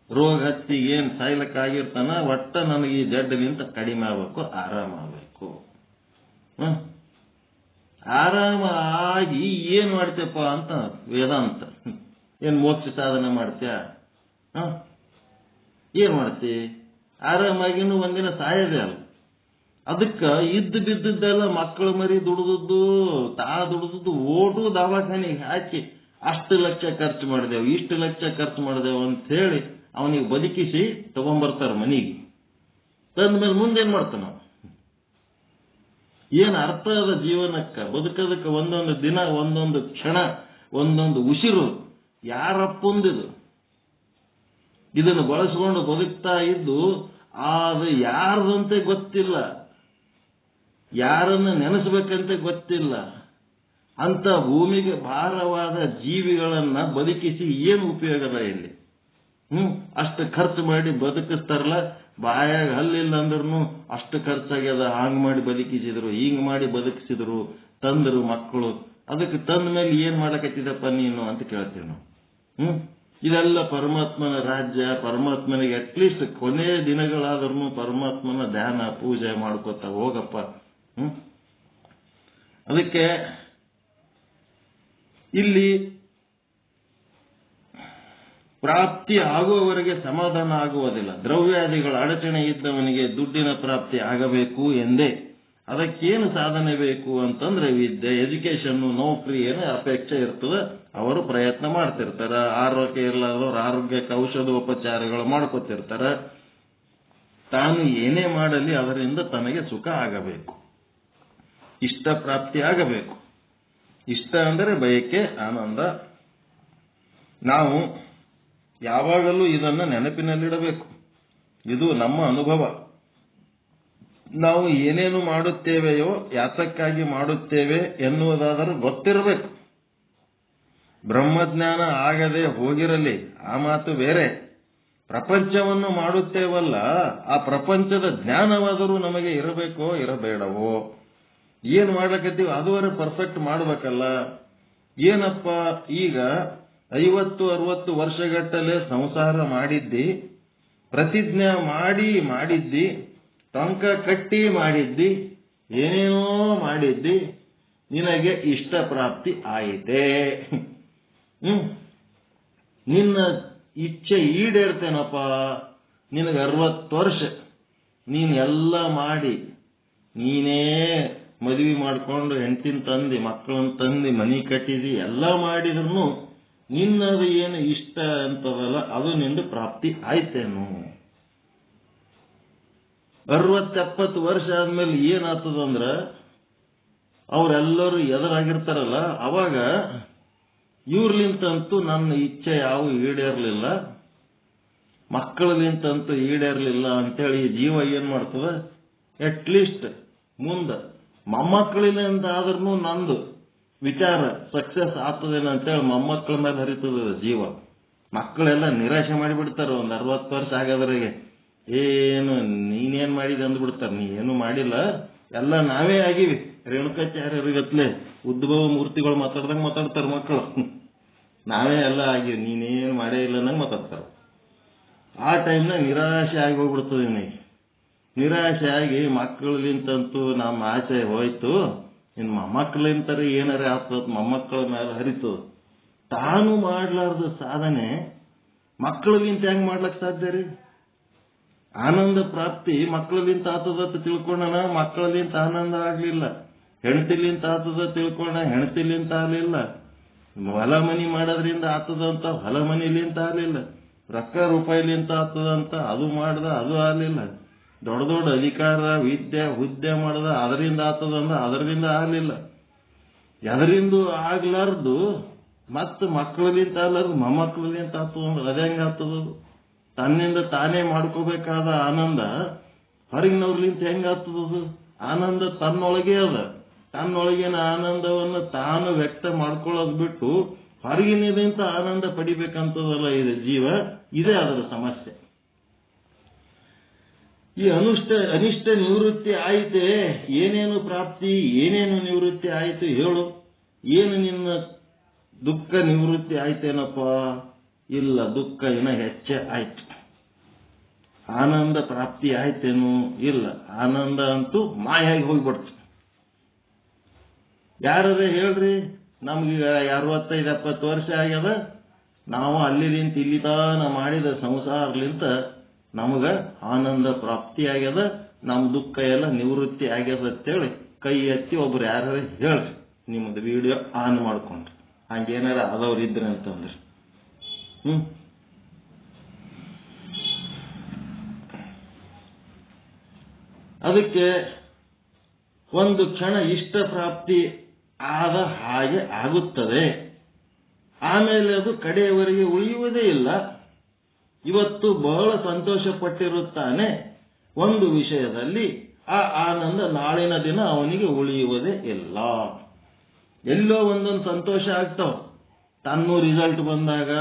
ರೋಗ ಹತ್ತಿ ಏನ್ ಸಾಯ್ಲಕ್ಕಾಗಿರ್ತಾನ, ಒಟ್ಟ ನನಗೆ ಈ ಜಡ್ಡಿನಿಂದ ಕಡಿಮೆ ಆಗ್ಬೇಕು, ಆರಾಮ ಆಗ್ಬೇಕು. ಆರಾಮ ಆಗಿ ಏನ್ ಮಾಡ್ತೇಪ್ಪ ಅಂತ ವೇದಾಂತ. ಏನ್ ಮೋಕ್ಷ ಸಾಧನೆ ಮಾಡ್ತೀಯ? ಏನ್ ಮಾಡ್ತಿ? ಆರಾಮಾಗಿನೂ ಒಂದಿನ ಸಾಯದೆ ಅಲ್ಲ. ಅದಕ್ಕ ಇದ್ದು ಬಿದ್ದದ್ದೆಲ್ಲ ಮಕ್ಕಳು ಮರಿ ದುಡಿದದ್ದು, ದುಡಿದದ್ದು ಓಟು ದವಾಖಾನೆಗೆ ಹಾಕಿ ಅಷ್ಟು ಲಕ್ಷ ಖರ್ಚು ಮಾಡಿದೆವು, ಇಷ್ಟು ಲಕ್ಷ ಖರ್ಚು ಮಾಡಿದೆವು ಅಂತ ಹೇಳಿ ಅವನಿಗೆ ಬದುಕಿಸಿ ತಗೊಂಡ್ಬರ್ತಾರ ಮನೆಗೆ. ತಂದ್ಮೇಲೆ ಮುಂದೇನ್ ಮಾಡ್ತಾನ? ಏನ್ ಅರ್ಥ ಅದ ಜೀವನಕ್ಕ? ಬದುಕೋದಕ್ಕೆ ಒಂದೊಂದು ದಿನ, ಒಂದೊಂದು ಕ್ಷಣ, ಒಂದೊಂದು ಉಸಿರು ಯಾರಪ್ಪಂದಿದು. ಇದನ್ನು ಬಳಸ್ಕೊಂಡು ಬದುಕ್ತಾ ಇದ್ದು ಅದು ಯಾರದಂತೆ ಗೊತ್ತಿಲ್ಲ, ಯಾರನ್ನ ನೆನೆಸ್ಬೇಕಂತ ಗೊತ್ತಿಲ್ಲ. ಅಂತ ಭೂಮಿಗೆ ಭಾರವಾದ ಜೀವಿಗಳನ್ನ ಬದುಕಿಸಿ ಏನು ಉಪಯೋಗದ ಇಲ್ಲಿ? ಅಷ್ಟು ಖರ್ಚು ಮಾಡಿ ಬದುಕಿಸ್ತಾರಲ್ಲ, ಬಾಯಾಗ ಹಲ್ಲಿಲ್ಲ ಅಂದ್ರೂ ಅಷ್ಟು ಖರ್ಚಾಗ್ಯದ, ಹಾಂಗ್ ಮಾಡಿ ಬದುಕಿಸಿದ್ರು, ಹಿಂಗ್ ಮಾಡಿ ಬದುಕಿಸಿದ್ರು, ತಂದರು ಮಕ್ಕಳು. ಅದಕ್ಕೆ ತಂದ ಮೇಲೆ ಏನ್ ಮಾಡಕತ್ತಿದಪ್ಪ ನೀನು ಅಂತ ಕೇಳ್ತೀವಿ ನಾವು. ಇದೆಲ್ಲ ಪರಮಾತ್ಮನ ರಾಜ್ಯ. ಪರಮಾತ್ಮನಿಗೆ ಅಟ್ಲೀಸ್ಟ್ ಕೊನೆಯ ದಿನಗಳಾದ್ರೂ ಪರಮಾತ್ಮನ ಧ್ಯಾನ ಪೂಜೆ ಮಾಡ್ಕೋತ ಹೋಗಪ್ಪ. ಅದಕ್ಕೆ ಇಲ್ಲಿ ಪ್ರಾಪ್ತಿ ಆಗುವವರೆಗೆ ಸಮಾಧಾನ ಆಗುವುದಿಲ್ಲ. ದ್ರವ್ಯಾದಿಗಳ ಅಡಚಣೆ ಇದ್ದವನಿಗೆ ದುಡ್ಡಿನ ಪ್ರಾಪ್ತಿ ಆಗಬೇಕು ಎಂದೇ. ಅದಕ್ಕೇನು ಸಾಧನೆ ಬೇಕು ಅಂತಂದ್ರೆ ವಿದ್ಯೆ, ಎಜುಕೇಶನ್, ನೌಕರಿ ಏನೋ ಅಪೇಕ್ಷೆ ಇರ್ತದೆ. ಅವರು ಪ್ರಯತ್ನ ಮಾಡ್ತಿರ್ತಾರ. ಆರೋಗ್ಯ ಇರಲಾರ್ದವ್ರು ಆರೋಗ್ಯಕ್ಕೆ ಔಷಧೋಪಚಾರಗಳು ಮಾಡ್ಕೊತಿರ್ತಾರ. ತಾನು ಏನೇ ಮಾಡಲಿ ಅದರಿಂದ ತನಗೆ ಸುಖ ಆಗಬೇಕು, ಇಷ್ಟ ಪ್ರಾಪ್ತಿ ಆಗಬೇಕು. ಇಷ್ಟ ಅಂದರೆ ಬಯಕೆ, ಆನಂದ. ನಾವು ಯಾವಾಗಲೂ ಇದನ್ನು ನೆನಪಿನಲ್ಲಿಡಬೇಕು. ಇದು ನಮ್ಮ ಅನುಭವ. ನಾವು ಏನೇನು ಮಾಡುತ್ತೇವೆಯೋ ಯಾತಕ್ಕಾಗಿ ಮಾಡುತ್ತೇವೆ ಎನ್ನುವುದಾದರೂ ಗೊತ್ತಿರಬೇಕು. ಬ್ರಹ್ಮಜ್ಞಾನ ಆಗದೆ ಹೋಗಿರಲಿ, ಆ ಮಾತು ಬೇರೆ. ಪ್ರಪಂಚವನ್ನು ಮಾಡುತ್ತೇವಲ್ಲ, ಆ ಪ್ರಪಂಚದ ಜ್ಞಾನವಾದರೂ ನಮಗೆ ಇರಬೇಕೋ ಇರಬೇಡವೋ? ಏನು ಮಾಡ್ಲಕತ್ತೀವಿ ಅದುವರೆ ಪರ್ಫೆಕ್ಟ್ ಮಾಡಬೇಕಲ್ಲ. ಏನಪ್ಪ, ಈಗ 50-60 ವರ್ಷಗಟ್ಟಲೆ ಸಂಸಾರ ಮಾಡಿದ್ದಿ, ಪ್ರತಿಜ್ಞೆ ಮಾಡಿದ್ದಿ, ಟೊಂಕ ಕಟ್ಟಿ ಮಾಡಿದ್ದಿ, ಏನೇನೋ ಮಾಡಿದ್ದಿ, ನಿನಗೆ ಇಷ್ಟ ಪ್ರಾಪ್ತಿ ಆಯಿತೆ. ನಿನ್ನ ಇಚ್ಛೆ ಈಡೇರ್ತೇನಪ್ಪ. ನಿನಗೆ 60 ವರ್ಷ ನೀನು ಎಲ್ಲ ಮಾಡಿ, ನೀನೇ ಮದುವೆ ಮಾಡಿಕೊಂಡು ಹೆಂಡತಿನ ತಂದು ಮಕ್ಕಳನ್ನ ತಂದು ಮನಿ ಕಟ್ಟಿದಿ, ಎಲ್ಲ ಮಾಡಿದ್ರು ನಿನ್ನದು ಏನು ಇಷ್ಟ ಅಂತದಲ್ಲ ಅದು ನಿಂದ ಪ್ರಾಪ್ತಿ ಆಯ್ತೇನು? 60-70 ವರ್ಷ ಆದ್ಮೇಲೆ ಏನಾಗ್ತದಂದ್ರ ಅವರೆಲ್ಲರೂ ಎದುರಾಗಿರ್ತಾರಲ್ಲ, ಅವಾಗ ಇವ್ರಲಿಂತಂತೂ ನನ್ನ ಇಚ್ಛೆ ಯಾವ ಈಡೇರ್ಲಿಲ್ಲ, ಮಕ್ಕಳಲಿಂತಂತೂ ಈಡೇರ್ಲಿಲ್ಲ ಅಂತೇಳಿ ಈ ಜೀವ ಏನ್ ಮಾಡ್ತದ, ಅಟ್ಲೀಸ್ಟ್ ಮುಂದೆ ಮೊಮ್ಮಕ್ಕಳಿಂದ ಆದ್ರೂ ನಂದು ವಿಚಾರ ಸಕ್ಸಸ್ ಆಗ್ತದೇನ ಅಂತೇಳಿ ಮೊಮ್ಮಕ್ಕಳ ಮೇಲೆ ಹರಿತದ ಜೀವ. ಮಕ್ಕಳೆಲ್ಲ ನಿರಾಶೆ ಮಾಡಿಬಿಡ್ತಾರೆ. ಒಂದು 60 ವರ್ಷ ಆಗೋದ್ರಾಗೆ ಏನು ನೀನೇನ್ ಮಾಡಿದೆ ಅಂದ್ಬಿಡ್ತಾರೆ. ನೀ ಏನು ಮಾಡಿಲ್ಲ, ಎಲ್ಲ ನಾವೇ ಆಗಿವಿ. ರೇಣುಕಾಚಾರ್ಯರಿಗತ್ಲೆ ಉದ್ಭವ ಮೂರ್ತಿಗಳು ಮಾತಾಡ್ದಂಗೆ ಮಾತಾಡ್ತಾರೆ ಮಕ್ಕಳು. ನಾವೇ ಎಲ್ಲ ಆಗಿವಿ, ನೀನೇನು ಮಾಡೇ ಇಲ್ಲ ಅನ್ನಂಗೆ ಮಾತಾಡ್ತಾರೆ. ಆ ಟೈಮ್ನಾಗ ನಿರಾಶೆ ಆಗಿ ಹೋಗ್ಬಿಡ್ತದೆ ಇವನಿಗೆ. ನಿರಾಶೆ ಆಗಿ ಮಕ್ಕಳಿಂತಂತೂ ನಮ್ಮ ಆಸೆ ಹೋಯ್ತು, ಇನ್ನು ಮೊಮ್ಮಕ್ಕಳಿಂತಾರೆ ಏನಾರೇ ಆಗ್ತದ, ಮೊಮ್ಮಕ್ಕಳ ಮೇಲೆ ಹರಿತು. ತಾನು ಮಾಡ್ಲಾರ್ದ ಸಾಧನೆ ಮಕ್ಕಳಿಗಿಂತ ಹೆಂಗ್ ಮಾಡ್ಲಕ್ ಸಾಧ್ಯ ರೀ? ಆನಂದ ಪ್ರಾಪ್ತಿ ಮಕ್ಕಳಿಗಿಂತ ಆತದ ತಿಳ್ಕೊಂಡನ, ಮಕ್ಕಳಿಗಿಂತ ಆನಂದ ಆಗ್ಲಿಲ್ಲ. ಹೆಣ್ತಿಲಿಂತ ಆತದ ತಿಳ್ಕೊಂಡ, ಹೆಣ್ತಿಲಿಂತ ಆಗ್ಲಿಲ್ಲ. ಹೊಲ ಮನಿ ಮಾಡೋದ್ರಿಂದ ಆತದಂತ ಹೊಲ ಮನಿಲಿಂತ ಆಗ್ಲಿಲ್ಲ. ರೊಕ್ಕ ರೂಪಾಯಿಲಿಂತ ಆತದಂತ ಅದು ಮಾಡ್ದ, ಅದು ಆಗ್ಲಿಲ್ಲ. ದೊಡ್ಡ ದೊಡ್ಡ ಅಧಿಕಾರ ವಿದ್ಯೆ ಹುದ್ದೆ ಮಾಡ್ದ, ಅದರಿಂದ ಆತದಂದ ಅದರಿಂದ ಆಗ್ಲಿಲ್ಲ. ಎದರಿಂದು ಆಗ್ಲಾರ್ದು ಮತ್ತ ಮಕ್ಕಳಿಂತ ಆಗ್ಲಾರ್ದು ಮೊಮ್ಮಕ್ಕಳಿಂತ ಆತದ, ಅದೇ ಹೆಂಗ ಆಗ್ತದ? ತನ್ನಿಂದ ತಾನೇ ಮಾಡ್ಕೋಬೇಕಾದ ಆನಂದ ಹೊರಗಿನವ್ರಲಿಂತ ಹೆಂಗ ಆಗ್ತದದು? ಆನಂದ ತನ್ನೊಳಗೆ ಅದ. ತನ್ನೊಳಗಿನ ಆನಂದವನ್ನು ತಾನು ವ್ಯಕ್ತ ಮಾಡ್ಕೊಳ್ಳೋದು ಬಿಟ್ಟು ಹೊರಗಿನಿಂದ ಆನಂದ ಪಡಿಬೇಕಂತದಲ್ಲ ಇದು ಜೀವ. ಇದೇ ಅದರ ಸಮಸ್ಯೆ. ಈ ಅನಿಷ್ಟ ನಿವೃತ್ತಿ ಆಯ್ತೆ, ಏನೇನು ಪ್ರಾಪ್ತಿ, ಏನೇನು ನಿವೃತ್ತಿ ಆಯ್ತು ಹೇಳು. ಏನು ನಿನ್ನ ದುಃಖ ನಿವೃತ್ತಿ ಆಯ್ತೇನಪ್ಪ? ಇಲ್ಲ, ದುಃಖ ಇನ್ನ ಹೆಚ್ಚೆ ಆಯ್ತು. ಆನಂದ ಪ್ರಾಪ್ತಿ ಆಯ್ತೇನು? ಇಲ್ಲ, ಆನಂದ ಅಂತೂ ಮಾಯಾಗಿ ಹೋಗ್ಬಿಡ್ತು. ಯಾರೇ ಹೇಳ್ರಿ, ನಮ್ಗೀಗ 65-70 ವರ್ಷ ಆಗ್ಯದ, ನಾವು ಅಲ್ಲಿಲಿಂತ ಇಲ್ಲಿತಾನ ಮಾಡಿದ ಸಂಸಾರಲಿಂತ ನಮಗ ಆನಂದ ಪ್ರಾಪ್ತಿ ಆಗ್ಯದ, ನಮ್ಮ ದುಃಖ ಎಲ್ಲ ನಿವೃತ್ತಿ ಆಗ್ಯದ ಅಂತೇಳಿ ಕೈ ಎತ್ತಿ ಒಬ್ರು ಯಾರು ಹೇಳ್ರಿ, ನಿಮ್ಮದು ವಿಡಿಯೋ ಆನ್ ಮಾಡ್ಕೊಂಡ್ರಿ. ಹಂಗೇನಾರ ಆದವ್ರು ಇದ್ರಿ ಅಂತಂದ್ರಿ. ಅದಕ್ಕೆ ಒಂದು ಕ್ಷಣ ಇಷ್ಟ ಪ್ರಾಪ್ತಿ ಆದ ಹಾಗೆ ಆಗುತ್ತದೆ, ಆಮೇಲೆ ಅದು ಕಡೆಯವರೆಗೆ ಉಳಿಯುವುದೇ ಇಲ್ಲ. ಇವತ್ತು ಬಹಳ ಸಂತೋಷ ಪಟ್ಟಿರುತ್ತಾನೆ ಒಂದು ವಿಷಯದಲ್ಲಿ, ಆ ಆನಂದ ನಾಳಿನ ದಿನ ಅವನಿಗೆ ಉಳಿಯುವುದೇ ಇಲ್ಲ. ಎಲ್ಲೋ ಒಂದೊಂದು ಸಂತೋಷ ಆಗ್ತಾವ. ತನ್ನ ರಿಸಲ್ಟ್ ಬಂದಾಗ,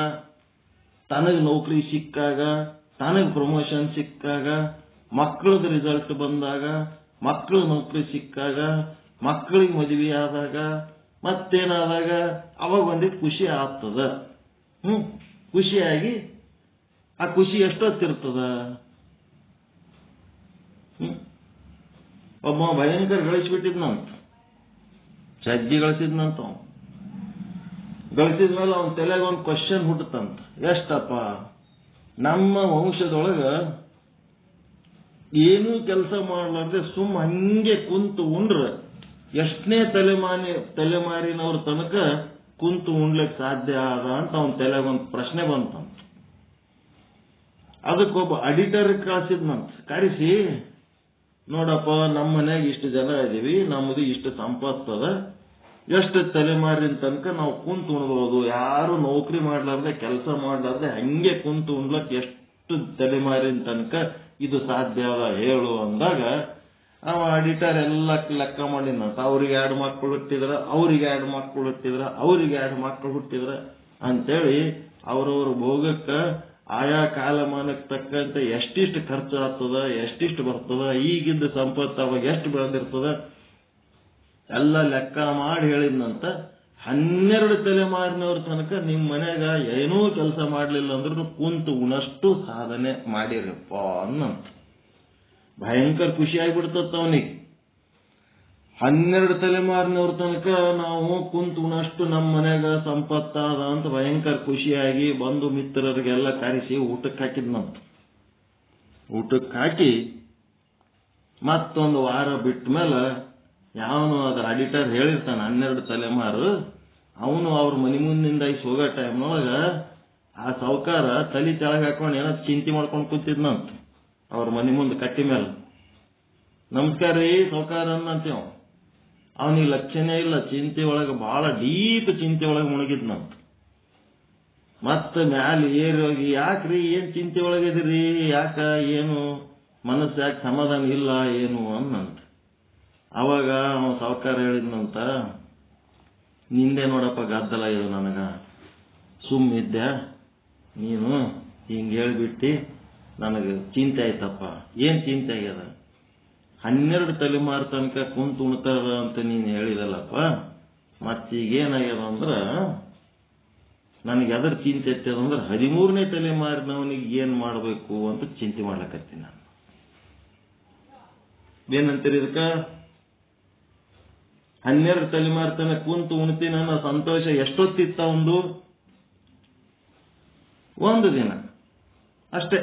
ತನಗೆ ನೌಕರಿ ಸಿಕ್ಕಾಗ, ತನಗೆ ಪ್ರಮೋಷನ್ ಸಿಕ್ಕಾಗ, ಮಕ್ಕಳದ ರಿಸಲ್ಟ್ ಬಂದಾಗ, ಮಕ್ಕಳ ನೌಕರಿ ಸಿಕ್ಕಾಗ, ಮಕ್ಕಳಿಗೆ ಮದುವೆ ಆದಾಗ, ಮತ್ತೇನಾದಾಗ ಅವಾಗ ಒಂದಿಟ್ಟು ಖುಷಿ ಆಗ್ತದ. ಖುಷಿಯಾಗಿ ಆ ಖುಷಿ ಎಷ್ಟೊತ್ತಿರ್ತದ? ಒಬ್ಬ ಭಯಂಕರ ಗಳಿಸ್ಬಿಟ್ಟಿದ್ನಂತ, ಜಗ್ಗಿ ಗಳಿಸಿದ್ನಂತ. ಗಳಿಸಿದ್ಮೇಲೆ ಅವನ ತಲೆಗೆ ಒಂದು ಕ್ವಶನ್ ಹುಟ್ಟುತ್ತಂತ, ಎಷ್ಟಪ್ಪ ನಮ್ಮ ವಂಶದೊಳಗ ಏನೂ ಕೆಲಸ ಮಾಡಲಾರ್ದೆ ಸುಮ್ಮ ಹಂಗೆ ಕುಂತು ಉಂಡ್ರ ಎಷ್ಟನೇ ತಲೆಮಾರಿನವ್ರ ತನಕ ಕುಂತು ಉಣ್ಲಿಕ್ಕೆ ಸಾಧ್ಯ ಆದ ಅಂತ ಅವನ ತಲೆಗೊಂದು ಪ್ರಶ್ನೆ ಬಂತಂತ. ಅದಕ್ಕೊಬ್ಬ ಅಡಿಟರ್ ಕಳಿಸಿದ್ನಂತ, ಕರೆಸಿ ನೋಡಪ್ಪ, ನಮ್ಮ ಮನ್ಯಾಗ ಇಷ್ಟು ಜನ ಇದೀವಿ, ನಮ್ಮದು ಇಷ್ಟು ಸಂಪತ್ತದ, ಎಷ್ಟು ತಲೆಮಾರಿನ ತನಕ ನಾವು ಕುಂತು ಉಣ್ಬೋದು, ಯಾರು ನೌಕರಿ ಮಾಡ್ಲಾರ್ದೆ ಕೆಲಸ ಮಾಡ್ಲಾರ್ದೆ ಹಂಗೆ ಕುಂತು ಉಣ್ಲಕ್ ಎಷ್ಟು ತಲೆಮಾರಿನ ತನಕ ಇದು ಸಾಧ್ಯ ಅದ ಹೇಳು ಅಂದಾಗ ಅವ ಅಡಿಟರ್ ಎಲ್ಲ ಲೆಕ್ಕ ಮಾಡಿದಂತ ಅವ್ರಿಗೆ 2 ಮಕ್ಕಳು ಹುಟ್ಟಿದ್ರ, ಅವ್ರಿಗೆ 2 ಮಕ್ಕಳು ಹುಟ್ಟಿದ್ರ, ಅವ್ರಿಗೆ 2 ಮಕ್ಕಳು ಹುಟ್ಟಿದ್ರ ಅಂತೇಳಿ ಅವ್ರವ್ರ ಭೋಗಕ್ಕ ಆಯಾ ಕಾಲಮಾನಕ್ಕೆ ತಕ್ಕಂತೆ ಎಷ್ಟಿಷ್ಟು ಖರ್ಚು ಆಗ್ತದ, ಎಷ್ಟಿಷ್ಟು ಬರ್ತದ, ಈಗಿದ್ದ ಸಂಪತ್ತು ಅವಾಗ ಎಷ್ಟು ಬೆಳೆದಿರ್ತದ ಎಲ್ಲ ಲೆಕ್ಕ ಮಾಡಿ ಹೇಳಿದ್ನಂತ. 12 ತಲೆಮಾರಿನವ್ರ ತನಕ ನಿಮ್ ಮನ್ಯಾಗ ಏನೂ ಕೆಲಸ ಮಾಡ್ಲಿಲ್ಲ ಅಂದ್ರೂ ಕುಂತು ಉಣಷ್ಟು ಸಾಧನೆ ಮಾಡಿರಪ್ಪ ಅನ್ನಂತ. ಭಯಂಕರ ಖುಷಿ ಆಗ್ಬಿಡ್ತತ್ತ ಅವನಿಗೆ. 12 ತಲೆಮಾರಿನವ್ರ ತನಕ ನಾವು ಕುಂತು ಉಣಷ್ಟು ನಮ್ಮ ಮನ್ಯಾಗ ಸಂಪತ್ತಾದ ಅಂತ ಭಯಂಕರ ಖುಷಿಯಾಗಿ ಬಂಧು ಮಿತ್ರರಿಗೆಲ್ಲ ಕರೆಸಿ ಊಟಕ್ಕೆ ಹಾಕಿದ್ನಂತ. ಊಟಕ್ಕೆ ಹಾಕಿ ಮತ್ತೊಂದು ವಾರ ಬಿಟ್ಟ ಮೇಲೆ ಯಾವನು ಅದರ ಅಡಿಟರ್ ಹೇಳಿರ್ತಾನೆ 12 ತಲೆಮಾರು, ಅವನು ಅವ್ರ ಮನಿ ಮುಂದಿಂದ ಹೋಗೋ ಟೈಮ್ನೊಳಗ ಆ ಸಾವುಕಾರ ತಲೆ ಕೆಳಗೆ ಹಾಕೊಂಡು ಏನೋ ಚಿಂತೆ ಮಾಡ್ಕೊಂಡು ಕೂತಿದ್ನಂತ ಅವ್ರ ಮನಿ ಮುಂದೆ ಕಟ್ಟಿ ಮೇಲೆ. ನಮಸ್ಕಾರ ರೀ ಸಾವುಕಾರ ಅನ್ನಂತೀವ. ಅವನಿಗೆ ಲಕ್ಷಣೇ ಇಲ್ಲ, ಚಿಂತೆ ಒಳಗೆ ಬಹಳ ಡೀಪ್ ಚಿಂತೆ ಒಳಗೆ ಮುಳುಗಿದ್ನಂತ. ಮತ್ತೆ ಮ್ಯಾಲೆ ಏರಿ ಹೋಗಿ ಯಾಕ್ರಿ ಏನ್ ಚಿಂತೆ ಒಳಗಿದ್ರಿ, ಯಾಕ ಏನು ಮನಸ್ಸು ಯಾಕೆ ಸಮಾಧಾನ ಇಲ್ಲ ಏನು ಅನ್ನಂತ. ಅವಾಗ ಅವನು ಸಾವುಕಾರ ಹೇಳಿದ್ನಂತ, ನಿಂದೆ ನೋಡಪ್ಪ ಗದ್ದಲ ಇದು, ನನಗ ಸುಮ್ಮಿದ್ದೆ, ನೀನು ಹಿಂಗೆ ಹೇಳ್ಬಿಟ್ಟು ನನಗೆ ಚಿಂತೆ ಆಯ್ತಪ್ಪ. ಏನ್ ಚಿಂತೆ ಆಗ್ಯದ? 12 ತಲೆಮಾರು ತನಕ ಕುಂತು ಉಣ್ತದ ಅಂತ ನೀನು ಹೇಳಿದಲ್ಲಪ್ಪ, ಮತ್ತೀಗೇನಾಗ್ಯದ ಅಂದ್ರ ನನಗೆ ಅದರ ಚಿಂತೆ ಎತ್ತದಂದ್ರೆ 13ನೇ ತಲೆಮಾರಿನವನಿಗೆ ಏನ್ ಮಾಡಬೇಕು ಅಂತ ಚಿಂತೆ ಮಾಡ್ಲಕತ್ತೀನಿ ನಾನು. ಏನಂತೀರಿ ಇದಕ್ಕ? 12 ತಲೆಮಾರು ತನಕ ಕುಂತು ಉಣ್ತೀನಿ ಅನ್ನೋ ಸಂತೋಷ ಎಷ್ಟೊತ್ತಿತ್ತ? ಒಂದು ದಿನ ಅಷ್ಟೇ.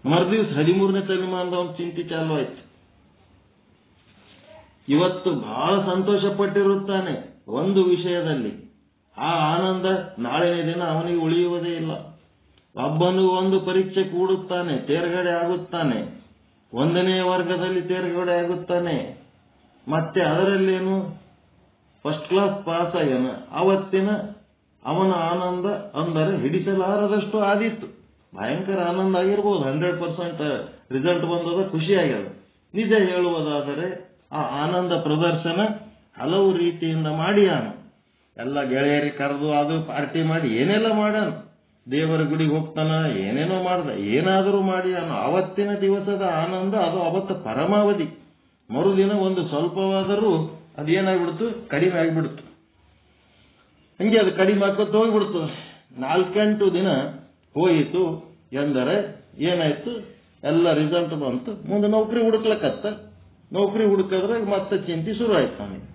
ಮರುದಿವ್ಸ 13ನೇ ತಲೆಮಾರದ ಒಂದು ಚಿಂತೆ ಚಾಲು ಆಯ್ತು. ಇವತ್ತು ಬಹಳ ಸಂತೋಷ ಪಟ್ಟಿರುತ್ತಾನೆ ಒಂದು ವಿಷಯದಲ್ಲಿ, ಆ ಆನಂದ ನಾಳಿನ ದಿನ ಅವನಿಗೆ ಉಳಿಯುವುದೇ ಇಲ್ಲ. ಒಬ್ಬನು ಒಂದು ಪರೀಕ್ಷೆ ಕೂಡುತ್ತಾನೆ, ತೇರ್ಗಡೆ ಆಗುತ್ತಾನೆ, 1ನೇ ವರ್ಗದಲ್ಲಿ ತೇರ್ಗಡೆ ಆಗುತ್ತಾನೆ, ಮತ್ತೆ ಅದರಲ್ಲೇನು ಫಸ್ಟ್ ಕ್ಲಾಸ್ ಪಾಸ್ ಆಗ್ಯಾನ. ಅವತ್ತಿನ ಅವನ ಆನಂದ ಅಂದರೆ ಹಿಡಿಸಲಾರದಷ್ಟು ಆದೀತು. ಭಯಂಕರ ಆನಂದ ಆಗಿರ್ಬೋದು, 100% ರಿಸಲ್ಟ್ ಬಂದದ, ಖುಷಿ ಆಗ್ಯದ. ನಿಜ ಹೇಳುವುದಾದರೆ ಆ ಆನಂದ ಪ್ರದರ್ಶನ ಹಲವು ರೀತಿಯಿಂದ ಮಾಡ್ಯಾನ. ಎಲ್ಲ ಗೆಳೆಯರಿಗೆ ಕರೆದು ಅದು ಪಾರ್ಟಿ ಮಾಡಿ ಏನೆಲ್ಲ ಮಾಡ್ಯಾನ, ದೇವರ ಗುಡಿಗೆ ಹೋಗ್ತಾನ, ಏನೇನೋ ಮಾಡ್ದ, ಏನಾದರೂ ಮಾಡ್ಯಾನ. ಅವತ್ತಿನ ದಿವಸದ ಆನಂದ ಅದು ಅವತ್ತು ಪರಮಾವಧಿ. ಮರುದಿನ ಒಂದು ಸ್ವಲ್ಪವಾದರೂ ಅದೇನಾಗ್ಬಿಡ್ತು, ಕಡಿಮೆ ಆಗಿಬಿಡ್ತು. ಹಂಗೆ ಅದು ಕಡಿಮೆ ಹಾಕೋತ ಹೋಗ್ಬಿಡ್ತು. 4-8 ದಿನ ಹೋಯಿತು ಎಂದರೆ ಏನಾಯ್ತು, ಎಲ್ಲ ರಿಸಲ್ಟ್ ಬಂತು. ಮುಂದೆ ನೌಕರಿ ಹುಡುಕ್ಲಕ್ಕತ್ತ. ನೌಕರಿ ಹುಡುಕಿದ್ರೆ ಮತ್ತೆ ಚಿಂತೆ ಶುರು ಆಯ್ತು ಅವನಿಗೆ.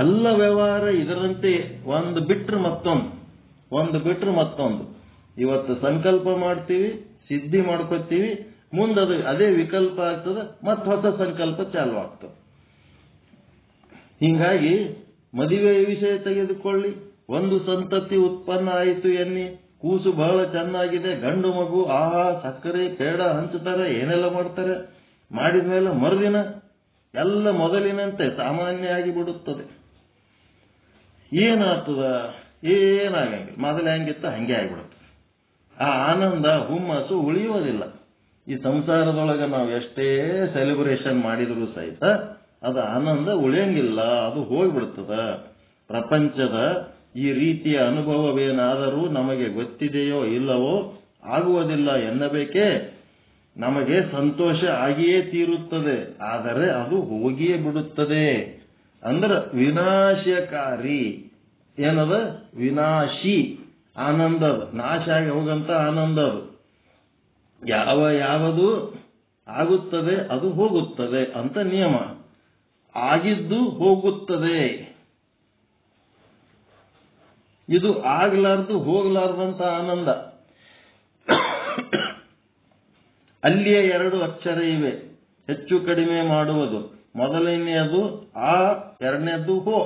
ಎಲ್ಲ ವ್ಯವಹಾರ ಇದರಂತೆ ಒಂದು ಬಿಟ್ರೆ ಮತ್ತೊಂದು. ಇವತ್ತು ಸಂಕಲ್ಪ ಮಾಡ್ತೀವಿ, ಸಿದ್ಧಿ ಮಾಡ್ಕೋತೀವಿ, ಮುಂದದು ಅದೇ ವಿಕಲ್ಪ ಆಗ್ತದೆ, ಮತ್ತೆ ಹೊಸ ಸಂಕಲ್ಪ ಚಾಲು ಆಗ್ತದೆ. ಹೀಗಾಗಿ ಮದುವೆ ವಿಷಯ ತೆಗೆದುಕೊಳ್ಳಿ, ಒಂದು ಸಂತತಿ ಉತ್ಪನ್ನ ಆಯಿತು ಎನ್ನಿ, ಕೂಸು ಬಹಳ ಚೆನ್ನಾಗಿದೆ, ಗಂಡು ಮಗು, ಆಹಾ ಸಕ್ಕರೆ ಪೇಡ ಹಂಚುತ್ತಾರೆ, ಏನೆಲ್ಲ ಮಾಡ್ತಾರೆ. ಮಾಡಿದ ಮೇಲೆ ಮರುದಿನ ಎಲ್ಲ ಮೊದಲಿನಂತೆ ಸಾಮಾನ್ಯ ಆಗಿ ಬಿಡುತ್ತದೆ. ಏನಾಗ್ತದ? ಏನಾಗಂಗಿಲ್ಲ. ಮೊದಲು ಹೆಂಗಿತ್ತ ಹಂಗೆ ಆಗಿಬಿಡುತ್ತೆ. ಆ ಆನಂದ ಹುಮ್ಮಸ್ಸು ಉಳಿಯುವುದಿಲ್ಲ. ಈ ಸಂಸಾರದೊಳಗೆ ನಾವು ಎಷ್ಟೇ ಸೆಲೆಬ್ರೇಷನ್ ಮಾಡಿದರೂ ಸಹಿತ ಅದು ಆನಂದ ಉಳಿಯಂಗಿಲ್ಲ, ಅದು ಹೋಗ್ಬಿಡ್ತದ. ಪ್ರಪಂಚದ ಈ ರೀತಿಯ ಅನುಭವವೇನಾದರೂ ನಮಗೆ ಗೊತ್ತಿದೆಯೋ ಇಲ್ಲವೋ ಆಗುವುದಿಲ್ಲ ಎನ್ನಬೇಕೇ. ನಮಗೆ ಸಂತೋಷ ಆಗಿಯೇ ತೀರುತ್ತದೆ, ಆದರೆ ಅದು ಹೋಗಿಯೇ ಬಿಡುತ್ತದೆ. ಅಂದ್ರೆ ವಿನಾಶಕಾರಿ ಏನದ? ವಿನಾಶಿ ಆನಂದ, ನಾಶ ಆಗಿ ಹೋಗಂತ ಆನಂದ. ಅದು ಯಾವುದು ಆಗುತ್ತದೆ ಅದು ಹೋಗುತ್ತದೆ ಅಂತ ನಿಯಮ. ಆಗಿದ್ದು ಹೋಗುತ್ತದೆ, ಇದು ಆಗ್ಲಾರ್ದು ಹೋಗ್ಲಾರ್ದಂತ ಆನಂದ. ಅಲ್ಲಿಯೇ 2 ಅಕ್ಷರ ಇವೆ, ಹೆಚ್ಚು ಕಡಿಮೆ ಮಾಡುವುದು. ಮೊದಲನೆಯದು ಆ, ಎರಡನೇದ್ದು ಹೋ.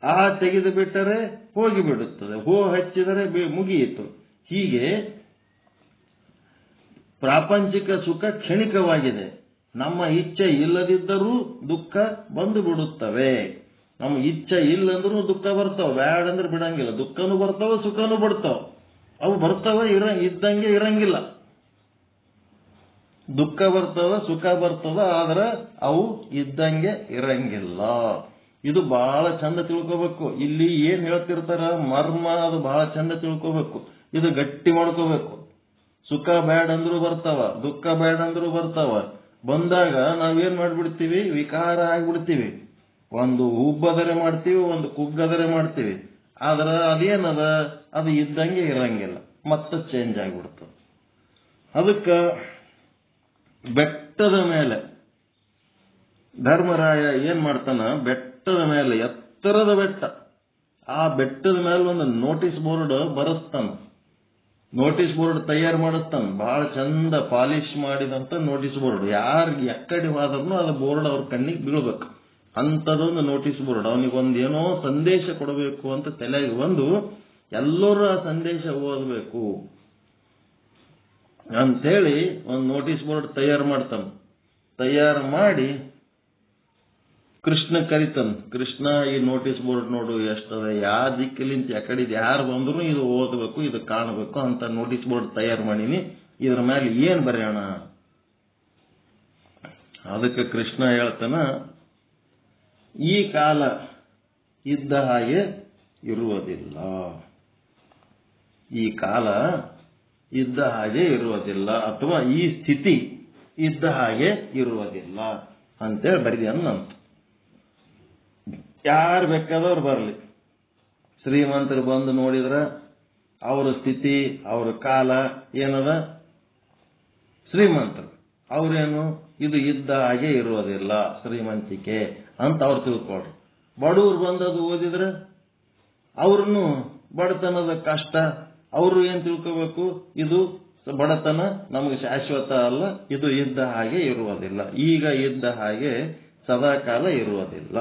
ಆ ತೆಗೆದು ಬಿಟ್ಟರೆ ಹೋಗಿಬಿಡುತ್ತದೆ, ಹೋ ಹಚ್ಚಿದರೆ ಮುಗಿಯಿತು. ಹೀಗೆ ಪ್ರಾಪಂಚಿಕ ಸುಖ ಕ್ಷಣಿಕವಾಗಿದೆ, ನಮ್ಮ ಇಚ್ಛೆ ಇಲ್ಲದಿದ್ದರೂ ದುಃಖ ಬಂದು ಬಿಡುತ್ತವೆ. ನಮ್ಮ ಇಚ್ಛೆ ಇಲ್ಲಂದ್ರೂ ದುಃಖ ಬರ್ತಾವ, ಬ್ಯಾಡ ಅಂದ್ರೆ ಬಿಡಂಗಿಲ್ಲ. ದುಃಖನೂ ಬರ್ತಾವ, ಸುಖನೂ ಬಿಡ್ತಾವ. ಅವು ಬರ್ತಾವ, ಇದ್ದಂಗೆ ಇರಂಗಿಲ್ಲ. ದುಃಖ ಬರ್ತವ, ಸುಖ ಬರ್ತದ, ಆದ್ರೆ ಅವು ಇದ್ದಂಗೆ ಇರಂಗಿಲ್ಲ. ಇದು ಬಹಳ ಚಂದ ತಿಳ್ಕೋಬೇಕು. ಇಲ್ಲಿ ಏನ್ ಹೇಳ್ತಿರ್ತಾರ ಮರ್ಮ, ಅದು ಬಹಳ ಚಂದ ತಿಳ್ಕೋಬೇಕು. ಇದು ಗಟ್ಟಿ ಮಾಡ್ಕೋಬೇಕು. ಸುಖ ಬ್ಯಾಡ ಅಂದ್ರೂ ಬರ್ತಾವ, ದುಃಖ ಬ್ಯಾಡ ಅಂದ್ರೂ ಬರ್ತಾವ. ಬಂದಾಗ ನಾವೇನ್ ಮಾಡ್ಬಿಡ್ತೀವಿ, ವಿಕಾರ ಆಗ್ಬಿಡ್ತೀವಿ. ಒಂದು ಹುಬ್ಬದರೆ ಮಾಡ್ತೀವಿ, ಒಂದು ಕುಗ್ಗದರೆ ಮಾಡ್ತೀವಿ. ಆದ್ರ ಅದೇನದ, ಅದು ಇದ್ದಂಗೆ ಇರಂಗಿಲ್ಲ, ಮತ್ತೆ ಚೇಂಜ್ ಆಗ್ಬಿಡ್ತದೆ. ಅದಕ್ಕ ಬೆಟ್ಟದ ಮೇಲೆ ಧರ್ಮರಾಯ ಏನ್ ಮಾಡ್ತಾನ, ಬೆಟ್ಟದ ಮೇಲೆ, ಎತ್ತರದ ಬೆಟ್ಟ, ಆ ಬೆಟ್ಟದ ಮೇಲೆ ಒಂದು ನೋಟಿಸ್ ಬೋರ್ಡ್ ಬರೆಸ್ತಾನ. ನೋಟಿಸ್ ಬೋರ್ಡ್ ತಯಾರು ಮಾಡಿಸ್ತಾನ, ಬಹಳ ಚಂದ ಪಾಲಿಶ್ ಮಾಡಿದಂತ ನೋಟಿಸ್ ಬೋರ್ಡ್. ಯಾರಿಗೆ ಎಕ್ಕಡಿ ಹೋದ್ರೂ ಅದು ಬೋರ್ಡ್ ಅವ್ರ ಕಣ್ಣಿಗೆ ಬೀಳ್ಬೇಕು. ಅಂಥದೊಂದು ನೋಟಿಸ್ ಬೋರ್ಡ್. ಅವನಿಗೊಂದು ಏನೋ ಸಂದೇಶ ಕೊಡಬೇಕು ಅಂತ ತಲೆಗೆ ಬಂದು ಎಲ್ಲರೂ ಆ ಸಂದೇಶ ಓದಬೇಕು ಅಂತೇಳಿ ಒಂದು ನೋಟಿಸ್ ಬೋರ್ಡ್ ತಯಾರು ಮಾಡ್ತಾನ. ತಯಾರು ಮಾಡಿ ಕೃಷ್ಣ ಕರಿತಾನ. ಕೃಷ್ಣ, ಈ ನೋಟಿಸ್ ಬೋರ್ಡ್ ನೋಡು ಎಷ್ಟದ, ಯಾವ ದಿಕ್ಕಲಿಂತ ಯಾಕಡೆ ಯಾರು ಬಂದ್ರು ಇದು ಓದಬೇಕು, ಇದು ಕಾಣಬೇಕು ಅಂತ ನೋಟಿಸ್ ಬೋರ್ಡ್ ತಯಾರು ಮಾಡೀನಿ. ಇದ್ರ ಮೇಲೆ ಏನ್ ಬರೆಯೋಣ? ಅದಕ್ಕೆ ಕೃಷ್ಣ ಹೇಳ್ತಾನ, ಈ ಕಾಲ ಇದ್ದ ಹಾಗೆ ಇರುವುದಿಲ್ಲ, ಈ ಕಾಲ ಇದ್ದ ಹಾಗೆ ಇರುವುದಿಲ್ಲ, ಅಥವಾ ಈ ಸ್ಥಿತಿ ಇದ್ದ ಹಾಗೆ ಇರುವುದಿಲ್ಲ ಅಂತೇಳಿ ಬರೀ ಅನ್ನಂತ. ಯಾರು ಬೇಕಾದವ್ರು ಬರಲಿ, ಶ್ರೀಮಂತರು ಬಂದು ನೋಡಿದ್ರ ಅವ್ರ ಸ್ಥಿತಿ, ಅವ್ರ ಕಾಲ ಏನದ, ಶ್ರೀಮಂತರು ಅವ್ರೇನು, ಇದು ಇದ್ದ ಹಾಗೆ ಇರುವುದಿಲ್ಲ, ಶ್ರೀಮಂತಿಕೆ ಅಂತ ಅವ್ರು ತಿಳ್ಕೊಳ್ರಿ. ಬಡವ್ರು ಬಂದದು ಓದಿದ್ರೆ ಅವ್ರನ್ನು ಬಡತನದ ಕಷ್ಟ, ಅವರು ಏನ್ ತಿಳ್ಕೋಬೇಕು, ಇದು ಬಡತನ ನಮಗೆ ಶಾಶ್ವತ ಅಲ್ಲ, ಇದು ಇದ್ದ ಹಾಗೆ ಇರುವುದಿಲ್ಲ, ಈಗ ಇದ್ದ ಹಾಗೆ ಸದಾಕಾಲ ಇರುವುದಿಲ್ಲ,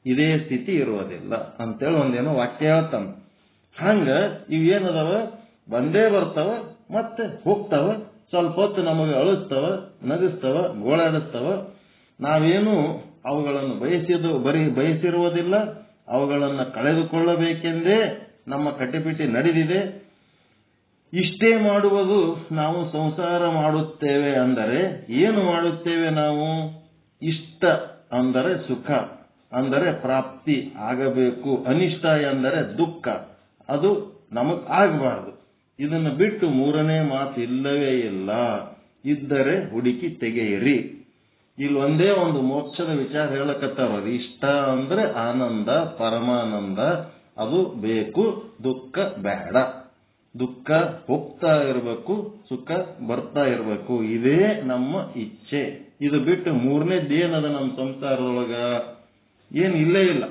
ಇದೇ ಸ್ಥಿತಿ ಇರುವುದಿಲ್ಲ ಅಂತೇಳಿ ಒಂದೇನೋ ವಾಕ್ಯ ಹೇಳ್ತಾನ. ಹಂಗ ಇವೇನದವ, ಬಂದೇ ಬರ್ತಾವ ಮತ್ತೆ ಹೋಗ್ತಾವ. ಸ್ವಲ್ಪ ಹೊತ್ತು ನಮಗೆ ಅಳಿಸ್ತವ, ನಗಿಸ್ತವ, ಗೋಳಾಡಿಸ್ತವ. ನಾವೇನು ಅವುಗಳನ್ನು ಬಯಸಿರುವುದಿಲ್ಲ, ಅವುಗಳನ್ನು ಕಳೆದುಕೊಳ್ಳಬೇಕೆಂದೇ ನಮ್ಮ ಕಟಿಪಿಟಿ ನಡೆದಿದೆ. ಇಷ್ಟೇ ಮಾಡುವುದು ನಾವು ಸಂಸಾರ ಮಾಡುತ್ತೇವೆ ಅಂದರೆ ಏನು ಮಾಡುತ್ತೇವೆ ನಾವು? ಇಷ್ಟ ಅಂದರೆ ಸುಖ, ಅಂದರೆ ಪ್ರಾಪ್ತಿ ಆಗಬೇಕು. ಅನಿಷ್ಟ ಎಂದರೆ ದುಃಖ, ಅದು ನಮಗ್ ಆಗಬಾರದು. ಇದನ್ನು ಬಿಟ್ಟು ಮೂರನೇ ಮಾತು ಇಲ್ಲವೇ ಇಲ್ಲ. ಇದ್ದರೆ ಹುಡುಕಿ ತೆಗೆಯಿರಿ. ಇಲ್ಲಿ ಒಂದೇ ಒಂದು ಮೋಕ್ಷದ ವಿಚಾರ ಹೇಳಕತ್ತಾರ. ಇಷ್ಟ ಅಂದ್ರೆ ಆನಂದ, ಪರಮಾನಂದ, ಅದು ಬೇಕು, ದುಃಖ ಬೇಡ. ದುಃಖ ಹೋಗ್ತಾ ಇರಬೇಕು, ಸುಖ ಬರ್ತಾ ಇರಬೇಕು, ಇದೇ ನಮ್ಮ ಇಚ್ಛೆ. ಇದು ಬಿಟ್ಟು ಮೂರನೇದ್ದೇನದ ನಮ್ಮ ಸಂಸಾರದೊಳಗ ಏನು ಇಲ್ಲೇ ಇಲ್ಲ.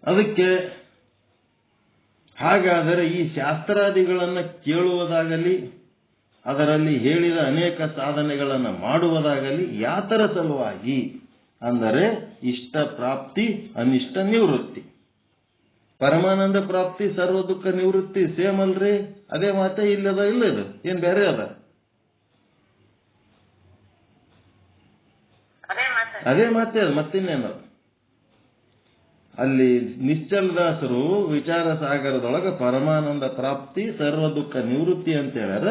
ಅದಕ್ಕೆ ಹಾಗಾದರೆ ಈ ಶಾಸ್ತ್ರಾದಿಗಳನ್ನು ಕೇಳುವುದಾಗಲಿ, ಅದರಲ್ಲಿ ಹೇಳಿದ ಅನೇಕ ಸಾಧನೆಗಳನ್ನು ಮಾಡುವುದಾಗಲಿ ಯಾತರ ಸಲುವಾಗಿ ಅಂದರೆ ಇಷ್ಟ ಪ್ರಾಪ್ತಿ, ಅನಿಷ್ಟ ನಿವೃತ್ತಿ. ಪರಮಾನಂದ ಪ್ರಾಪ್ತಿ, ಸರ್ವ ದುಃಖ ನಿವೃತ್ತಿ ಸೇಮ್ ಅಲ್ರಿ? ಅದೇ ಮಾತೆ ಇಲ್ಲದ, ಇಲ್ಲದು ಏನ್ ಬೇರೆ ಅದ? ಅದೇ ಮಾತೆ ಅದು, ಮತ್ತಿನ್ನೇನದು? ಅಲ್ಲಿ ನಿಶ್ಚಲದಾಸರು ವಿಚಾರ ಸಾಗರದೊಳಗ ಪರಮಾನಂದ ಪ್ರಾಪ್ತಿ, ಸರ್ವ ದುಃಖ ನಿವೃತ್ತಿ ಅಂತ ಹೇಳ್ಯಾರ.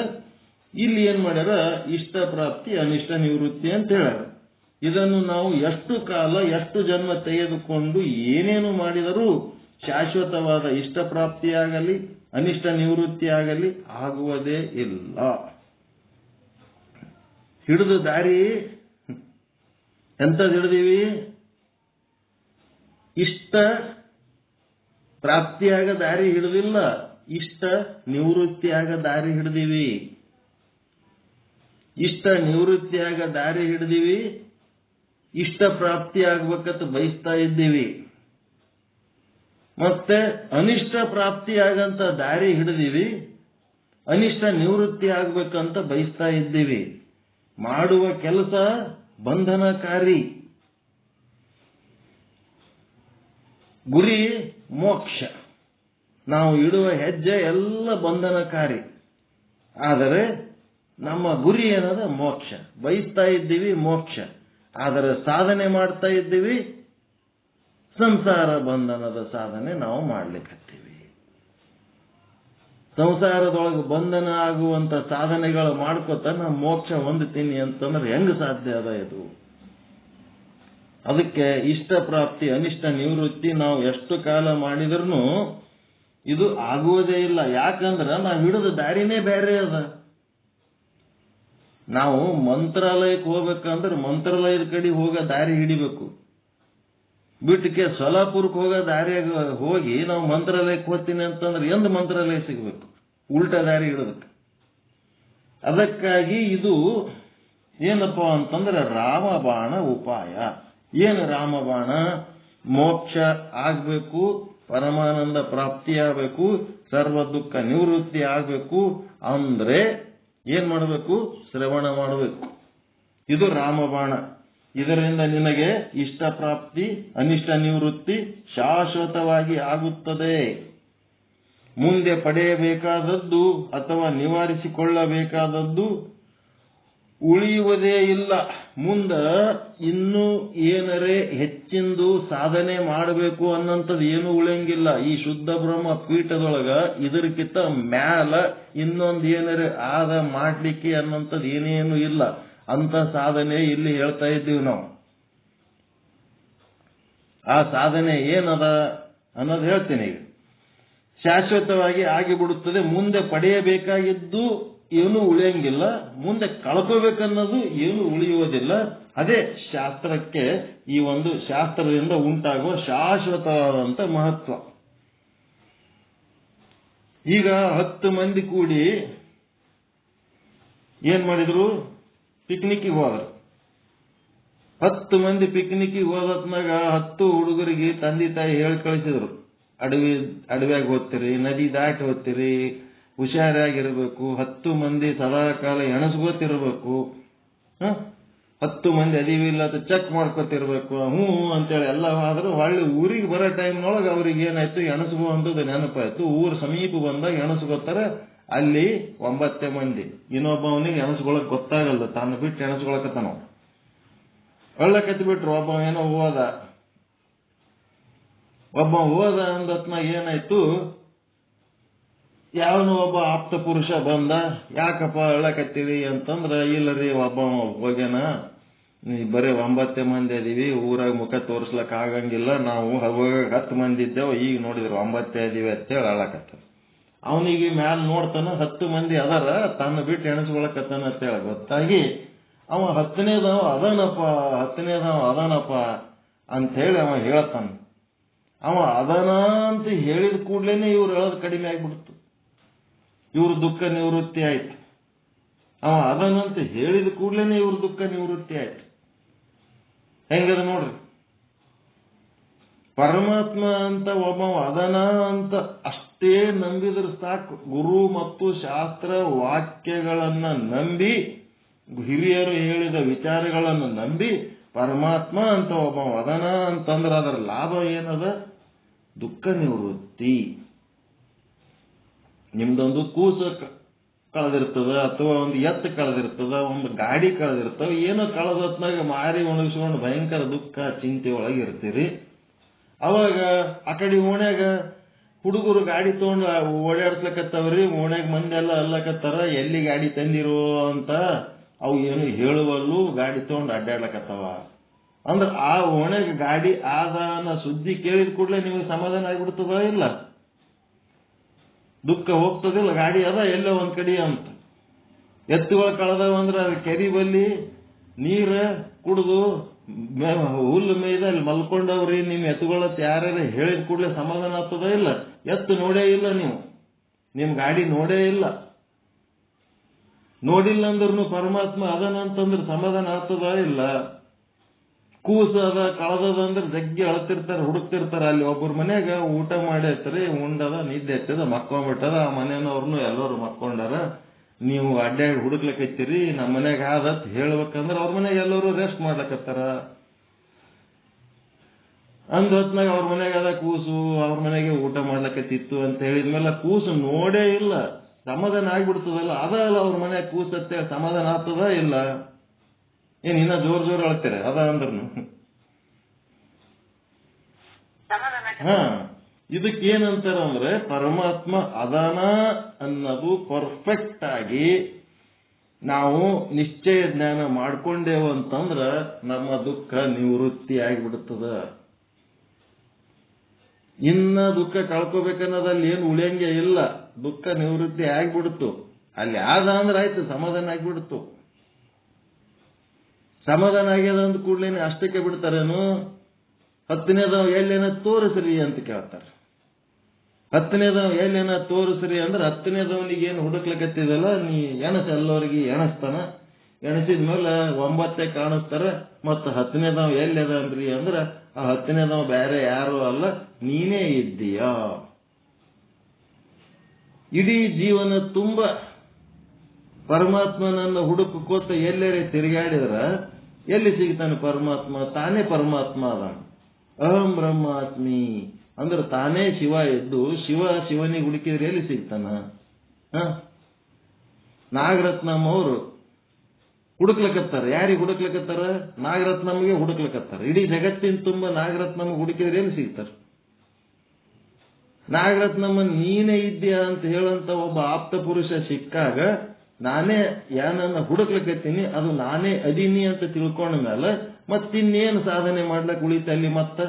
ಇಲ್ಲಿ ಏನ್ ಮಾಡ್ಯಾರ, ಇಷ್ಟ ಪ್ರಾಪ್ತಿ, ಅನಿಷ್ಟ ನಿವೃತ್ತಿ ಅಂತ ಹೇಳ್ಯಾರ. ಇದನ್ನು ನಾವು ಎಷ್ಟು ಕಾಲ, ಎಷ್ಟು ಜನ್ಮ ತೆಗೆದುಕೊಂಡು ಏನೇನು ಮಾಡಿದರೂ ಶಾಶ್ವತವಾದ ಇಷ್ಟ ಪ್ರಾಪ್ತಿಯಾಗಲಿ ಅನಿಷ್ಟ ನಿವೃತ್ತಿ ಆಗಲಿ ಆಗುವುದೇ ಇಲ್ಲ. ಹಿಡಿದು ದಾರಿ ಎಂತದ್ ಹಿಡಿದೀವಿ? ಇಷ್ಟ ಪ್ರಾಪ್ತಿಯಾಗ ದಾರಿ ಹಿಡಿದಿಲ್ಲ, ಇಷ್ಟ ನಿವೃತ್ತಿಯಾಗ ದಾರಿ ಹಿಡಿದೀವಿ. ಇಷ್ಟ ನಿವೃತ್ತಿಯಾಗ ದಾರಿ ಹಿಡಿದೀವಿ, ಇಷ್ಟ ಪ್ರಾಪ್ತಿ ಆಗ್ಬೇಕಂತ ಬಯಸ್ತಾ ಇದ್ದೀವಿ. ಮತ್ತೆ ಅನಿಷ್ಟ ಪ್ರಾಪ್ತಿಯಾಗಂತ ದಾರಿ ಹಿಡಿದೀವಿ, ಅನಿಷ್ಟ ನಿವೃತ್ತಿ ಆಗ್ಬೇಕಂತ ಬಯಸ್ತಾ ಇದ್ದೀವಿ. ಮಾಡುವ ಕೆಲಸ ಬಂಧನಕಾರಿ, ಗುರಿ ಮೋಕ್ಷ. ನಾವು ಇಡುವ ಹೆಜ್ಜೆ ಎಲ್ಲ ಬಂಧನಕಾರಿ. ಆದರೆ ನಮ್ಮ ಗುರಿ ಏನದ ಮೋಕ್ಷ. ಬಯಸ್ತಾ ಇದ್ದೀವಿ ಮೋಕ್ಷ, ಆದರೆ ಸಾಧನೆ ಮಾಡ್ತಾ ಇದ್ದೀವಿ ಸಂಸಾರ ಬಂಧನದ ಸಾಧನೆ ನಾವು ಮಾಡ್ಲಿಕ್ಕತ್ತೀವಿ. ಸಂಸಾರದೊಳಗೆ ಬಂಧನ ಆಗುವಂತ ಸಾಧನೆಗಳು ಮಾಡ್ಕೋತ ನಾ ಮೋಕ್ಷ ಹೊಂದುತ್ತೀನಿ ಅಂತಂದ್ರೆ ಹೆಂಗ್ ಸಾಧ್ಯ ಅದ ಇದು? ಅದಕ್ಕೆ ಇಷ್ಟ ಪ್ರಾಪ್ತಿ ಅನಿಷ್ಟ ನಿವೃತ್ತಿ ನಾವು ಎಷ್ಟು ಕಾಲ ಮಾಡಿದ್ರೂ ಇದು ಆಗುವುದೇ ಇಲ್ಲ. ಯಾಕಂದ್ರೆ ನಾವು ಹಿಡಿದ ದಾರಿನೇ ಬೇರೆ ಅದ. ನಾವು ಮಂತ್ರಾಲಯಕ್ಕೆ ಹೋಗ್ಬೇಕಂದ್ರೆ ಮಂತ್ರಾಲಯದ ಕಡೆ ಹೋಗೋ ದಾರಿ ಹಿಡಿಬೇಕು. ಬಿಟ್ಟಕ್ಕೆ ಸೊಲಾಪುರಕ್ಕೆ ಹೋಗೋ ದಾರಿಯಾಗ ಹೋಗಿ ನಾವು ಮಂತ್ರಾಲಯಕ್ಕೆ ಹೋಗ್ತೀನಿ ಅಂತಂದ್ರೆ ಎಂದು ಮಂತ್ರಾಲಯ ಸಿಗ್ಬೇಕು? ಉಲ್ಟಾ ದಾರಿ ಹಿಡಬೇಕು. ಅದಕ್ಕಾಗಿ ಇದು ಏನಪ್ಪ ಅಂತಂದ್ರೆ ರಾಮಬಾಣ ಉಪಾಯ. ಏನು ರಾಮಬಾಣ? ಮೋಕ್ಷ ಆಗ್ಬೇಕು, ಪರಮಾನಂದ ಪ್ರಾಪ್ತಿಯಾಗಬೇಕು, ಸರ್ವ ದುಃಖ ನಿವೃತ್ತಿ ಆಗಬೇಕು ಅಂದ್ರೆ ಏನ್ ಮಾಡಬೇಕು? ಶ್ರವಣ ಮಾಡಬೇಕು. ಇದು ರಾಮಬಾಣ. ಇದರಿಂದ ನಿನಗೆ ಇಷ್ಟ ಪ್ರಾಪ್ತಿ ಅನಿಷ್ಟ ನಿವೃತ್ತಿ ಶಾಶ್ವತವಾಗಿ ಆಗುತ್ತದೆ. ಮುಂದೆ ಪಡೆಯಬೇಕಾದದ್ದು ಅಥವಾ ನಿವಾರಿಸಿಕೊಳ್ಳಬೇಕಾದದ್ದು ಉಳಿಯುವುದೇ ಇಲ್ಲ. ಮುಂದ ಇನ್ನೂ ಏನರೇ ಹೆಚ್ಚಿಂದು ಸಾಧನೆ ಮಾಡಬೇಕು ಅನ್ನಂಥದ್ದು ಏನೂ ಉಳಿಯಂಗಿಲ್ಲ. ಈ ಶುದ್ಧ ಬ್ರಹ್ಮ ಪೀಠದೊಳಗ ಇದಕ್ಕಿಂತ ಮ್ಯಾಲ ಇನ್ನೊಂದು ಏನರೇ ಆದ ಮಾಡ್ಲಿಕ್ಕೆ ಅನ್ನೋಂಥದ್ದು ಏನೇನು ಇಲ್ಲ. ಅಂತ ಸಾಧನೆ ಇಲ್ಲಿ ಹೇಳ್ತಾ ಇದ್ದೀವಿ ನಾವು. ಆ ಸಾಧನೆ ಏನದ ಅನ್ನೋದು ಹೇಳ್ತೀನಿ ಈಗ. ಶಾಶ್ವತವಾಗಿ ಆಗಿಬಿಡುತ್ತದೆ. ಮುಂದೆ ಪಡೆಯಬೇಕಾಗಿದ್ದು ಏನೂ ಉಳಿಯಂಗಿಲ್ಲ, ಮುಂದೆ ಕಳ್ಕೋಬೇಕನ್ನೋದು ಏನು ಉಳಿಯುವುದಿಲ್ಲ. ಅದೇ ಶಾಸ್ತ್ರಕ್ಕೆ, ಈ ಒಂದು ಶಾಸ್ತ್ರದಿಂದ ಉಂಟಾಗುವ ಶಾಶ್ವತವಾದಂತ ಮಹತ್ವ. ಈಗ 10 ಮಂದಿ ಕೂಡಿ ಏನ್ ಮಾಡಿದ್ರು? ಪಿಕ್ನಿಕ್ಗೆ ಹೋದ್ರು. 10 ಮಂದಿ ಪಿಕ್ನಿಕ್ಗೆ ಹೋದತ್ನಾಗ 10 ಹುಡುಗರಿಗೆ ತಂದೆ ತಾಯಿ ಹೇಳಿ ಕಳಿಸಿದ್ರು, ಅಡವ್ಯಾಗ ಹೋಗ್ತೀರಿ, ನದಿ ದಾಟಿ ಹೋಗ್ತೀರಿ, ಹುಷಾರಾಗಿರ್ಬೇಕು. 10 ಮಂದಿ ಸದಾ ಕಾಲ ಎಣಸ್ಕೋತಿರ್ಬೇಕು. 10 ಮಂದಿ ಅದೀವಿಲ್ಲ ಅಂತ ಚೆಕ್ ಮಾಡ್ಕೋತಿರ್ಬೇಕು. ಅಂತೇಳಿ ಎಲ್ಲ ಆದ್ರೂ ಹೊಳ್ಳಿ ಊರಿಗೆ ಬರೋ ಟೈಮ್ನೊಳಗೆ ಅವ್ರಿಗೆ ಏನಾಯ್ತು? ಎಣಸ್ಕೋವಂಥದ್ದು ನೆನಪಾಯ್ತು. ಊರು ಸಮೀಪ ಬಂದಾಗ ಎಣಸ್ಕೋತಾರೆ. ಅಲ್ಲಿ 9 ಮಂದಿ. ಇನ್ನೊಬ್ಬವನಿಗೆ ಎಣಸ್ಕೊಳಕ್ ಗೊತ್ತಾಗಲ್ಲ, ತಾನು ಬಿಟ್ಟು ಎಣಸ್ಕೊಳಕತ್ತಾನ. ಒಳ್ಳಕತ್ತಿ ಬಿಟ್ರು. ಒಬ್ಬ ಏನೋ ಹೋದ ಅಂದತ್ನಾಗ ಏನಾಯ್ತು? ಯಾವನು ಒಬ್ಬ ಆಪ್ತ ಪುರುಷ ಬಂದ. ಯಾಕಪ್ಪ ಅಳ್ಳಕತ್ತೀವಿ ಅಂತಂದ್ರ, ಇಲ್ಲರಿ ಒಬ್ಬ ಹೋಗ್ಯಾನ, ಬರೀ 9 ಮಂದಿ ಅದೀವಿ, ಊರಾಗ ಮುಖ ತೋರಿಸ್ಲಕ್ ಆಗಂಗಿಲ್ಲ, ನಾವು 10 ಮಂದಿ ಇದ್ದೇವೆ, ಈಗ ನೋಡಿದ್ರು 9 ಅದೀವಿ ಅಂತೇಳಿ ಅಳ್ಳಕತ್ತ. ಅವನಿಗೆ ಮ್ಯಾಲ ನೋಡ್ತಾನ, 10 ಮಂದಿ ಅದಾರ, ತನ್ನ ಬಿಟ್ಟು ಎಣಸ್ಕೊಳಕತ್ತಾನ ಅಂತೇಳಿ ಗೊತ್ತಾಗಿ ಅವ 10ನೇದವ ಅದಾನಪ್ಪ ಅಂತ ಹೇಳಿ ಅವ ಹೇಳ್ತಾನ. ಅವ ಅದಾನ ಅಂತ ಹೇಳಿದ ಕೂಡ್ಲೇನೆ ಇವ್ರು ಹೇಳೋದು ಕಡಿಮೆ ಆಗ್ಬಿಡ್ತು. ಇವ್ರ ದುಃಖ ನಿವೃತ್ತಿ ಆಯ್ತು. ಅವ ಅದನಂತ ಹೇಳಿದ ಕೂಡ್ಲೇನೆ ಇವ್ರ ದುಃಖ ನಿವೃತ್ತಿ ಆಯ್ತು. ಹೆಂಗದ ನೋಡ್ರಿ. ಪರಮಾತ್ಮ ಅಂತ ಒಬ್ಬ ಅದನ ಅಂತ ಅಷ್ಟೇ ನಂಬಿದ್ರೆ ಸಾಕು. ಗುರು ಮತ್ತು ಶಾಸ್ತ್ರ ವಾಕ್ಯಗಳನ್ನ ನಂಬಿ, ಹಿರಿಯರು ಹೇಳಿದ ವಿಚಾರಗಳನ್ನು ನಂಬಿ ಪರಮಾತ್ಮ ಅಂತ ಒಬ್ಬ ಅದನ ಅಂತಂದ್ರೆ ಅದರ ಲಾಭ ಏನದ? ದುಃಖ ನಿವೃತ್ತಿ. ನಿಮ್ದೊಂದು ಕೂಸು ಕಳೆದಿರ್ತದ, ಅಥವಾ ಒಂದು ಎತ್ತು ಕಳೆದಿರ್ತದ, ಒಂದು ಗಾಡಿ ಕಳೆದಿರ್ತವ, ಏನೋ ಕಳೆದತ್ನಾಗ ಮಾರಿ ಒಣಗಿಸ್ಕೊಂಡು ಭಯಂಕರ ದುಃಖ ಚಿಂತೆ ಒಳಗೆ ಇರ್ತೀರಿ. ಅವಾಗ ಆ ಕಡೆ ಓಣ್ಯಾಗ ಹುಡುಗರು ಗಾಡಿ ತಗೊಂಡು ಓಡಾಡ್ಸ್ಲಕತ್ತವ್ರಿ. ಓಣ್ಯಾಗ ಮಂದಿ ಎಲ್ಲ ಅಲ್ಲಕತ್ತಾರ, ಎಲ್ಲಿ ಗಾಡಿ ತಂದಿರೋ ಅಂತ. ಅವು ಏನು ಹೇಳುವಲ್ಲೂ, ಗಾಡಿ ತಗೊಂಡು ಅಡ್ಡಾಡ್ಲಕತ್ತವ. ಅಂದ್ರೆ ಆ ಓಣ್ಯಾಗ ಗಾಡಿ ಆದಾನ ಸುದ್ದಿ ಕೇಳಿದ ಕೂಡಲೇ ನಿಮಗೆ ಸಮಾಧಾನ ಆಗ್ಬಿಡ್ತದ ಇಲ್ಲ? ದುಃಖ ಹೋಗ್ತದಿಲ್ಲ? ಗಾಡಿ ಅದ ಎಲ್ಲೋ ಒಂದ್ ಕಡೆ ಅಂತ. ಎತ್ತುಗಳು ಕಳೆದವ ಅಂದ್ರೆ ಅದು ಕೆರಿ ಬಲ್ಲಿ ನೀರ ಕುಡಿದು ಹುಲ್ಲು ಮೇಯ್ದ ಅಲ್ಲಿ ಮಲ್ಕೊಂಡವ್ರಿ ನಿಮ್ ಎತ್ತುಗಳತ್ತ ಯಾರ್ಯಾರ ಹೇಳಿದ ಕೂಡಲೇ ಸಮಾಧಾನ ಆಗ್ತದ ಇಲ್ಲ? ಎತ್ತು ನೋಡೇ ಇಲ್ಲ ನೀವು, ನಿಮ್ ಗಾಡಿ ನೋಡೇ ಇಲ್ಲ. ನೋಡಿಲ್ಲ ಅಂದ್ರೂ ಪರಮಾತ್ಮ ಅದನಂತಂದ್ರೆ ಸಮಾಧಾನ ಆಗ್ತದ ಇಲ್ಲ? ಕೂಸ ಅದ ಕಳೆದದ ಅಂದ್ರೆ ಜಗ್ಗಿ ಅಳ್ತಿರ್ತಾರ, ಹುಡುಕ್ತಿರ್ತಾರ. ಅಲ್ಲಿ ಒಬ್ಬರ ಮನ್ಯಾಗ ಊಟ ಮಾಡೈತ್ರಿ, ಉಂಡದ, ನಿದ್ದೆ ಎತ್ತದ, ಮಕ್ಕೊಂಡ್ಬಿಟ್ಟದ. ಆ ಮನೆಯವ್ರನ್ನು ಎಲ್ಲರೂ ಮಕ್ಕೊಂಡಾರ. ನೀವು ಅಡ್ಡಾಡಿ ಹುಡುಕ್ಲಕತ್ತೀರಿ, ನಮ್ಮ ಮನ್ಯಾಗ ಆದತ್ ಹೇಳ್ಬೇಕಂದ್ರೆ ಅವ್ರ ಮನ್ಯಾಗ ಎಲ್ಲರೂ ರೆಸ್ಟ್ ಮಾಡ್ಲಕತ್ತಾರ. ಅಂದ ಹೊತ್ನಾಗ ಅವ್ರ ಮನ್ಯಾಗ ಅದ ಕೂಸು, ಅವ್ರ ಮನೆಗೆ ಊಟ ಮಾಡ್ಲಕತ್ತಿತ್ತು ಅಂತ ಹೇಳಿದ್ಮೇಲೆ ಕೂಸು ನೋಡೇ ಇಲ್ಲ. ಸಮಾಧಾನ ಆಗ್ಬಿಡ್ತದಲ್ಲ, ಅದಲ್ಲ ಅವ್ರ ಮನೆ ಕೂಸತ್ತೆ ಸಮಾಧಾನ ಆಗ್ತದ ಇಲ್ಲ? ಏನ್ ಇನ್ನ ಜೋರ್ ಹೇಳ್ತಾರೆ ಅದ ಅಂದ್ರೂ ಇದಕ್ಕೆ ಏನಂತಾರ ಅಂದ್ರೆ ಪರಮಾತ್ಮ ಅದಾನ ಅನ್ನೋದು ಪರ್ಫೆಕ್ಟ್ ಆಗಿ ನಾವು ನಿಶ್ಚಯ ಜ್ಞಾನ ಮಾಡ್ಕೊಂಡೇವು ಅಂತಂದ್ರ ನಮ್ಮ ದುಃಖ ನಿವೃತ್ತಿ ಆಗಿಬಿಡುತ್ತದ. ಇನ್ನ ದುಃಖ ಕಳ್ಕೋಬೇಕನ್ನೋದಲ್ಲಿ ಏನು ಉಳಿಯಂಗೆ ಇಲ್ಲ, ದುಃಖ ನಿವೃತ್ತಿ ಆಗ್ಬಿಡ್ತು. ಅಲ್ಲಿ ಆದ ಅಂದ್ರೆ ಆಯ್ತು, ಸಮಾಧಾನ ಆಗ್ಬಿಡ್ತು. ಸಮಾಧಾನ ಆಗ್ಯದ ಅಂದ ಕೂಡ್ಲೇನೆ ಅಷ್ಟಕ್ಕೆ ಬಿಡ್ತಾರೇನು? 10ನೇದವ ಎಲ್ಲೇನ ತೋರಿಸ್ರಿ ಅಂತ ಕೇಳ್ತಾರೆ. 10ನೇದವ ಎಲ್ಲೇನ ತೋರಿಸ್ರಿ ಅಂದ್ರೆ 10ನೇದವನಿಗೆ ಏನು ಹುಡುಕ್ಲಕತ್ತಿದಲ್ಲ, ನೀ ಎಣಸ ಎಲ್ಲರಿಗೆ ಎಣಸ್ತಾನ. ಎಣಸಿದ್ಮೇಲೆ 9 ಕಾಣಿಸ್ತಾರ. ಮತ್ತು 10ನೇದವ ಎಲ್ಲದ ಅಂದ್ರಿ ಅಂದ್ರೆ ಆ 10ನೇದವ ಬೇರೆ ಯಾರು ಅಲ್ಲ, ನೀನೇ ಇದ್ದೀಯಾ. ಇಡೀ ಜೀವನ ತುಂಬ ಪರಮಾತ್ಮನನ್ನು ಹುಡುಕೋತ ಎಲ್ಲರೇ ತಿರುಗಾಡಿದ್ರ ಎಲ್ಲಿ ಸಿಗ್ತಾನೆ ಪರಮಾತ್ಮ? ತಾನೇ ಪರಮಾತ್ಮ ಅದ. ಅಹಂ ಬ್ರಹ್ಮಾಸ್ಮಿ ಅಂದ್ರೆ ತಾನೇ ಶಿವ ಎದ್ದು ಶಿವನಿಗೆ ಹುಡುಕಿದ್ರೆ ಎಲ್ಲಿ ಸಿಗ್ತಾನ? ನಾಗರತ್ನಮ್ಮ ಅವರು ಹುಡುಕ್ಲಕತ್ತಾರ. ಯಾರಿಗೆ ಹುಡುಕ್ಲಕತ್ತಾರ? ನಾಗರತ್ನಮ್ಮಗೆ ಹುಡುಕ್ಲಕತ್ತಾರ. ಇಡೀ ಜಗತ್ತಿನ ತುಂಬ ನಾಗರತ್ನಮ್ಮ ಹುಡುಕಿದ್ರೆ ಎಲ್ಲಿ ಸಿಗ್ತಾರ? ನಾಗರತ್ನಮ್ಮ ನೀನೇ ಇದ್ದೀಯಾ ಅಂತ ಹೇಳಂತ ಒಬ್ಬ ಆಪ್ತ ಪುರುಷ ಸಿಕ್ಕಾಗ ನಾನೇ ಯಾನನ್ನ ಹುಡುಕ್ಲಕತ್ತೀನಿ, ಅದು ನಾನೇ ಅದೀನಿ ಅಂತ ತಿಳ್ಕೊಂಡ ಮೇಲೆ ಮತ್ತಿನ್ನೇನು ಸಾಧನೆ ಮಾಡ್ಲಕ್ ಉಳಿತ ಅಲ್ಲಿ? ಮತ್ತ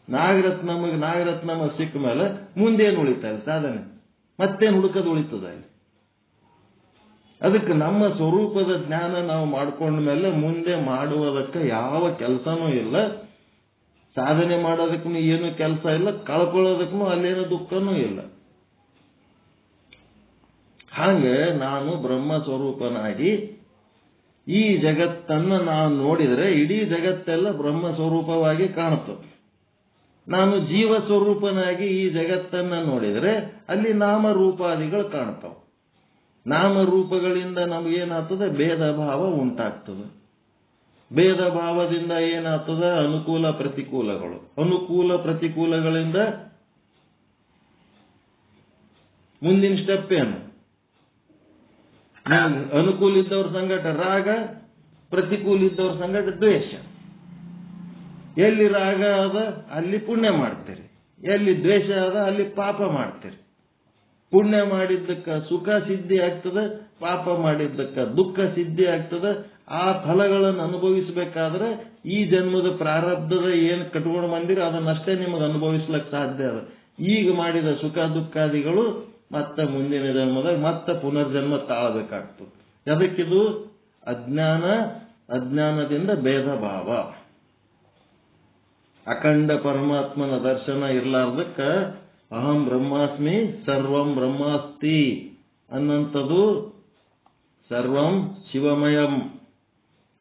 ನಾಗರತ್ನಮ್ಮ ಸಿಕ್ಕ ಮೇಲೆ ಮುಂದೇನು ಉಳಿತಾರೆ ಸಾಧನೆ? ಮತ್ತೇನು ಹುಡುಕದು ಉಳಿತದ ಅಲ್ಲಿ? ಅದಕ್ಕೆ ನಮ್ಮ ಸ್ವರೂಪದ ಜ್ಞಾನ ನಾವು ಮಾಡ್ಕೊಂಡ ಮೇಲೆ ಮುಂದೆ ಮಾಡುವುದಕ್ಕೆ ಯಾವ ಕೆಲಸನೂ ಇಲ್ಲ. ಸಾಧನೆ ಮಾಡೋದಕ್ಕೂ ಏನು ಕೆಲಸ ಇಲ್ಲ, ಕಳ್ಕೊಳ್ಳೋದಕ್ಕೂ ಅಲ್ಲೇನು ದುಃಖನೂ ಇಲ್ಲ. ಹಾಗೆ ನಾನು ಬ್ರಹ್ಮ ಸ್ವರೂಪನಾಗಿ ಈ ಜಗತ್ತನ್ನು ನಾವು ನೋಡಿದರೆ ಇಡೀ ಜಗತ್ತೆಲ್ಲ ಬ್ರಹ್ಮ ಸ್ವರೂಪವಾಗಿ ಕಾಣುತ್ತದೆ. ನಾನು ಜೀವ ಸ್ವರೂಪನಾಗಿ ಈ ಜಗತ್ತನ್ನು ನೋಡಿದರೆ ಅಲ್ಲಿ ನಾಮರೂಪಾದಿಗಳು ಕಾಣ್ತಾವೆ. ನಾಮರೂಪಗಳಿಂದ ನಮಗೇನಾಗ್ತದೆ? ಭೇದ ಭಾವ ಉಂಟಾಗ್ತದೆ. ಭೇದ ಭಾವದಿಂದ ಏನಾಗ್ತದೆ? ಅನುಕೂಲ ಪ್ರತಿಕೂಲಗಳು. ಅನುಕೂಲ ಪ್ರತಿಕೂಲಗಳಿಂದ ಮುಂದಿನ ಸ್ಟೆಪ್ ಏನು? ಅನುಕೂಲ ಇದ್ದವ್ರ ಸಂಗಟ ರಾಗ, ಪ್ರತಿಕೂಲ ಇದ್ದವ್ರ ಸಂಗಟ ದ್ವೇಷ. ಎಲ್ಲಿ ರಾಗ ಅದ ಅಲ್ಲಿ ಪುಣ್ಯ ಮಾಡ್ತೀರಿ, ಎಲ್ಲಿ ದ್ವೇಷ ಅದ ಅಲ್ಲಿ ಪಾಪ ಮಾಡ್ತೀರಿ. ಪುಣ್ಯ ಮಾಡಿದ್ದಕ್ಕ ಸುಖ ಸಿದ್ಧಿ ಆಗ್ತದೆ, ಪಾಪ ಮಾಡಿದ್ದಕ್ಕ ದುಃಖ ಸಿದ್ಧಿ ಆಗ್ತದೆ. ಆ ಫಲಗಳನ್ನು ಅನುಭವಿಸಬೇಕಾದ್ರೆ ಈ ಜನ್ಮದ ಪ್ರಾರಬ್ಧದ ಏನು ಕಟ್ಕೊಂಡು ಬಂದಿರ ಅದನ್ನಷ್ಟೇ ನಿಮಗೆ ಅನುಭವಿಸ್ಲಿಕ್ಕೆ ಸಾಧ್ಯ ಅದ. ಈಗ ಮಾಡಿದ ಸುಖ ದುಃಖಾದಿಗಳು ಮತ್ತೆ ಮುಂದಿನ ಜನ್ಮದಾಗ ಮತ್ತೆ ಪುನರ್ಜನ್ಮ ತಾಳಬೇಕಾಗ್ತದೆ. ಅದಕ್ಕಿದು ಅಜ್ಞಾನದಿಂದ ಭೇದ ಭಾವ. ಅಖಂಡ ಪರಮಾತ್ಮನ ದರ್ಶನ ಇರ್ಲಾರ್ದಕ್ಕ ಅಹಂ ಬ್ರಹ್ಮಾಸ್ಮಿ ಸರ್ವಂ ಬ್ರಹ್ಮಾಸ್ತಿ ಅನ್ನಂಥದ್ದು ಸರ್ವಂ ಶಿವಮಯಂ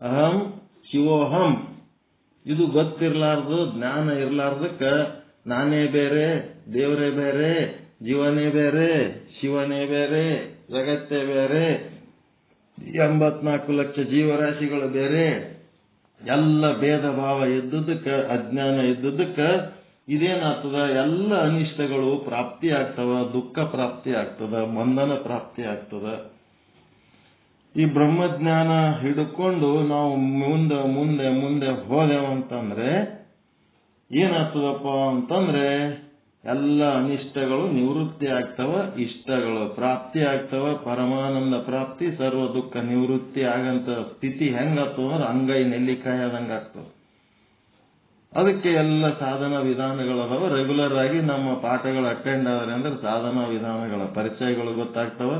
ಅಹಂ ಶಿವೋಹಂ ಇದು ಗೊತ್ತಿರ್ಲಾರ್ದು, ಜ್ಞಾನ ಇರ್ಲಾರ್ದಕ್ಕ ನಾನೇ ಬೇರೆ, ದೇವರೇ ಬೇರೆ, ಜೀವನೇ ಬೇರೆ, ಶಿವನೇ ಬೇರೆ, ಜಗತ್ತೇ ಬೇರೆ, 84 ಲಕ್ಷ ಜೀವರಾಶಿಗಳು ಬೇರೆ, ಎಲ್ಲ ಭೇದ ಭಾವ ಇದ್ದುದಕ್ಕ, ಅಜ್ಞಾನ ಇದ್ದುದಕ್ಕ ಇದೇನಾಗ್ತದ? ಎಲ್ಲ ಅನಿಷ್ಟಗಳು ಪ್ರಾಪ್ತಿ ಆಗ್ತವ, ದುಃಖ ಪ್ರಾಪ್ತಿ ಆಗ್ತದ, ಬಂಧನ ಪ್ರಾಪ್ತಿ ಆಗ್ತದ. ಈ ಬ್ರಹ್ಮಜ್ಞಾನ ಹಿಡ್ಕೊಂಡು ನಾವು ಮುಂದೆ ಮುಂದೆ ಮುಂದೆ ಹೋದೆವಂತಂದ್ರೆ ಏನಾಗ್ತದಪ್ಪ ಅಂತಂದ್ರೆ ಎಲ್ಲ ಅನಿಷ್ಟಗಳು ನಿವೃತ್ತಿ ಆಗ್ತವ, ಇಷ್ಟಗಳು ಪ್ರಾಪ್ತಿ ಆಗ್ತವ, ಪರಮಾನಂದ ಪ್ರಾಪ್ತಿ, ಸರ್ವ ದುಃಖ ನಿವೃತ್ತಿ ಆಗಂತ ಸ್ಥಿತಿ ಹೆಂಗಾಗ್ತವ ಅಂದ್ರೆ ಅಂಗೈ ನೆಲ್ಲಿಕಾಯಿ ಆದಂಗ ಆಗ್ತವ. ಅದಕ್ಕೆ ಎಲ್ಲ ಸಾಧನ ವಿಧಾನಗಳದಾವ. ರೆಗ್ಯುಲರ್ ಆಗಿ ನಮ್ಮ ಪಾಠಗಳು ಅಟೆಂಡ್ ಆದ್ರೆ ಅಂದ್ರೆ ಸಾಧನಾ ವಿಧಾನಗಳ ಪರಿಚಯಗಳು ಗೊತ್ತಾಗ್ತವ.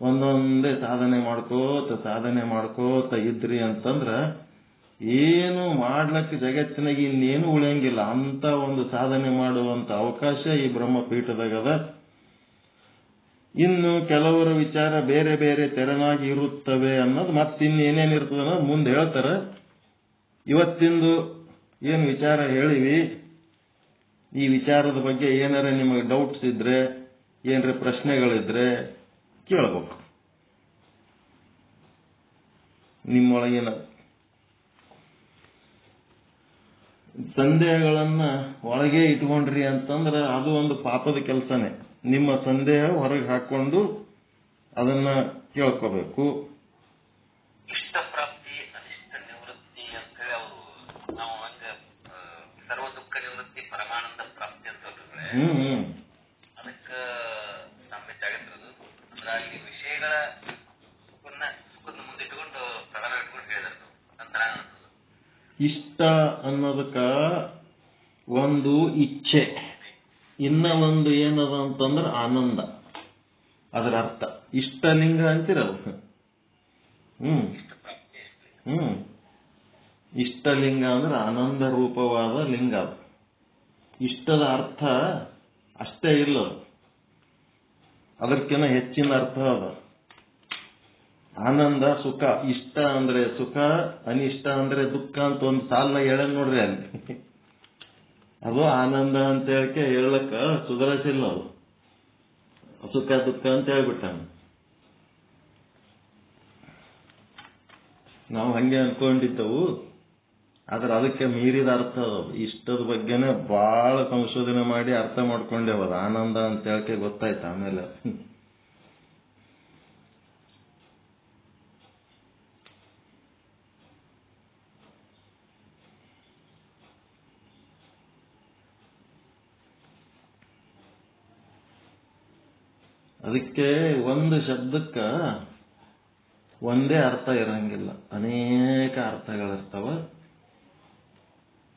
ಒಂದೊಂದೇ ಸಾಧನೆ ಮಾಡ್ಕೋತ ಇದ್ರಿ ಅಂತಂದ್ರ ಏನು ಮಾಡ್ಲಕ್ಕೆ ಜಗತ್ತಿನಾಗ ಇನ್ನೇನು ಉಳಿಯಂಗಿಲ್ಲ. ಅಂತ ಒಂದು ಸಾಧನೆ ಮಾಡುವಂತ ಅವಕಾಶ ಈ ಬ್ರಹ್ಮಪೀಠದಾಗದ. ಇನ್ನು ಕೆಲವರ ವಿಚಾರ ಬೇರೆ ಬೇರೆ ತೆರನಾಗಿ ಇರುತ್ತವೆ ಅನ್ನೋದು ಮತ್ತಿನ್ನೇನೇನಿರ್ತದ ಅನ್ನೋದು ಮುಂದೆ ಹೇಳ್ತಾರ. ಇವತ್ತಿಂದು ಏನು ವಿಚಾರ ಹೇಳಿವಿ, ಈ ವಿಚಾರದ ಬಗ್ಗೆ ಏನಾರ ನಿಮಗೆ ಡೌಟ್ಸ್ ಇದ್ರೆ, ಏನಾರ ಪ್ರಶ್ನೆಗಳಿದ್ರೆ ಕೇಳಬೇಕು. ನಿಮ್ಮೊಳಗಿನ ಸಂದೇಹಗಳನ್ನ ಒಳಗೆ ಇಟ್ಕೊಂಡ್ರಿ ಅಂತಂದ್ರೆ ಅದು ಒಂದು ಪಾಪದ ಕೆಲಸನೇ. ನಿಮ್ಮ ಸಂದೇಹ ಹೊರಗೆ ಹಾಕೊಂಡು ಅದನ್ನ ಕೇಳ್ಕೋಬೇಕು.
ಇಷ್ಟ ಪ್ರಾಪ್ತಿ ಅನಿಷ್ಟ ನಿವೃತ್ತಿ ಅಂತ ಹೇಳಿ ಅವರು ನಾವು ಹಂಗ ಸರ್ವ ದುಃಖ ನಿವೃತ್ತಿ ಪರಮಾನಂದ ಪ್ರಾಪ್ತಿ ಅಂತ ಹೇಳ್ತಾರೆ. ಅದಕ್ಕ ಸಾಮ್ಯತೆ ಆಗತ್ತಿರೋದು ಅಂದ್ರೆ ಅಲ್ಲಿ ವಿಷಯಗಳ ಸುಖದ ಮುಂದೆ ಇಟ್ಕೊಂಡು ಪ್ರಧಾನ ಇಟ್ಕೊಂಡು ಹೇಳಿದ್ರು ನಂತರ
ಇಷ್ಟ ಅನ್ನೋದಕ್ಕ ಒಂದು ಇಚ್ಛೆ, ಇನ್ನ ಒಂದು ಏನದ ಅಂತಂದ್ರೆ ಆನಂದ. ಅದರ ಅರ್ಥ ಇಷ್ಟಲಿಂಗ ಅಂತಿರಲ್ಲ. ಇಷ್ಟಲಿಂಗ ಅಂದ್ರೆ ಆನಂದ ರೂಪವಾದ ಲಿಂಗ. ಅದು ಇಷ್ಟದ ಅರ್ಥ ಅಷ್ಟೇ ಇಲ್ಲ, ಅದಕ್ಕಿಂತ ಹೆಚ್ಚಿನ ಅರ್ಥ ಅದ. ಆನಂದ ಸುಖ, ಇಷ್ಟ ಅಂದ್ರೆ ಸುಖ, ಅನಿಷ್ಟ ಅಂದ್ರೆ ದುಃಖ ಅಂತ ಒಂದು ಸಾಲ ಹೇಳ ನೋಡ್ರಿ ಅಲ್ಲಿ. ಅದು ಆನಂದ ಅಂತ ಹೇಳಕ್ಕ ಸುಧಾರಿಸಿಲ್ಲ. ಅದು ಸುಖ ದುಃಖ ಅಂತ ಹೇಳ್ಬಿಟ್ಟ. ನಾವು ಹಂಗೆ ಅನ್ಕೊಂಡಿದ್ದವು, ಆದ್ರೆ ಅದಕ್ಕೆ ಮೀರಿದ ಅರ್ಥ ಅದು. ಇಷ್ಟದ ಬಗ್ಗೆನೆ ಬಹಳ ಸಂಶೋಧನೆ ಮಾಡಿ ಅರ್ಥ ಮಾಡ್ಕೊಂಡೇವ. ಅದು ಆನಂದ ಅಂತ ಹೇಳಕ್ಕೆ ಗೊತ್ತಾಯ್ತು ಆಮೇಲೆ. ಅದಕ್ಕೆ ಒಂದು ಶಬ್ದಕ್ಕ ಒಂದೇ ಅರ್ಥ ಇರಂಗಿಲ್ಲ, ಅನೇಕ ಅರ್ಥಗಳಿರ್ತಾವ.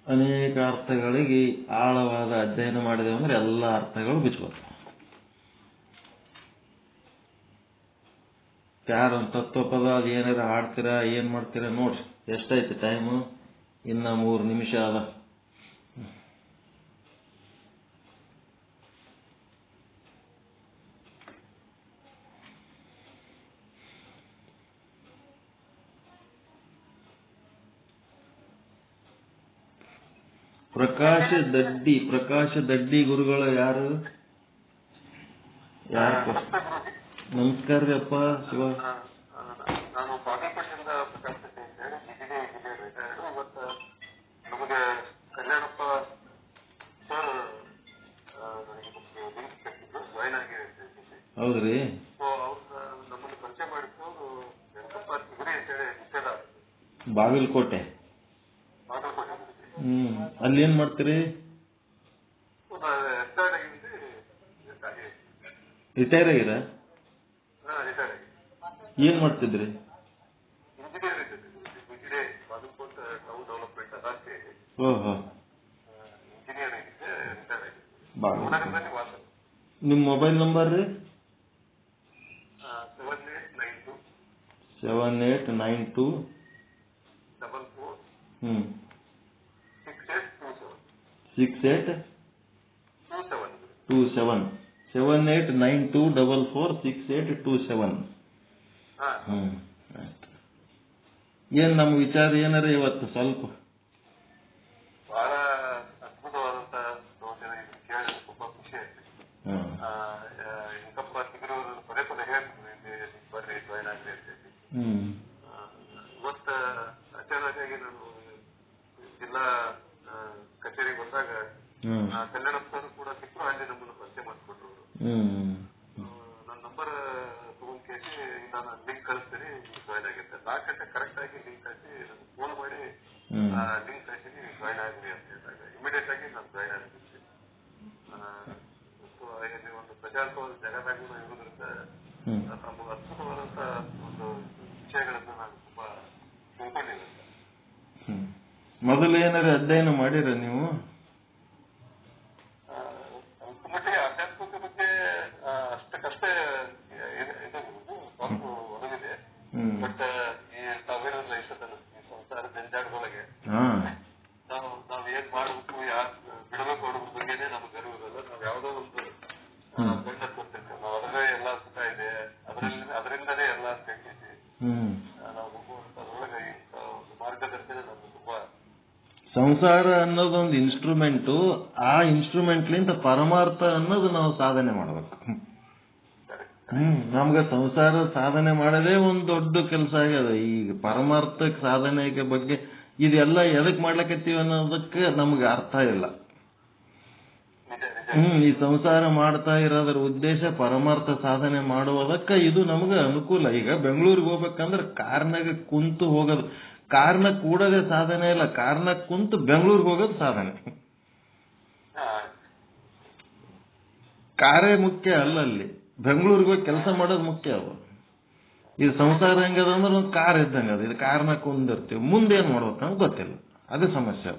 ಅನೇಕ ಅರ್ಥಗಳಿಗೆ ಆಳವಾದ ಅಧ್ಯಯನ ಮಾಡಿದೆವು ಅಂದ್ರೆ ಎಲ್ಲ ಅರ್ಥಗಳು ಬಿಚ್ಚಬೇಕು. ಯಾರು ತತ್ವಪದ ಅದು ಏನಾರ ಹಾಡ್ತೀರಾ ಏನ್ ಮಾಡ್ತೀರಾ ನೋಡ್ರಿ. ಎಷ್ಟೈತಿ ಟೈಮು? ಇನ್ನ 3 ನಿಮಿಷ ಅದ. ಪ್ರಕಾಶ ದಡ್ಡಿ ಗುರುಗಳು ಯಾರು? ನಮಸ್ಕಾರ ರೀ ಅಪ್ಪ ಶಿವ.
ನಾನು ಬಾಗಲಕೋಟೆಯಿಂದ ಪ್ರಕಾಶ್ ಇವತ್ತು ನಮಗೆ ಕಲ್ಯಾಣಪ್ಪ ಸರ್ ಜಾಯಿನ್ ಆಗಿ.
ಹೌದ್ರಿ.
ಅವ್ರ ನಮ್ಮನ್ನು ಪರಿಚಯ ಮಾಡಿದ್ದು ವೆಂಕಪ್ಪ ತಿಗರಿ ಅಂತೇಳಿ ನಿಷೇಧ
ಬಾಗಲಕೋಟೆ. ಅಲ್ಲಿ ಏನ್ ಮಾಡ್ತೀರಿ? ರಿಟೈರ್ ಆಗಿರ? ಏನ್ ಮಾಡ್ತಿದ್ರಿ? ಓಹೋ, ನಿಮ್ ಮೊಬೈಲ್ ನಂಬರ್ ರೀ? 7892 6827 7892446827. ಏನ್ ನಮ್ಮ ವಿಚಾರ ಏನಾರ ಇವತ್ತು ಸ್ವಲ್ಪ
ಬಹಳ ಅದ್ಭುತವಾದಂತ ಕೇಳಿ ತುಂಬಾ ಖುಷಿ ಆಯ್ತು. ವೆಂಕಪ್ಪ ತಿಗರು ಪದೇ ಪದೇ ಹೇಳ್ತಿದ್ವಿ ಬರ್ರಿ ಜಾಯಿನ್ ಆಗ್ಲಿ ಅಂತ. ಇವತ್ತು ಅಚಾನಕ್ ಆಗಿ ನಾನು ಜಿಲ್ಲಾ ಕಚೇರಿಗೆ ಬಂದಾಗ ಕಲ್ಯಾಣಪ್ಪ ಕೂಡ ಸಿಕ್ಕರು, ಅಲ್ಲಿ ನಮ್ಮನ್ನು ಪರಿಚಯ ಮಾಡಿಕೊಟ್ರು. ನನ್ನ ನಂಬರ್ ತಗೊಂಡ್ ಕೇಳಿ ನಾನು ಲಿಂಕ್ ಕಳಿಸ್ತೀನಿ, ಜಾಯಿನ್ ಆಗಿರ್ತೆ. 4 ಗಂಟೆ ಕರೆಕ್ಟ್ ಆಗಿ ಲಿಂಕ್ ಹಾಕಿ ನನಗೆ ಫೋನ್ ಮಾಡಿ ಲಿಂಕ್ ಹಾಕಿ ಜಾಯಿನ್ ಆಗ್ರಿ ಅಂತ ಹೇಳಿದಾಗ ಇಮಿಡಿಯೇಟ್ ಆಗಿ ನಾನು ಜಾಯಿನ್ ಆಗಿರ್ತೀನಿ. ಇಲ್ಲಿ ಒಂದು ಪ್ರಜಾತ್ಮಕ ಜಗತ್ತಾಗೂ ಇರೋದ್ರಿಂದ ನಮಗೆ ಅದ್ಭುತವಾದಂತ ಒಂದು ವಿಷಯಗಳನ್ನು ನಾನು ತುಂಬಾ ತಿಳ್ಕೊಂಡಿಲ್ಲ.
ಮೊದಲು ಏನಾರ ಅಧ್ಯಯನ ಮಾಡಿರ ನೀವು?
ಆಧ್ಯಾತ್ಮಿಕ ಬಗ್ಗೆ ಅಷ್ಟಕ್ಕಷ್ಟೇ ಸ್ವಲ್ಪ ಒದಗಿದೆ. ಬಟ್ ತಾವೇನಂದ್ರೆ ಇಷ್ಟತನ ಈ ಸಂಸಾರ ಜಂಜಾಟದೊಳಗೆ ನಾವ್ ಏನ್ ಮಾಡ್ಬೇಕು, ಬಿಡಬೇಕು ಅನ್ನೋದ್ರ ಬಗ್ಗೆನೇ ನಮ್ಗೆ ಅರಿವು ಇರಲ್ಲ. ನಾವ್ ಯಾವ್ದೋ ಒಂದು ಗಂಡ ಕೊಡ್ತಿರ್ತೇವೆ, ನಾವ್ ಅದರಲ್ಲೇ ಎಲ್ಲ ಸುಖ ಇದೆ, ಅದರಿಂದಲೇ ಎಲ್ಲ ತೆಗಿಸಿ ನಾವು ಹೋಗುವಂತದ್ರೊಳಗೆ ಇಂಥ ಒಂದು ಮಾರ್ಗದರ್ಶನ ನಮ್ಗೆ ತುಂಬಾ.
ಸಂಸಾರ ಅನ್ನೋದೊಂದು ಇನ್ಸ್ಟ್ರೂಮೆಂಟು, ಆ ಇನ್ಸ್ಟ್ರೂಮೆಂಟ್ಲಿಂದ ಪರಮಾರ್ಥ ಅನ್ನೋದು ನಾವು ಸಾಧನೆ ಮಾಡ್ಬೇಕು. ನಮ್ಗೆ ಸಂಸಾರ ಸಾಧನೆ ಮಾಡೋದೇ ಒಂದು ದೊಡ್ಡ ಕೆಲಸ ಆಗ್ಯದ. ಈಗ ಪರಮಾರ್ಥಕ್ಕೆ ಸಾಧನೆಗೆ ಬಗ್ಗೆ ಇದೆಲ್ಲ ಎದಕ್ ಮಾಡ್ಲಕತ್ತೀವಿ ಅನ್ನೋದಕ್ಕೆ ನಮ್ಗೆ ಅರ್ಥ ಇಲ್ಲ. ಈ ಸಂಸಾರ ಮಾಡ್ತಾ ಇರೋದ್ರ ಉದ್ದೇಶ ಪರಮಾರ್ಥ ಸಾಧನೆ ಮಾಡುವುದಕ್ಕೆ ಇದು ನಮಗೆ ಅನುಕೂಲ. ಈಗ ಬೆಂಗಳೂರಿಗೆ ಹೋಗ್ಬೇಕಂದ್ರೆ ಕಾರ್ನಾಗ ಕುಂತು ಹೋಗೋದು, ಕಾರ್ನ ಕೂಡದೆ ಸಾಧನೆ ಇಲ್ಲ, ಕಾರ್ನ ಕುಂತು ಬೆಂಗಳೂರಿಗೆ ಹೋಗೋದು ಸಾಧನೆ. ಕಾರೇ ಮುಖ್ಯ ಅಲ್ಲ, ಅಲ್ಲಿ ಬೆಂಗಳೂರಿಗೆ ಹೋಗಿ ಕೆಲಸ ಮಾಡೋದು ಮುಖ್ಯ. ಅವ ಇದು ಸಂಸಾರ ಹೆಂಗದಂದ್ರೆ ಒಂದು ಕಾರ್ ಇದ್ದಂಗೆ ಅದು. ಇದು ಕಾರ್ನ ಕುಂದಿರ್ತೀವಿ, ಮುಂದೇನ್ ಮಾಡ್ಬೇಕಂತ ಗೊತ್ತಿಲ್ಲ, ಅದೇ ಸಮಸ್ಯೆ.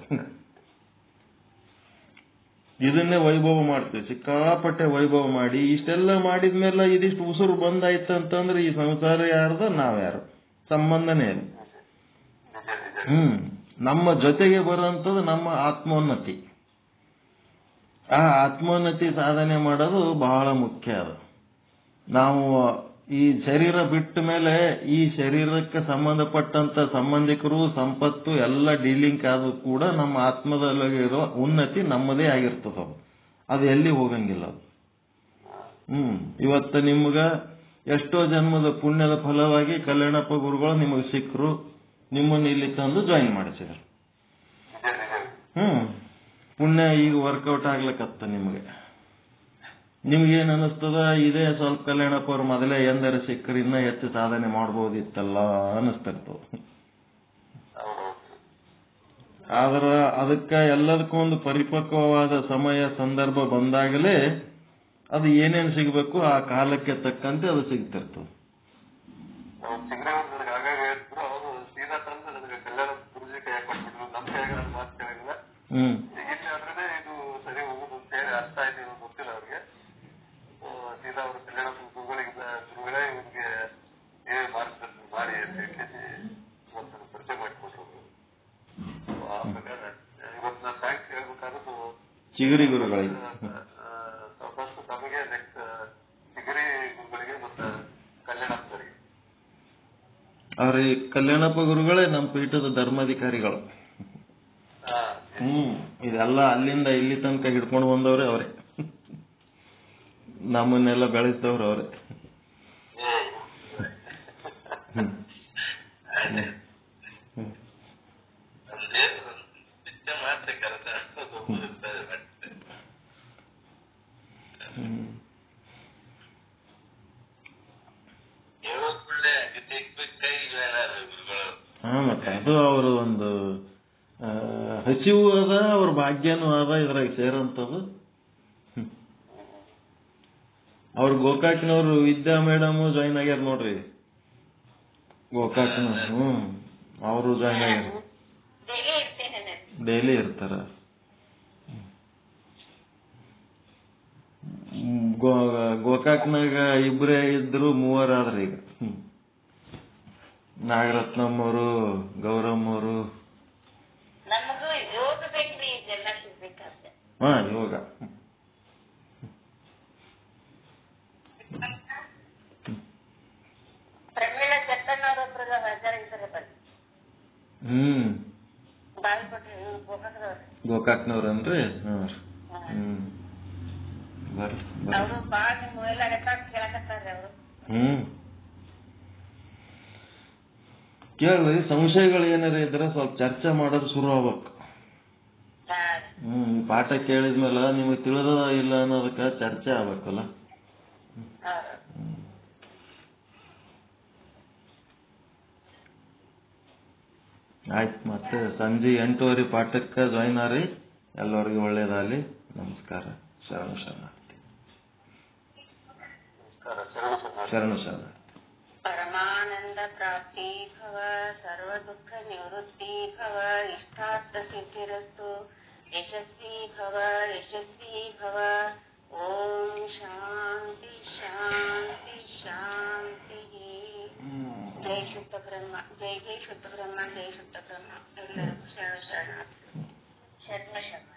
ಇದನ್ನೇ ವೈಭವ ಮಾಡ್ತೀವಿ, ಸಿಕ್ಕಾಪಟ್ಟೆ ವೈಭವ ಮಾಡಿ ಇಷ್ಟೆಲ್ಲ ಮಾಡಿದ್ಮೇಲೆ ಇದಿಷ್ಟು ಉಸಿರು ಬಂದಾಯ್ತು ಅಂತಂದ್ರೆ ಈ ಸಂಸಾರ ಯಾರ್ದ, ನಾವ್ಯಾರು, ಸಂಬಂಧನೇ ಇಲ್ಲ. ನಮ್ಮ ಜೊತೆಗೆ ಬರುವಂಥದ್ದು ನಮ್ಮ ಆತ್ಮೋನ್ನತಿ. ಆ ಆತ್ಮೋನ್ನತಿ ಸಾಧನೆ ಮಾಡೋದು ಬಹಳ ಮುಖ್ಯ. ಅದು ನಾವು ಈ ಶರೀರ ಬಿಟ್ಟ ಮೇಲೆ ಈ ಶರೀರಕ್ಕೆ ಸಂಬಂಧಪಟ್ಟಂತ ಸಂಬಂಧಿಕರು, ಸಂಪತ್ತು ಎಲ್ಲ ಡೀಲಿಂಗ್ ಆದ್ರೂ ಕೂಡ ನಮ್ಮ ಆತ್ಮದಲ್ಲಿರೋ ಉನ್ನತಿ ನಮ್ಮದೇ ಆಗಿರ್ತದ. ಅದು ಎಲ್ಲಿ ಹೋಗಂಗಿಲ್ಲ. ಇವತ್ತು ನಿಮ್ಗ ಎಷ್ಟೋ ಜನ್ಮದ ಪುಣ್ಯದ ಫಲವಾಗಿ ಕಲ್ಯಾಣಪ್ಪ ಗುರುಗಳು ನಿಮಗೆ ಸಿಕ್ಕರು, ನಿಮ್ಮನ್ನು ಇಲ್ಲಿ ತಂದು ಜಾಯಿನ್ ಮಾಡಿಸಿದ್ರು. ಪುಣ್ಯ ಈಗ ವರ್ಕೌಟ್ ಆಗ್ಲಿಕ್ಕತ್ತ ನಿಮ್ಗೆ. ನಿಮ್ಗೇನ್ ಅನಿಸ್ತದ, ಇದೇ ಸ್ವಲ್ಪ ಕಲ್ಯಾಣಪ್ಪ ಅವ್ರು ಮೊದಲೇ ಎಂದರೆ ಸಿಕ್ಕರು ಇನ್ನೂ ಹೆಚ್ಚು ಸಾಧನೆ ಮಾಡ್ಬೋದಿತ್ತಲ್ಲ ಅನಿಸ್ತಿರ್ತವ. ಆದ್ರ ಅದಕ್ಕೆ ಎಲ್ಲದಕ್ಕೂ ಒಂದು ಪರಿಪಕ್ವವಾದ ಸಮಯ ಸಂದರ್ಭ ಬಂದಾಗಲೇ ಅದು ಏನೇನು ಸಿಗಬೇಕು ಆ ಕಾಲಕ್ಕೆ ತಕ್ಕಂತೆ ಅದು ಸಿಗ್ತಿರ್ತದೆ. ಚಿಗರಿ ಗುರುಗಳಿಗೆ ಅವ್ರ ಕಲ್ಯಾಣಪ್ಪ ಗುರುಗಳೇ ನಮ್ಮ ಪೀಠದ ಧರ್ಮಾಧಿಕಾರಿಗಳು. ಇದೆಲ್ಲ ಅಲ್ಲಿಂದ ಇಲ್ಲಿ ತನಕ ಹಿಡ್ಕೊಂಡು ಬಂದವ್ರೆ ಅವರೇ, ನಮ್ಮನ್ನೆಲ್ಲ ಬೆಳೆಸಿದವ್ರು ಅವರೇ. ಮತ್ತೆ ಅದು ಅವರು ಒಂದು ಹಸಿವು ಅದ, ಅವ್ರ ಭಾಗ್ಯನೂ ಅದ ಇದ್ರಾಗ ಸೇರಂತದ್ದು. ಅವ್ರ ಗೋಕಾಕ್ನವ್ರು ವಿದ್ಯಾ ಮೇಡಮ್ ಜಾಯಿನ್ ಆಗ್ಯಾರ ನೋಡ್ರಿ, ಗೋಕಾಕ್ನ. ಅವರು ಜಾಯಿನ್ ಆಗ್ಯಾರ, ಡೈಲಿ ಇರ್ತಾರ. ಗೋಕಾಕ್ನಾಗ ಇಬ್ಬರೇ ಇದ್ರು, ಮೂವರಾದ್ರಿ ಈಗ. ನಾಗರತ್ನಮ್ಮವರು, ಗೌರಮ್ಮವರು. ಯೋಗ ಗೋಕಾಕ್ನವ್ರನ್ರಿ. ಕೇಳ್ರಿ, ಸಂಶಯಗಳು ಏನಾರ ಇದ್ರೆ ಸ್ವಲ್ಪ ಚರ್ಚೆ ಮಾಡೋದು ಶುರು ಆಗ್ಬೇಕು. ಪಾಠ ಕೇಳಿದ್ಮೇಲೆ ನಿಮಗೆ ತಿಳಿದ ಇಲ್ಲ ಅನ್ನೋದಕ್ಕೆ ಚರ್ಚೆ ಆಗ್ಬೇಕಲ್ಲ. ಆಯ್ತು, ಮತ್ತೆ ಸಂಜೆ 8:30 ಪಾಠಕ್ಕೆ ಜಾಯಿನ್ ಆರಿ. ಎಲ್ಲರಿಗೂ ಒಳ್ಳೇದಾಗಲಿ. ನಮಸ್ಕಾರ. ಶರಣು ಶರಣಾರ್ಥಿ. ಶರಣು ಶರಣ.
ಪರಮಾನಂದ ಪ್ರಾಪ್ತಿ ಭವ, ಸರ್ವ ದುಃಖ ನಿವೃತ್ತಿ ಭವ, ಇಷ್ಟಾರ್ಥ ಸಿದ್ಧಿರಸ್ತು, ಯಶಸ್ವಿ ಭವ, ಯಶಸ್ವಿ ಭವ. ಓಂ ಶಾಂತಿ ಶಾಂತಿ ಶಾಂತಿ. ಜೈ ಶುದ್ಧ ಬ್ರಹ್ಮ, ಜೈ ಜೈ ಶುದ್ಧ ಬ್ರಹ್ಮ, ಜೈ ಶುದ್ಧ ಬ್ರಹ್ಮ. ಎಲ್ಲರಿಗೂ ಶರಣ ಶರಣಾರ್ಥಿ. ಶರಣ ಶರಣ.